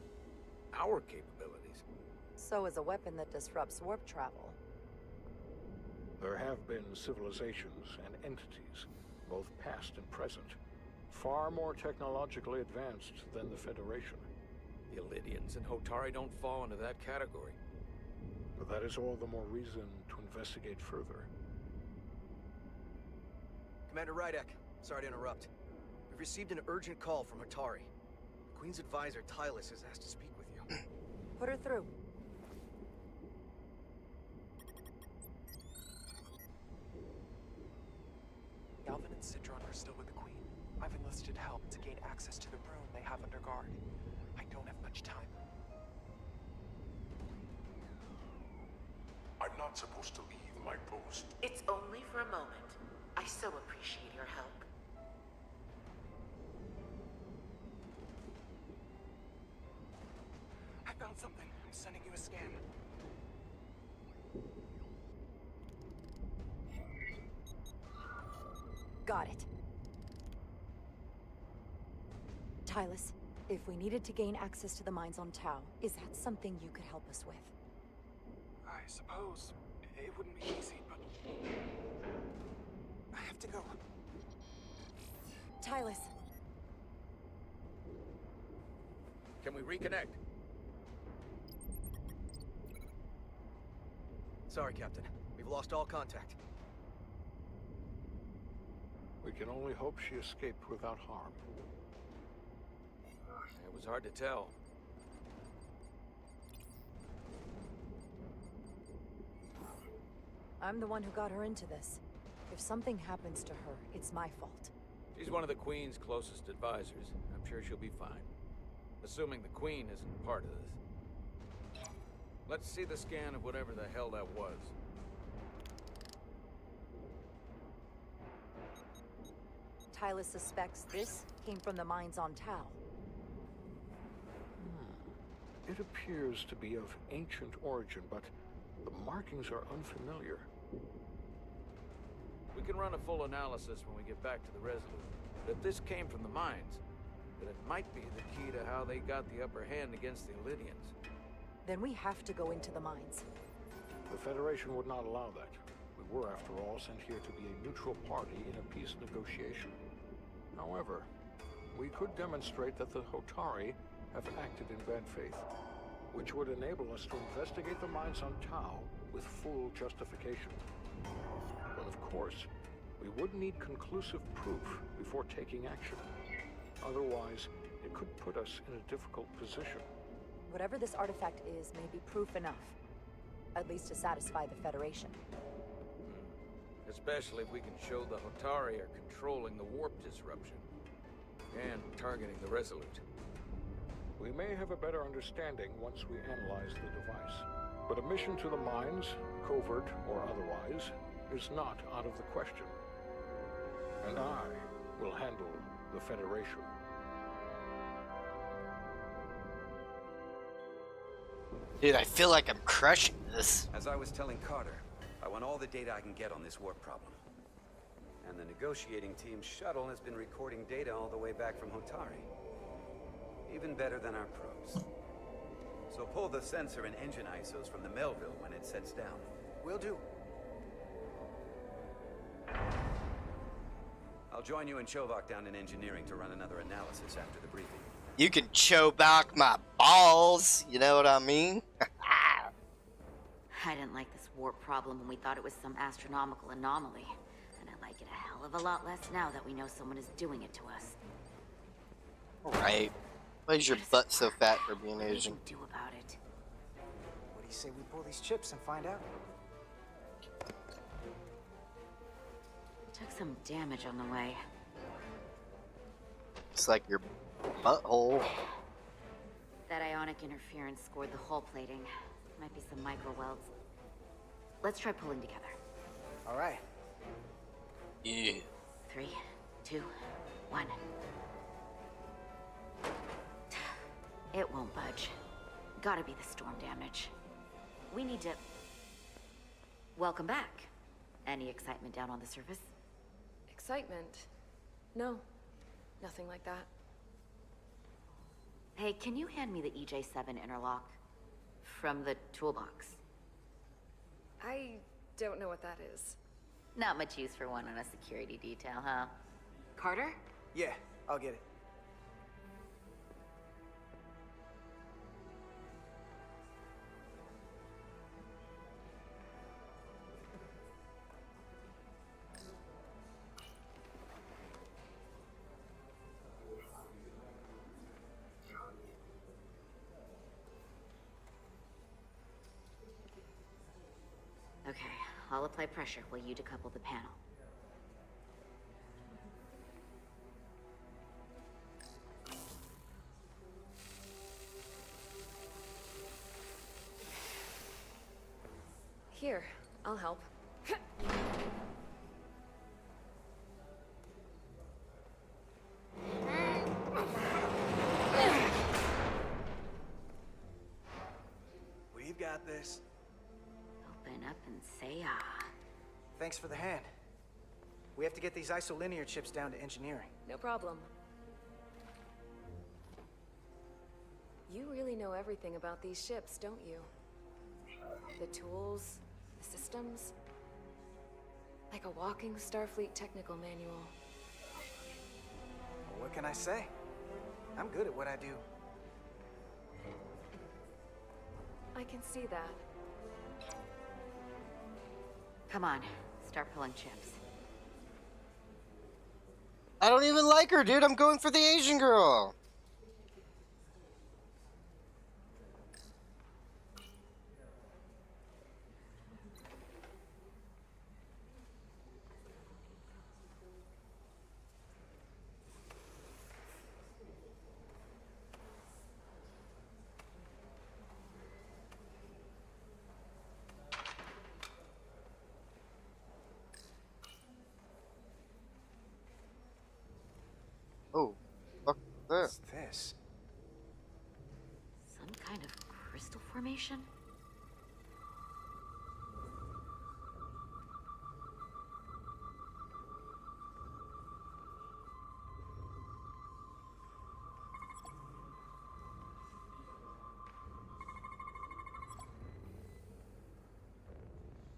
our capabilities. So is a weapon that disrupts warp travel. There have been civilizations and entities, both past and present, far more technologically advanced than the Federation. The Illidians and Hotari don't fall into that category. But that is all the more reason to investigate further. Commander Rydek, sorry to interrupt. We've received an urgent call from Hotari. The Queen's advisor, Tylus, has asked to speak with you. Put her through. Galvin and Sidron are still with the Queen. I've enlisted help to gain access to the room they have under guard. I don't have much time. I'm not supposed to leave my post. It's only for a moment. I so appreciate your help. I found something. I'm sending you a scan. got it. Tylus, if we needed to gain access to the mines on Tau, is that something you could help us with? I suppose it wouldn't be easy, but I have to go. Tylus. Can we reconnect? Sorry, Captain. We've lost all contact. We can only hope she escaped without harm. It was hard to tell. I'm the one who got her into this. If something happens to her, it's my fault. She's one of the Queen's closest advisors. I'm sure she'll be fine. Assuming the Queen isn't part of this. Let's see the scan of whatever the hell that was. Tylus suspects this came from the mines on Tau. It appears to be of ancient origin, but the markings are unfamiliar. We can run a full analysis when we get back to the Resolute. But if this came from the mines, then it might be the key to how they got the upper hand against the Illydians. Then we have to go into the mines. The Federation would not allow that. We were, after all, sent here to be a neutral party in a peace negotiation. However, we could demonstrate that the Hotari have acted in bad faith, which would enable us to investigate the mines on Tau with full justification. But of course, we would need conclusive proof before taking action. Otherwise, it could put us in a difficult position. Whatever this artifact is may be proof enough. At least to satisfy the Federation. Especially if we can show the Hotari are controlling the warp disruption. And targeting the Resolute. We may have a better understanding once we analyze the device. But a mission to the mines, covert or otherwise, is not out of the question. And I will handle the Federation. Dude, I feel like I'm crushing this. As I was telling Carter, I want all the data I can get on this warp problem. And the negotiating team's shuttle has been recording data all the way back from Hotari. Even better than our probes. So pull the sensor and engine ISOs from the Melville when it sets down. Will do. I'll join you and Chovak down in engineering to run another analysis after the briefing. You can show back my balls, you know what I mean? I didn't like this warp problem when we thought it was some astronomical anomaly. And I like it a hell of a lot less now that we know someone is doing it to us. Alright. Why is your butt so fat for being Asian? What do you do about it? What do you say we pull these chips and find out? Took some damage on the way. It's like your butthole. That ionic interference scored the hull plating. Might be some micro welds. Let's try pulling together. All right. Yeah. 3, 2, 1. It won't budge. Gotta be the storm damage. We need to... Welcome back. Any excitement down on the surface? Excitement? No. Nothing like that. Hey, can you hand me the EJ7 interlock? From the toolbox. I don't know what that is. Not much use for one on a security detail, huh? Carter? Yeah, I'll get it. Okay, I'll apply pressure while you decouple the panel. Here, I'll help. We've got this. Open up and say ah. Thanks for the hand. We have to get these isolinear chips down to engineering. No problem. You really know everything about these ships, don't you? The tools, the systems. Like a walking Starfleet technical manual. Well, what can I say? I'm good at what I do. I can see that. Come on, start pulling chips. I don't even like her, dude. I'm going for the Asian girl. Oh, fuck this. What's this? Some kind of crystal formation?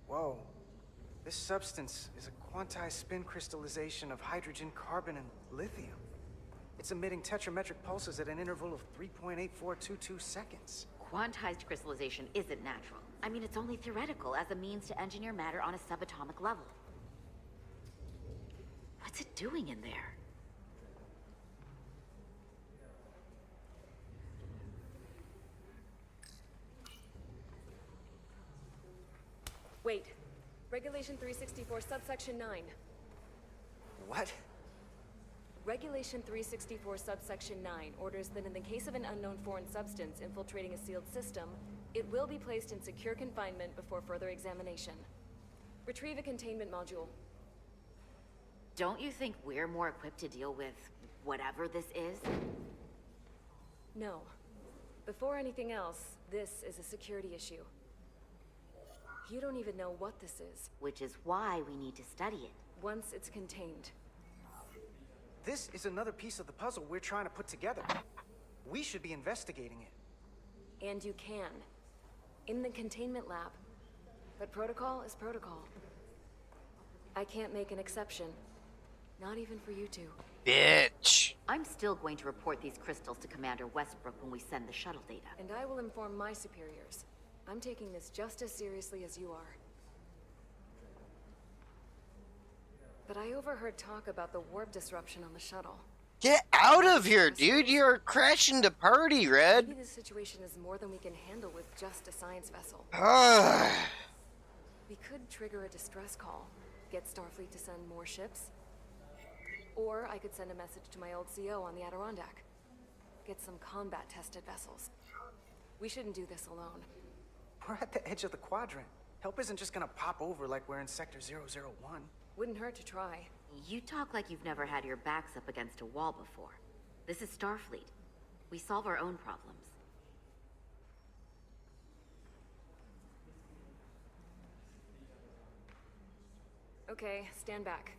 Whoa. This substance is a quantized spin crystallization of hydrogen, carbon, and lithium. It's emitting tetrametric pulses at an interval of 3.8422 seconds. Quantized crystallization isn't natural. I mean, it's only theoretical as a means to engineer matter on a subatomic level. What's it doing in there? Wait. Regulation 364, subsection 9. What? Regulation 364, subsection 9 orders that in the case of an unknown foreign substance infiltrating a sealed system, it will be placed in secure confinement before further examination. Retrieve a containment module. Don't you think we're more equipped to deal with whatever this is? No. Before anything else, this is a security issue. You don't even know what this is. Which is why we need to study it. Once it's contained. This is another piece of the puzzle we're trying to put together. We should be investigating it. And you can. In the containment lab. But protocol is protocol. I can't make an exception. Not even for you two. Bitch! I'm still going to report these crystals to Commander Westbrook when we send the shuttle data. And I will inform my superiors. I'm taking this just as seriously as you are. But I overheard talk about the warp disruption on the shuttle. Get out of here, dude! You're crashing the party, Red! Maybe this situation is more than we can handle with just a science vessel. We could trigger a distress call, get Starfleet to send more ships. Or I could send a message to my old CO on the Adirondack. Get some combat-tested vessels. We shouldn't do this alone. We're at the edge of the quadrant. Help isn't just gonna pop over like we're in Sector 001. Wouldn't hurt to try. You talk like you've never had your backs up against a wall before. This is Starfleet. We solve our own problems. Okay, stand back.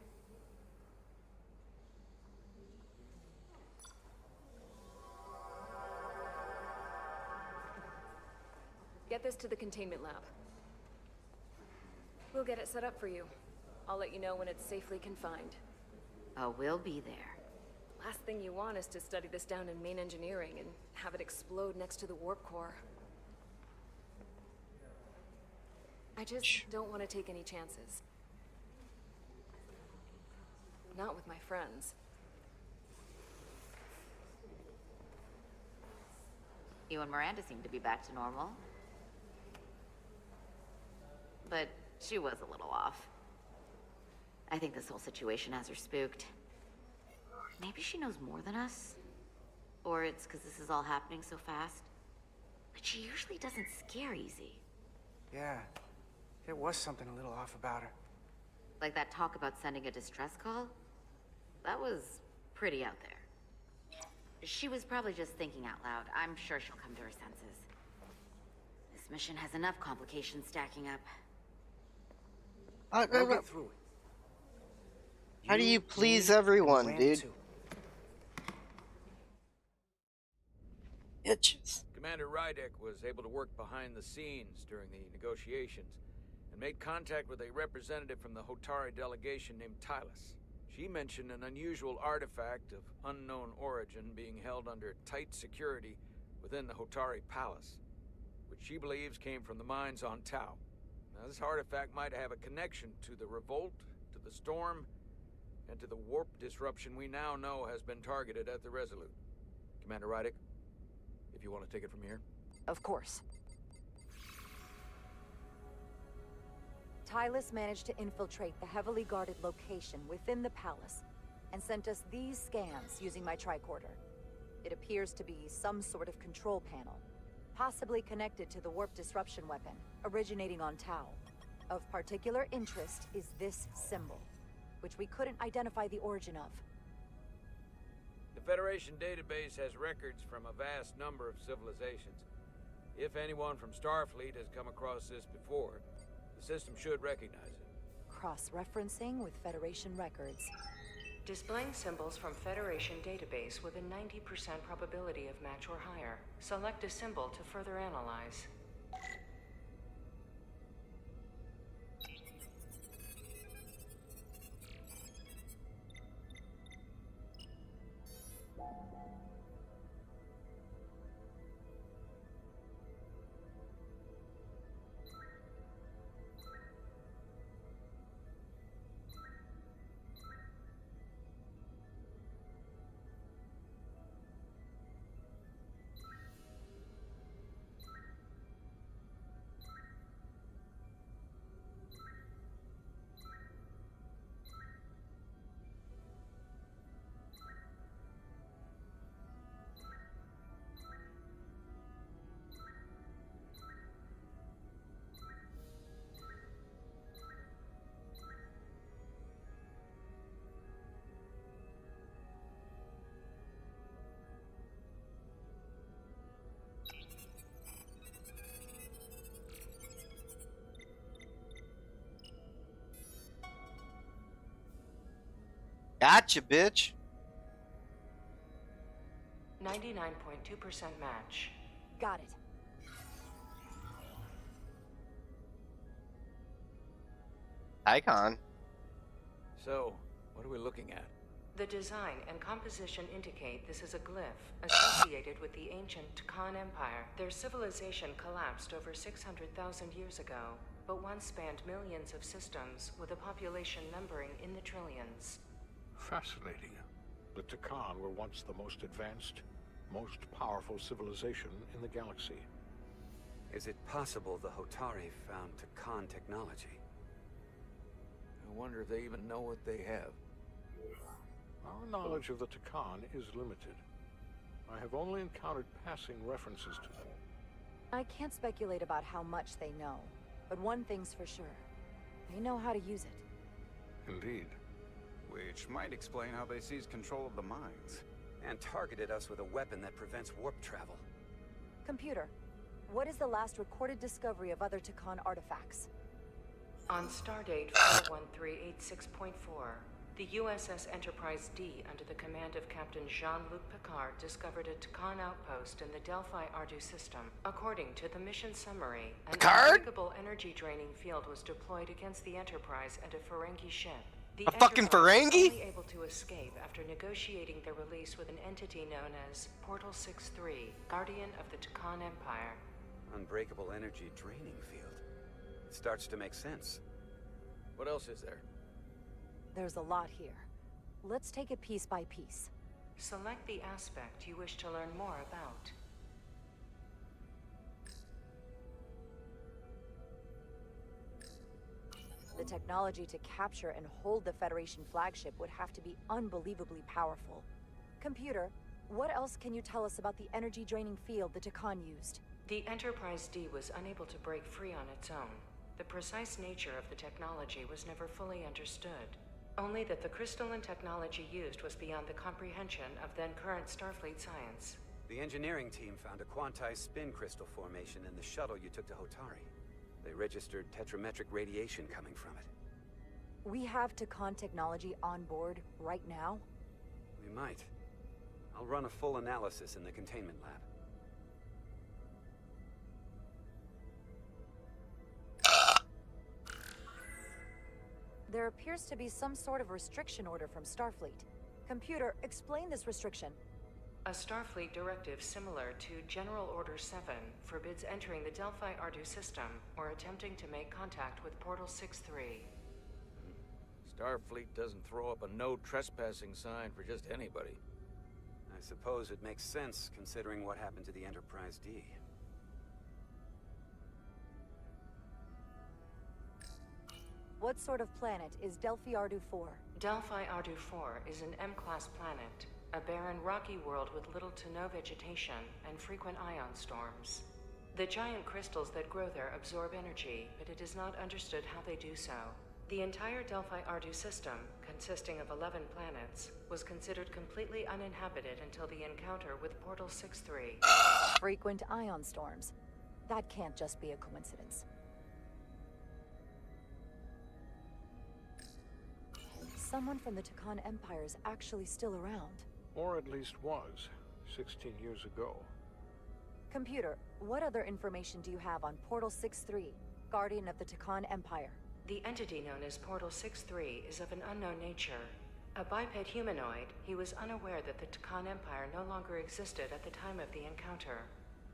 Get this to the containment lab. We'll get it set up for you. I'll let you know when it's safely confined. Oh, we'll be there. Last thing you want is to study this down in main engineering and have it explode next to the warp core. I just don't want to take any chances. Not with my friends. You and Miranda seem to be back to normal. But she was a little off. I think this whole situation has her spooked. Maybe she knows more than us? Or it's because this is all happening so fast? But she usually doesn't scare easy. Yeah, there was something a little off about her. Like that talk about sending a distress call? That was pretty out there. She was probably just thinking out loud. I'm sure she'll come to her senses. This mission has enough complications stacking up. We'll get through it. do you please everyone, dude? Itches. Commander Rydek was able to work behind the scenes during the negotiations and made contact with a representative from the Hotari delegation named Tylus. She mentioned an unusual artifact of unknown origin being held under tight security within the Hotari Palace, which she believes came from the mines on Tau. Now, this artifact might have a connection to the revolt, to the storm, and to the warp disruption we now know has been targeted at the Resolute. Commander Rydek, if you want to take it from here. Of course. Tylus managed to infiltrate the heavily guarded location within the palace and sent us these scans using my tricorder. It appears to be some sort of control panel, possibly connected to the warp disruption weapon, originating on Tau. Of particular interest is this symbol, which we couldn't identify the origin of. The Federation database has records from a vast number of civilizations. If anyone from Starfleet has come across this before, the system should recognize it. Cross-referencing with Federation records. Displaying symbols from Federation database with a 90% probability of match or higher. Select a symbol to further analyze. Gotcha, bitch. 99.2% match. Got it. Icon. So, what are we looking at? The design and composition indicate this is a glyph associated with the ancient Khan Empire. Their civilization collapsed over 600,000 years ago, but once spanned millions of systems with a population numbering in the trillions. Fascinating. The Takan were once the most advanced, most powerful civilization in the galaxy. Is it possible the Hotari found Takan technology? I wonder if they even know what they have. Our knowledge of the Takan is limited. I have only encountered passing references to them. I can't speculate about how much they know, but one thing's for sure. They know how to use it. Indeed. Which might explain how they seized control of the mines. And targeted us with a weapon that prevents warp travel. Computer, what is the last recorded discovery of other Takan artifacts? On stardate 41386.4, the USS Enterprise D, under the command of Captain Jean-Luc Picard, discovered a Takan outpost in the Delphi Ardu system. According to the mission summary, an unbreakable energy-draining field was deployed against the Enterprise and a Ferengi ship. The fucking Ferengi? was only able to escape after negotiating their release with an entity known as Portal 6-3, Guardian of the Takan Empire. Unbreakable energy draining field. It starts to make sense. What else is there? There's a lot here. Let's take it piece by piece. Select the aspect you wish to learn more about. The technology to capture and hold the Federation flagship would have to be unbelievably powerful. Computer, what else can you tell us about the energy-draining field the Takan used? The Enterprise D was unable to break free on its own. The precise nature of the technology was never fully understood. Only that the crystalline technology used was beyond the comprehension of then-current Starfleet science. The engineering team found a quantized spin crystal formation in the shuttle you took to Hotari. They registered tetrametric radiation coming from it. we have Takan technology on board right now? We might. I'll run a full analysis in the containment lab. There appears to be some sort of restriction order from Starfleet. Computer, explain this restriction. A Starfleet directive similar to General Order 7 forbids entering the Delphi Ardu system or attempting to make contact with Portal 6-3. Starfleet doesn't throw up a no trespassing sign for just anybody. I suppose it makes sense considering what happened to the Enterprise D. What sort of planet is Delphi Ardu 4? Delphi Ardu 4 is an M-class planet, a barren rocky world with little to no vegetation and frequent ion storms. The giant crystals that grow there absorb energy, but it is not understood how they do so. The entire Delphi Ardu system, consisting of 11 planets, was considered completely uninhabited until the encounter with Portal 6-3. Frequent ion storms. That can't just be a coincidence. Someone from the Takan Empire is actually still around. Or at least was, 16 years ago. Computer, what other information do you have on Portal 6-3, Guardian of the Takan Empire? The entity known as Portal 6-3 is of an unknown nature. A biped humanoid, he was unaware that the Takan Empire no longer existed at the time of the encounter.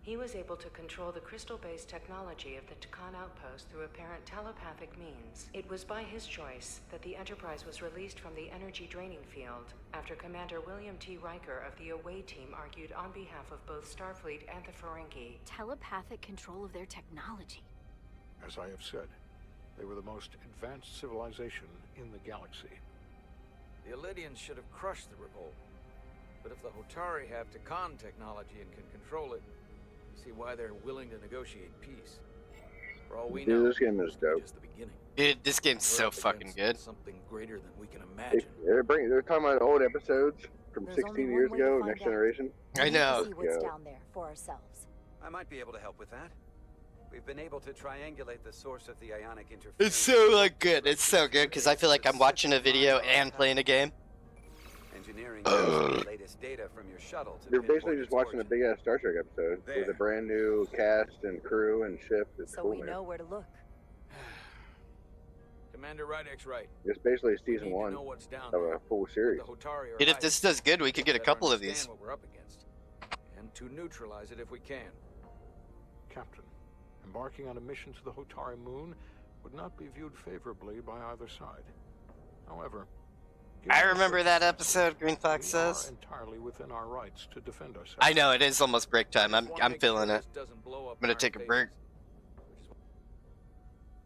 He was able to control the crystal-based technology of the Takan outpost through apparent telepathic means. It was by his choice that the Enterprise was released from the energy draining field after Commander William T. Riker of the Away team argued on behalf of both Starfleet and the Ferengi. Telepathic control of their technology. As I have said, they were the most advanced civilization in the galaxy. The Illydians should have crushed the revolt. But if the Hotari have Takan technology and can control it, see why they're willing to negotiate peace. For all we know, this game is dope. Just the beginning. Dude, this game's so fucking good. Something greater than we can imagine. They're talking about old episodes from There's 16 only years one way to ago, find Next out. Generation. I know. See what's down there for ourselves. I might be able to help with that. We've been able to triangulate the source of the ionic interference. It's so like good. It's so good because I feel like I'm watching a video and playing a game. Engineering the latest data from your shuttle to You're basically pinpoint just its watching a origin. big ass Star Trek episode with a brand new cast and crew and ship. It's So cool, we man. know where to look. Commander Rydek's right. It's basically We season need to one know what's down of there. a full series. The Hotari are Dude, if this does good, we could get a better couple of understand these. what we're up against, and to neutralize it if we can. Captain, embarking on a mission to the Hotari moon would not be viewed favorably by either side. However, I remember that episode, Green Fox says. Entirely within our rights to defend ourselves. I know, it is almost break time. I'm feeling it. I'm gonna take a break.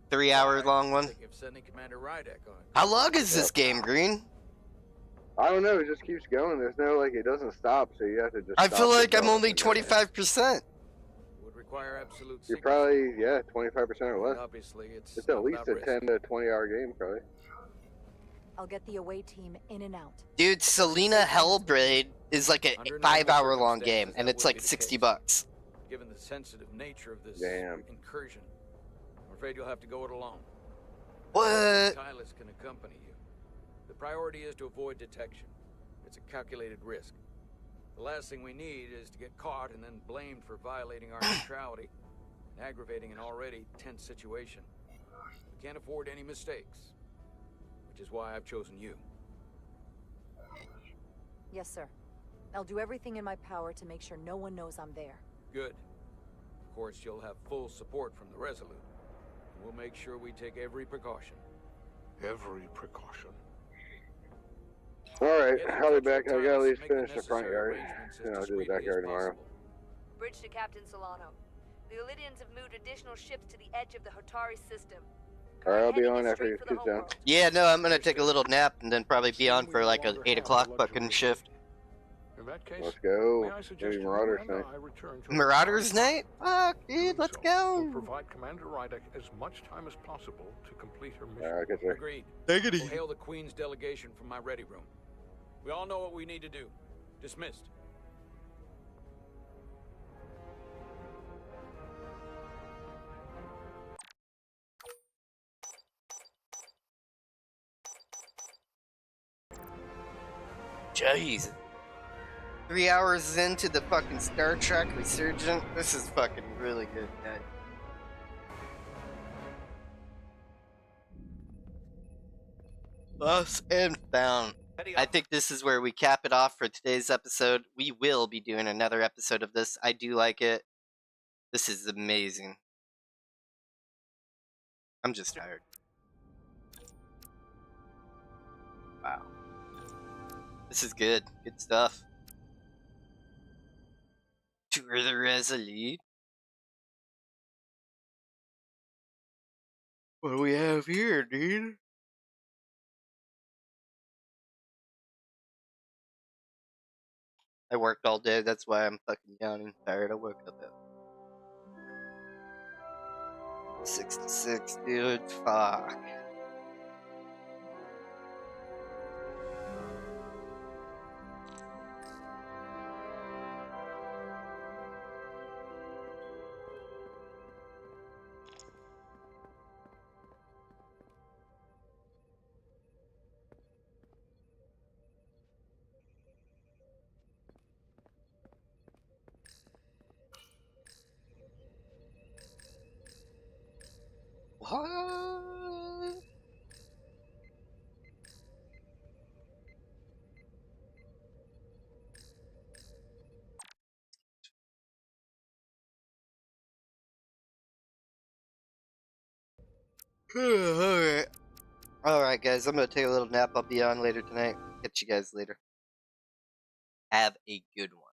3 hour long one. Of sending Commander Rydek on. How long is this game, Green? I don't know. It just keeps going. There's no it doesn't stop, so you have to just. I stop feel it like I'm going. only 25%. Would require absolute You're secrecy. probably 25% or And less. obviously, it's It's not at least without a risk. 10 to 20 hour game, probably. I'll get the away team in and out. Dude, Selena Hellblade is like a Under 5 normal hour long game, circumstances, and that it's would like be the $60. case. Given the sensitive nature of this Damn. incursion, I'm afraid you'll have to go it alone. What? Tyler can accompany you. The priority is to avoid detection. It's a calculated risk. The last thing we need is to get caught and then blamed for violating our neutrality and aggravating an already tense situation. We can't afford any mistakes, which is why I've chosen you. Yes, sir. I'll do everything in my power to make sure no one knows I'm there. Good. Of course, you'll have full support from the Resolute. And we'll make sure we take every precaution. Every precaution. Alright, Get in I'll be touch back. with I gotta at Tyler, least make the finish the front necessary yard. arrangements as Then I'll do the discreetly as backyard tomorrow. possible. Bridge to Captain Solano. The Illydians have moved additional ships to the edge of the Hotari system. Alright, I'll be Heading on is after straight you for the kids down. homeworld. Yeah, no, I'm gonna take a little nap and then probably be on for like an 8 o'clock fucking shift. In that case, Let's go. may I suggest Maybe you Marauders and night. I return to Marauders night? Fuck, dude, let's We'll go. provide Commander Rydek as much time as possible to complete her mission. Alright, catch you. Agreed. Take it We'll easy. hail the Queen's delegation from my ready room. We all know what we need to do. Dismissed. Jeez. 3 hours into the fucking Star Trek Resurgence. This is fucking really good, guys. Lost and found. I think this is where we cap it off for today's episode. We will be doing another episode of this. I do like it. This is amazing. I'm just tired. Wow. This is good. Good stuff. Tour the Resolute. What do we have here, dude? I worked all day, that's why I'm fucking yawning tired. I woke up at 66, dude. Fuck. What? Alright. Alright, guys, I'm gonna take a little nap. I'll be on later tonight. Catch you guys later. Have a good one.